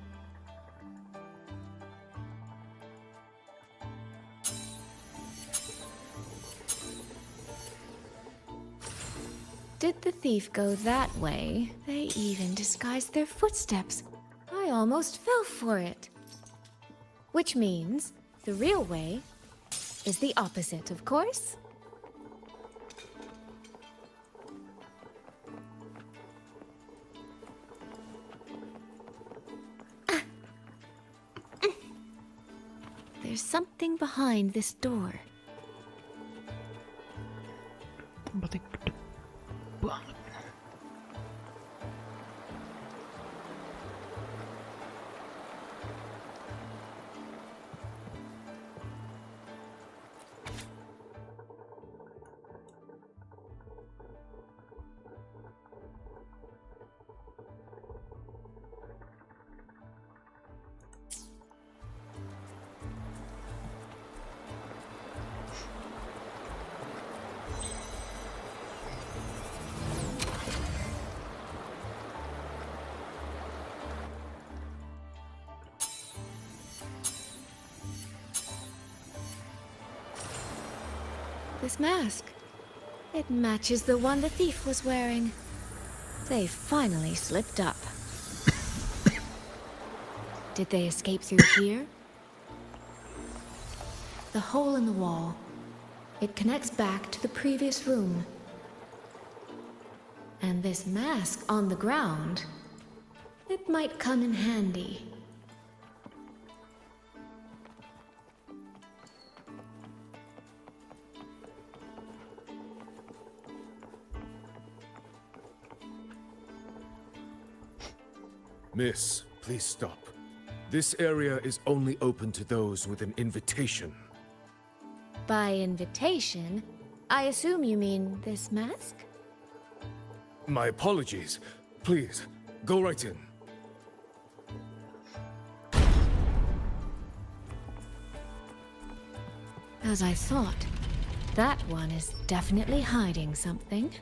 Did the thief go that way? They even disguised their footsteps. I almost fell for it. Which means the real way is the opposite, of course. There's something behind this door. This mask. It matches the one the thief was wearing. They finally slipped up. Did they escape through here? The hole in the wall. It connects back to the previous room. And this mask on the ground, it might come in handy. Miss, please stop. This area is only open to those with an invitation. By invitation, I assume you mean this mask? My apologies. Please, go right in. As I thought, that one is definitely hiding something.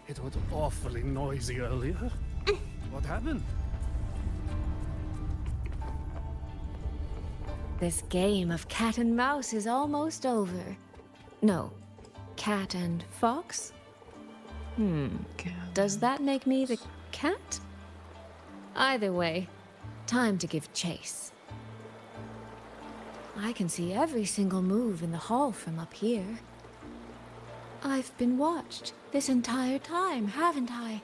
It was awfully noisy earlier. What happened? This game of cat and mouse is almost over. No, cat and fox? Does that make me the cat? Either way, time to give chase. I can see every single move in the hall from up here. I've been watched this entire time, haven't I?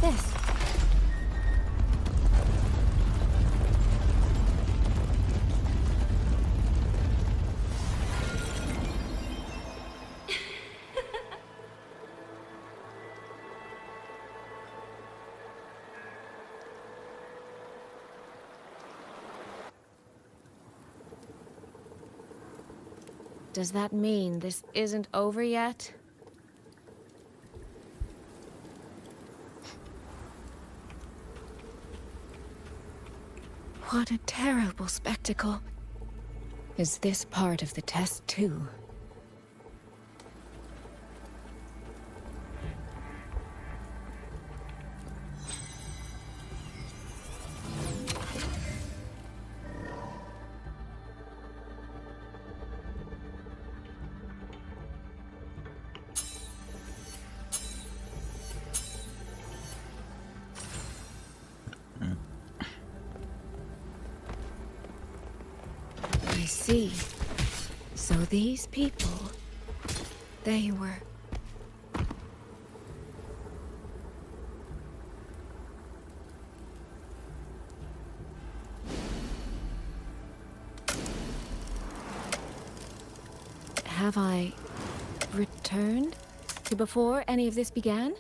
This. Does that mean this isn't over yet? What a terrible spectacle. Is this part of the test too? I see. So these people, they were... Have I returned to before any of this began?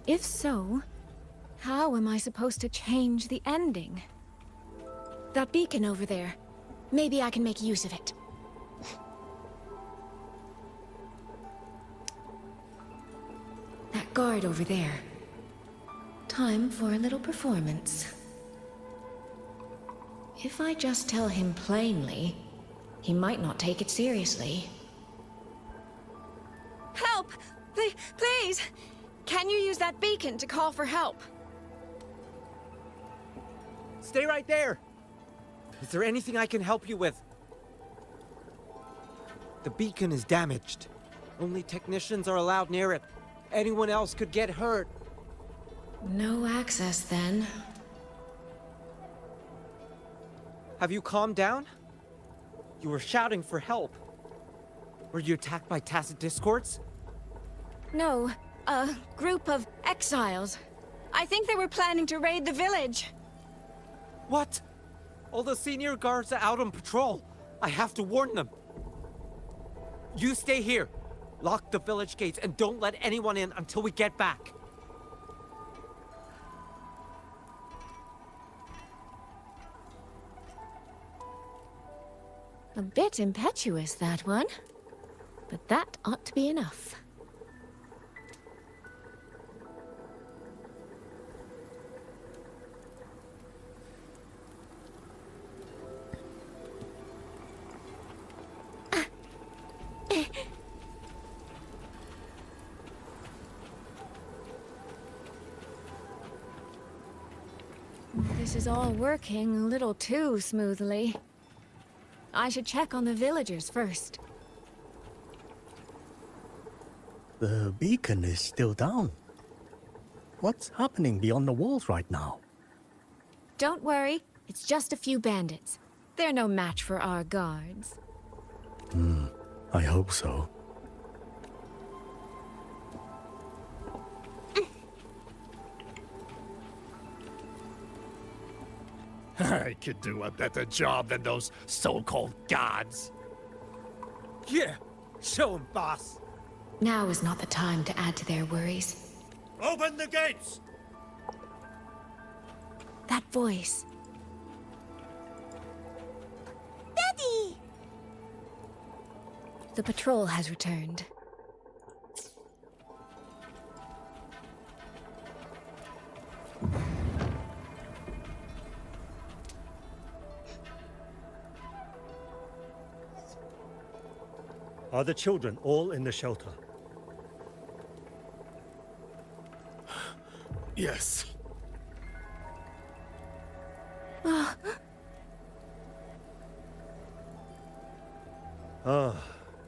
If so, how am I supposed to change the ending? That beacon over there. Maybe I can make use of it. guard over there. Time for a little performance. If I just tell him plainly, he might not take it seriously. Help! Please! Can you use that beacon to call for help? Stay right there! Is there anything I can help you with? The beacon is damaged. Only technicians are allowed near it. Anyone else could get hurt. No access, then. Have you calmed down? You were shouting for help. Were you attacked by tacit discords? No, a group of exiles. I think they were planning to raid the village. What? All the senior guards are out on patrol. I have to warn them. You stay here. Lock the village gates and don't let anyone in until we get back. A bit impetuous, that one. But that ought to be enough. This is all working a little too smoothly. I should check on the villagers first. The beacon is still down. What's happening beyond the walls right now? Don't worry, it's just a few bandits. They're no match for our guards. I hope so. I could do a better job than those so-called gods. Yeah, show 'em, boss. Now is not the time to add to their worries. Open the gates! That voice. Daddy! The patrol has returned. Are the children all in the shelter? Yes.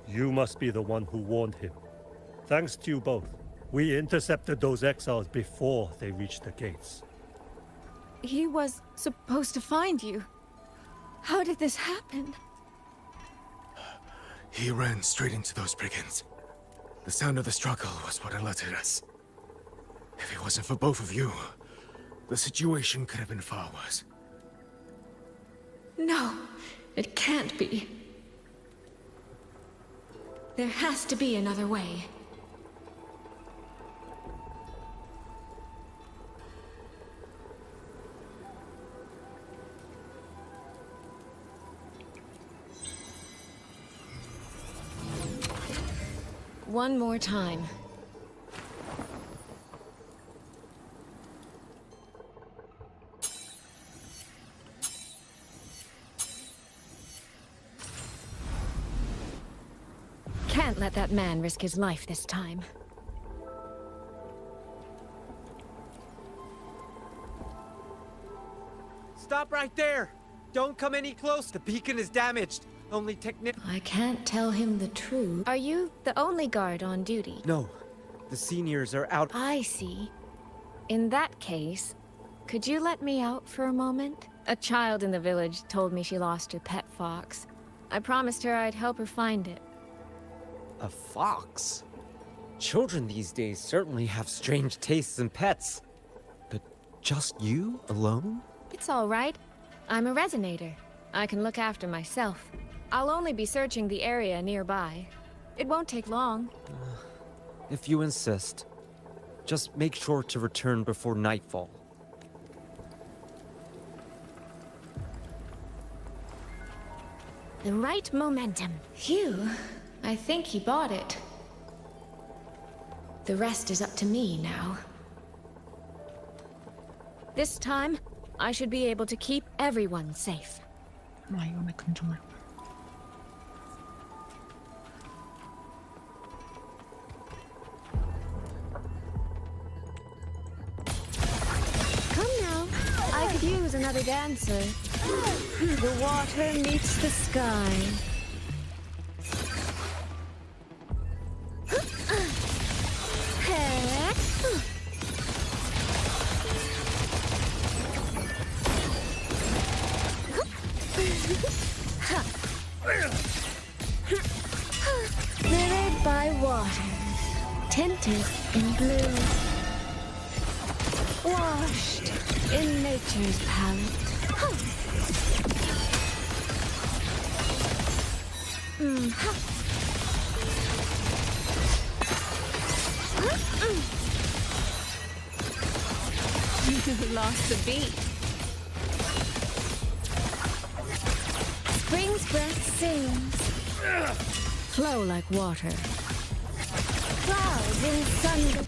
You must be the one who warned him. Thanks to you both. We intercepted those exiles before they reached the gates. He was supposed to find you. How did this happen? He ran straight into those brigands. The sound of the struggle was what alerted us. If it wasn't for both of you, the situation could have been far worse. No, it can't be. There has to be another way. One more time. Can't let that man risk his life this time. Stop right there! Don't come any close. The beacon is damaged. Only I can't tell him the truth. Are you the only guard on duty? No. The seniors are out. I see. In that case, could you let me out for a moment? A child in the village told me she lost her pet fox. I promised her I'd help her find it. A fox? Children these days certainly have strange tastes in pets. But just you alone? It's all right. I'm a resonator. I can look after myself. I'll only be searching the area nearby. It won't take long. If you insist. Just make sure to return before nightfall. The right momentum. Phew. I think he bought it. The rest is up to me now. This time, I should be able to keep everyone safe. 라이온의 근종을. Come now. I could use another dancer. The water meets the sky. Mirrored by water, tinted in blue, washed in nature's palette. You lost the beat. Spring's breath sings. Flow like water. Clouds in sun.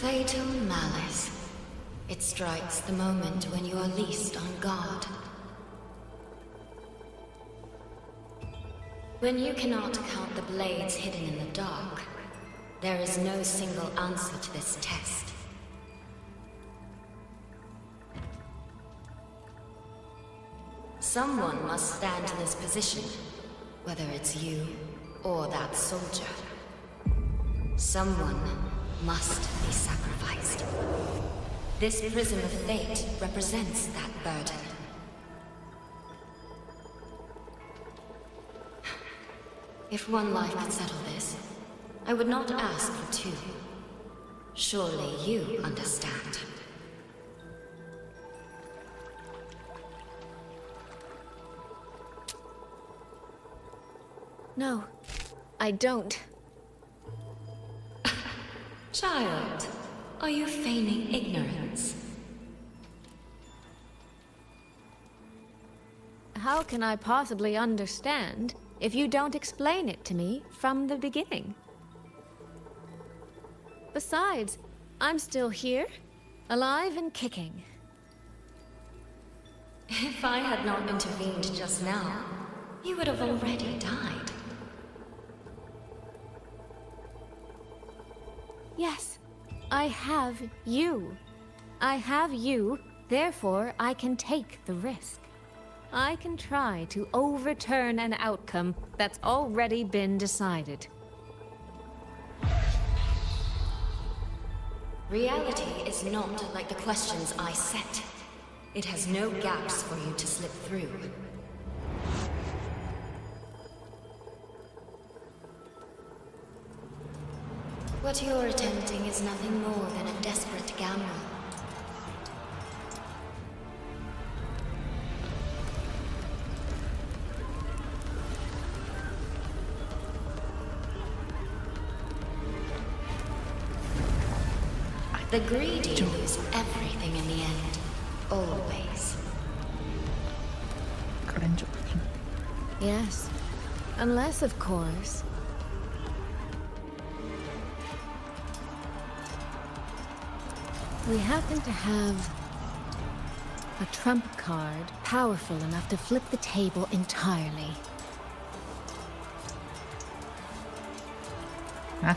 Fatal malice. It strikes the moment when you are least on guard. When you cannot count the blades hidden in the dark, there is no single answer to this test. Someone must stand in this position, whether it's you or that soldier. Someone must be sacrificed. This prism of fate represents that burden. If one life could settle this, I would not ask for two. Surely you understand. No, I don't. Child, are you feigning ignorance? How can I possibly understand if you don't explain it to me from the beginning? Besides, I'm still here, alive and kicking. If I had not intervened just now, you would have already died. Yes, I have you. I have you, therefore I can take the risk. I can try to overturn an outcome that's already been decided. Reality is not like the questions I set. It has no gaps for you to slip through. What you're attempting is nothing more than a desperate gamble. The greedy lose everything in the end. Always. Yes. Unless, of course, we happen to have a trump card powerful enough to flip the table entirely. Huh?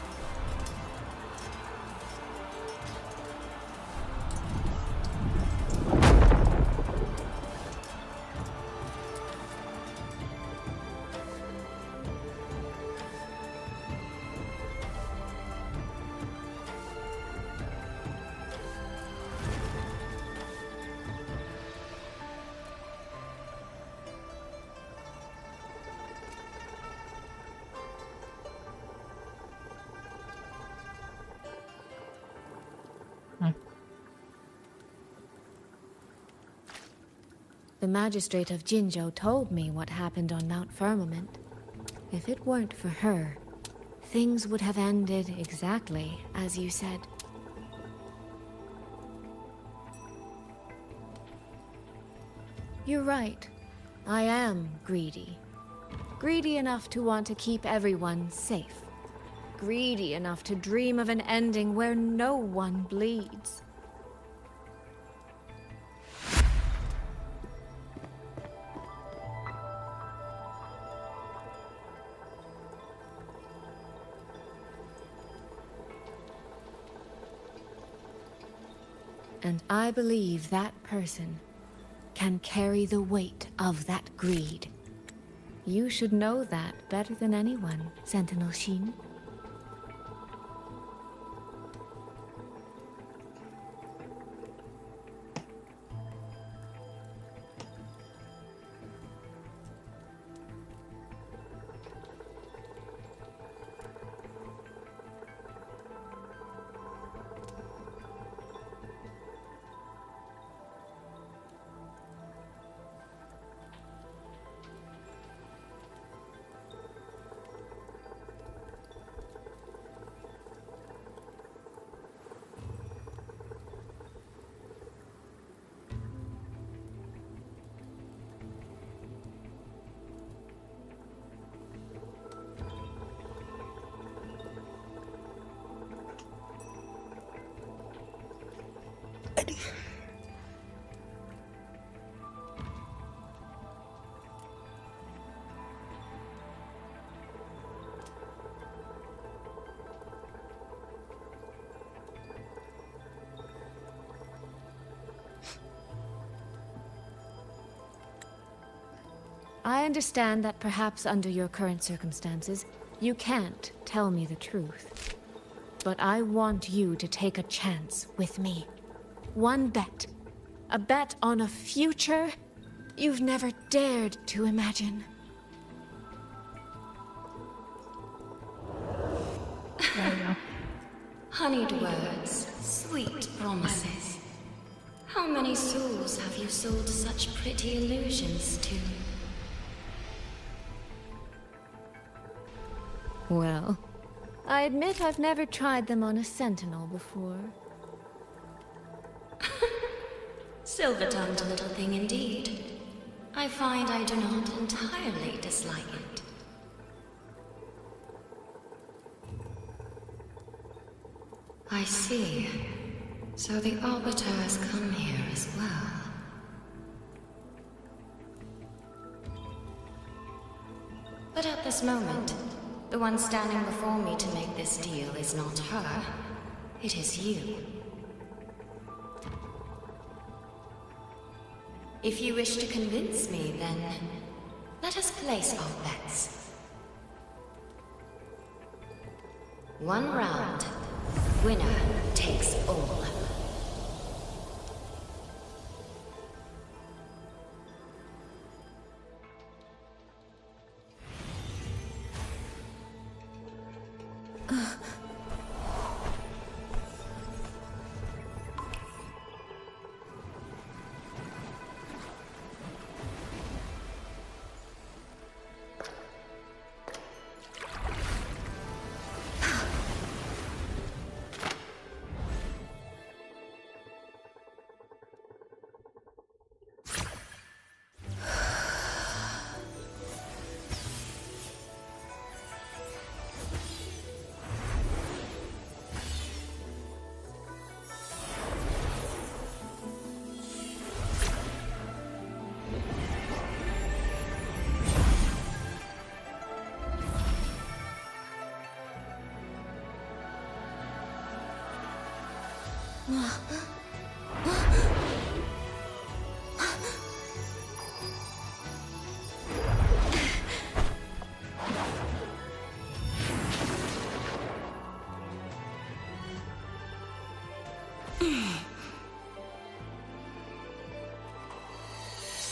The magistrate of Jinzhou told me what happened on Mount Firmament. If it weren't for her, things would have ended exactly as you said. You're right. I am greedy. Greedy enough to want to keep everyone safe. Greedy enough to dream of an ending where no one bleeds. And I believe that person can carry the weight of that greed. You should know that better than anyone, Sentinel Shin. I understand that perhaps under your current circumstances, you can't tell me the truth. But I want you to take a chance with me. One bet. A bet on a future you've never dared to imagine. Honeyed words, sweet promises. How many souls have you sold such pretty illusions to? Well, I admit I've never tried them on a sentinel before. Silver-tongued little thing indeed. I find I do not entirely dislike it. I see. So the Arbiter has come here as well. But at this moment, the one standing before me to make this deal is not her. It is you. If you wish to convince me, then let us place our bets. One round. Winner takes all.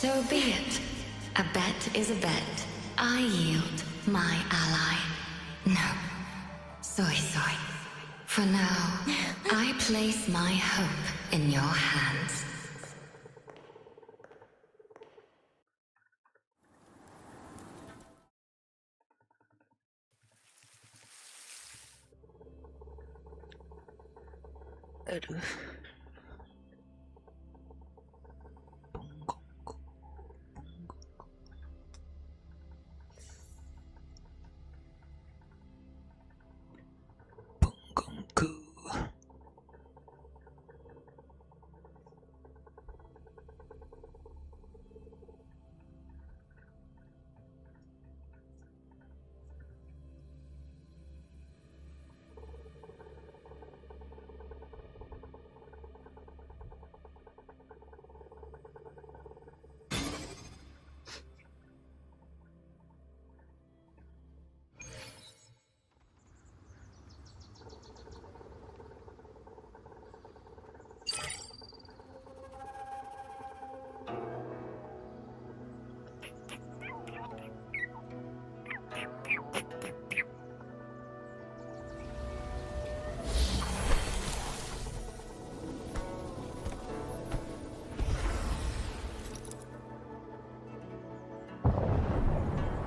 So be it. A bet is a bet. I yield my ally. No. Soy. For now, I place my hope in your hands. Aduh. Punggungku.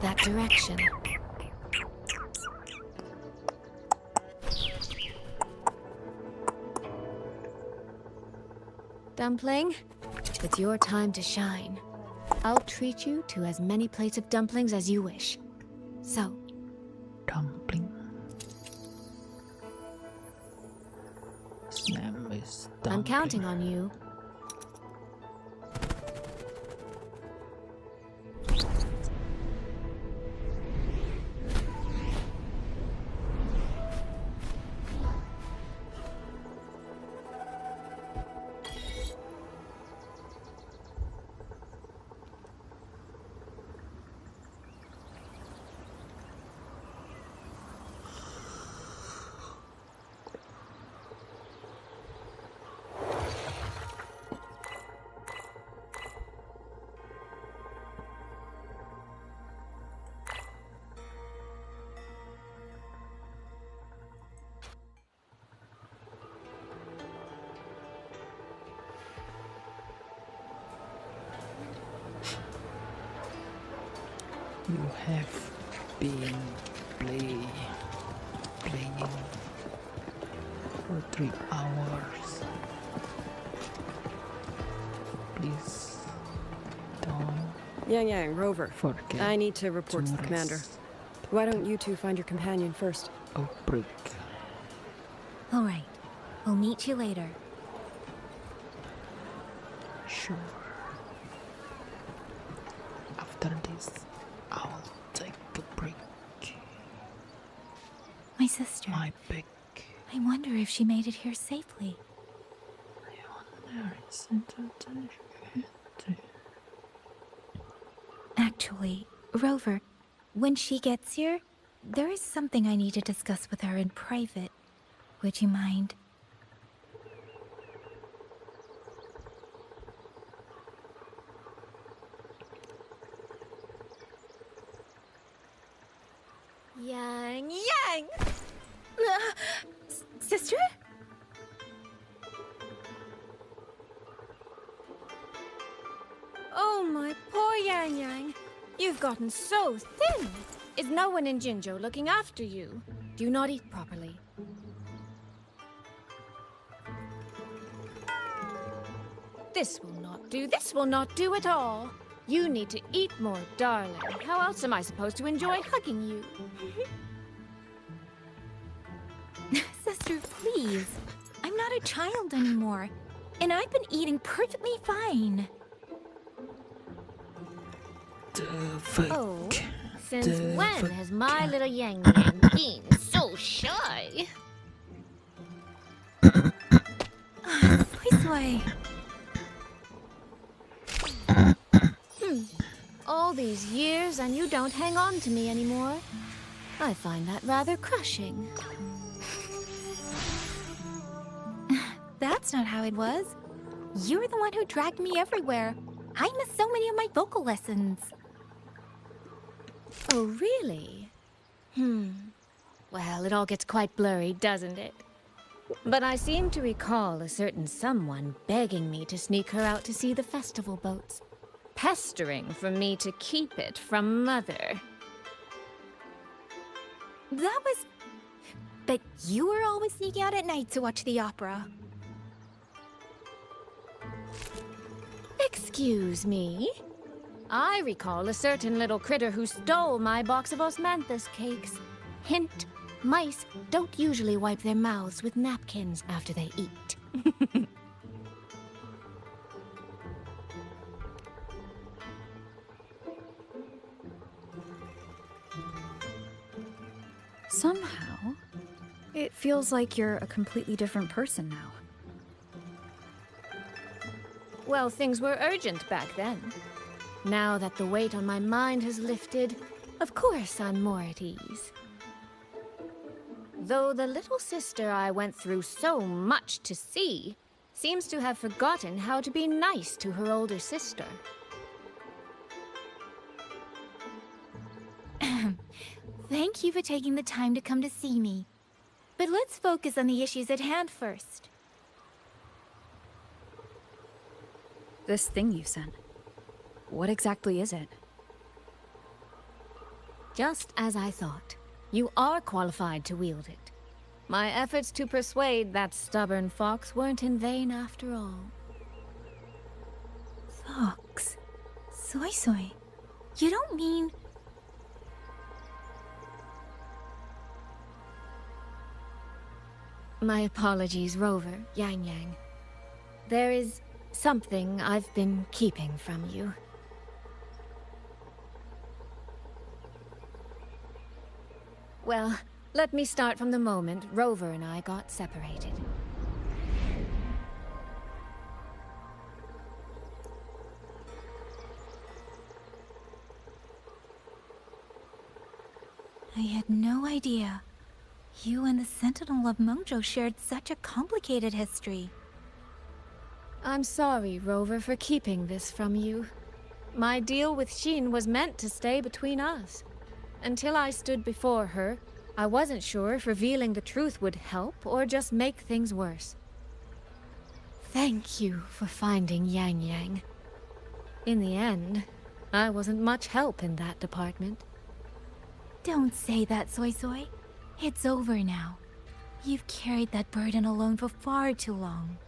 That direction. Dumpling, it's your time to shine. I'll treat you to as many plates of dumplings as you wish. So, Dumpling. His name is Dumpling. I'm counting on you. You have been playing for 3 hours. Please don't Yang, Rover. forget I need to report to the commander. rest. Why don't you two find your companion first? Oh, prick. All right. We'll meet you later. Sure. After this, I'll take a break. My sister. My pick. I wonder if she made it here safely. There isn't a Actually, Rover, when she gets here, there is something I need to discuss with her in private. Would you mind? Yang! Sister? Oh, my poor Yang. You've gotten so thin. Is no one in Jinzhou looking after you? Do you not eat properly? This will not do. This will not do at all. You need to eat more, darling. How else am I supposed to enjoy hugging you? Sister, please. I'm not a child anymore, and I've been eating perfectly fine. Oh, since when has my little Yang been so shy? Soy. All these years and you don't hang on to me anymore. I find that rather crushing. That's not how it was. You're the one who dragged me everywhere. I missed so many of my vocal lessons. Oh, really? Well, it all gets quite blurry, doesn't it? But I seem to recall a certain someone begging me to sneak her out to see the festival boats. Pestering for me to keep it from Mother. That was... But you were always sneaking out at night to watch the opera. Excuse me? I recall a certain little critter who stole my box of osmanthus cakes. Hint, mice don't usually wipe their mouths with napkins after they eat. Somehow, it feels like you're a completely different person now. Well, things were urgent back then. Now that the weight on my mind has lifted, of course I'm more at ease. Though the little sister I went through so much to see seems to have forgotten how to be nice to her older sister. Thank you for taking the time to come to see me. But let's focus on the issues at hand first. This thing you sent. What exactly is it? Just as I thought. You are qualified to wield it. My efforts to persuade that stubborn fox weren't in vain after all. Fox? Soy Soy? You don't mean... My apologies, Rover, Yang Yang. There is something I've been keeping from you. Well, let me start from the moment Rover and I got separated. I had no idea. You and the Sentinel of Mengzhou shared such a complicated history. I'm sorry, Rover, for keeping this from you. My deal with Xin was meant to stay between us. Until I stood before her, I wasn't sure if revealing the truth would help or just make things worse. Thank you for finding Yang Yang. In the end, I wasn't much help in that department. Don't say that, Soy Soy. It's over now. You've carried that burden alone for far too long.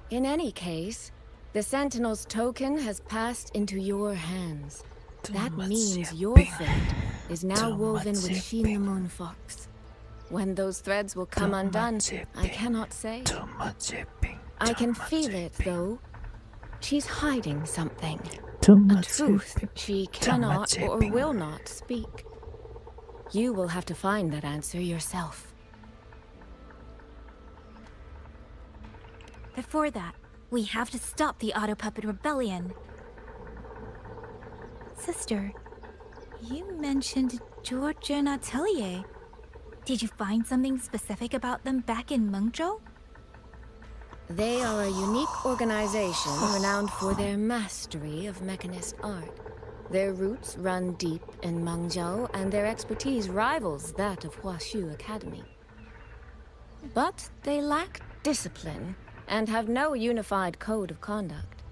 In any case, the Sentinel's token has passed into your hands. That means your fate is now woven with Xin the Moon Fox. When those threads will come undone, I cannot say. I can feel it, though. She's hiding something. A truth she cannot or will not speak. You will have to find that answer yourself. Before that, we have to stop the Auto Puppet Rebellion. Sister, you mentioned Georgia and Atelier. Did you find something specific about them back in Mengzhou? They are a unique organization renowned for their mastery of mechanist art. Their roots run deep in Mengzhou, and their expertise rivals that of Huaxu Academy. But they lack discipline and have no unified code of conduct.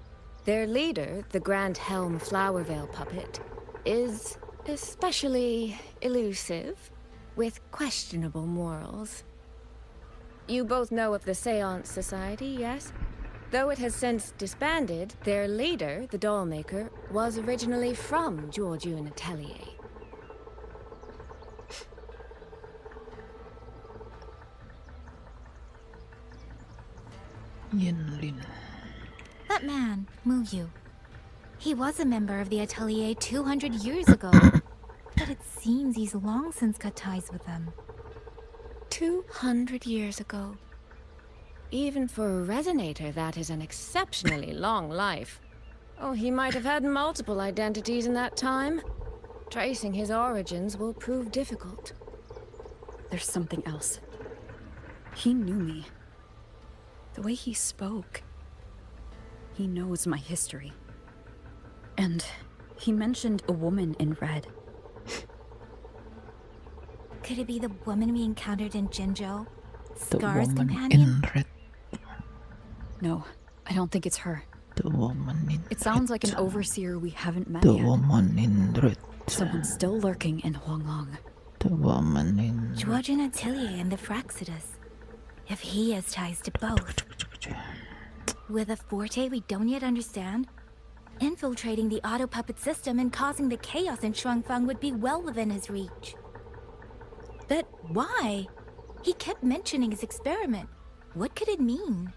Their leader, the Grand Helm Flowervale puppet, is especially elusive, with questionable morals. You both know of the Seance Society, yes? Though it has since disbanded, their leader, the Dollmaker, was originally from Georgian Atelier. Yinlin. That man, Mu Yu. He was a member of the Atelier 200 years ago, but it seems he's long since cut ties with them. 200 years ago. Even for a resonator, that is an exceptionally long life. Oh, he might have had multiple identities in that time. Tracing his origins will prove difficult. There's something else. He knew me. The way he spoke. He knows my history. And he mentioned a woman in red. Could it be the woman we encountered in Jinzhou? The Scar's woman companion? in red. No, I don't think it's her. The woman in It sounds like an red. overseer we haven't met The yet. woman in red. Someone still lurking in Huanglong. The woman in red. Georgian Atelier and the Fraxidus. If he has ties to both. With a forte we don't yet understand, infiltrating the auto puppet system and causing the chaos in Shuangfang would be well within his reach. But why? He kept mentioning his experiment. What could it mean?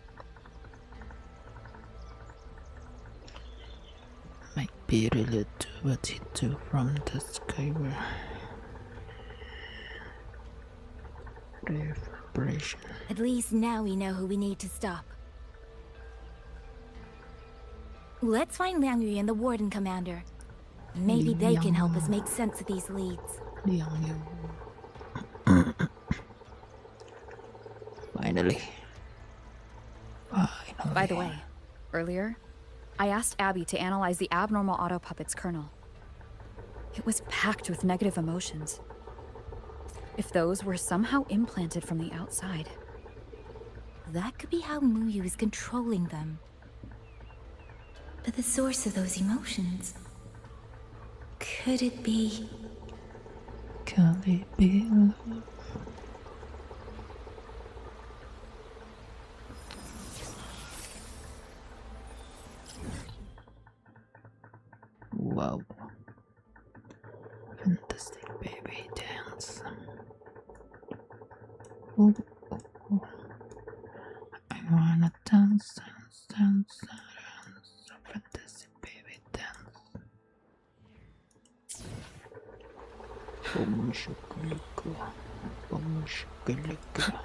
Might be related to what he took from the skyward reverberation. At least now we know who we need to stop. Let's find Liang Yu and the Warden Commander. Maybe they can help us make sense of these leads. Liang Yu. Finally. By the way, earlier, I asked Abby to analyze the abnormal auto puppet's kernel. It was packed with negative emotions. If those were somehow implanted from the outside. That could be how Muyu is controlling them. But the source of those emotions... Could it be... Could it be love? Wow. Fantastic baby dance. Ooh, ooh, ooh. I wanna dance, dance, dance, dance. Fantastic baby dance. Boom shakalaka. Boom shakalaka.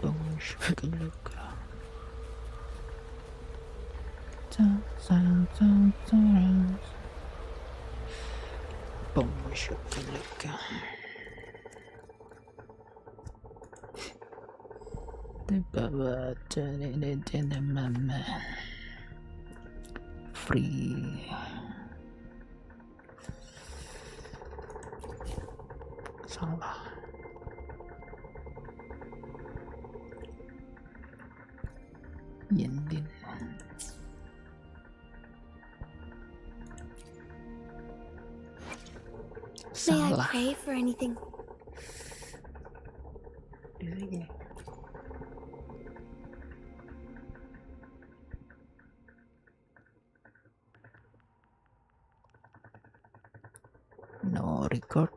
Boom shakalaka. Dance, dance, dance, dance. Boom shakalaka. The Baba turning it in the mama. Free. Salah. Yendin. May I pray for anything? No record.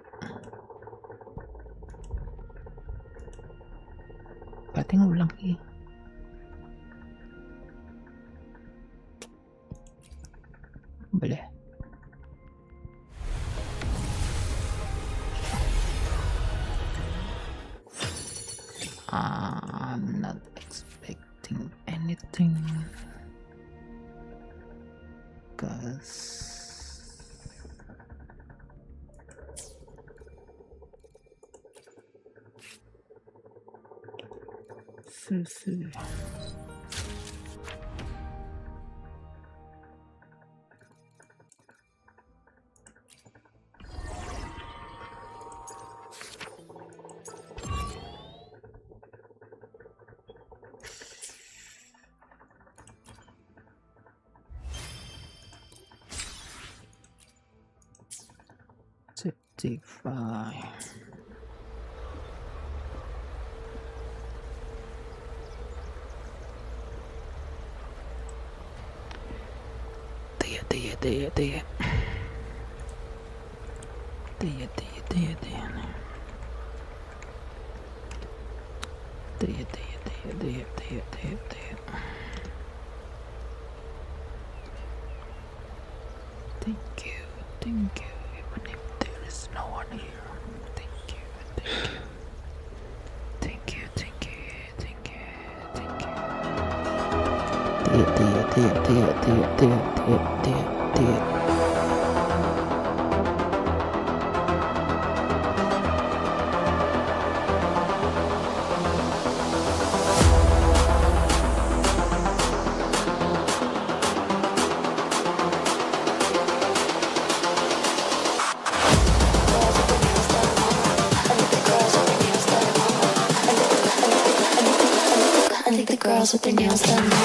Berarti ngulang lagi. Boleh. I'm not expecting anything, cause see. Fine. Thank you, even if there is no one here. Thank you. I think the girls with their nails done now.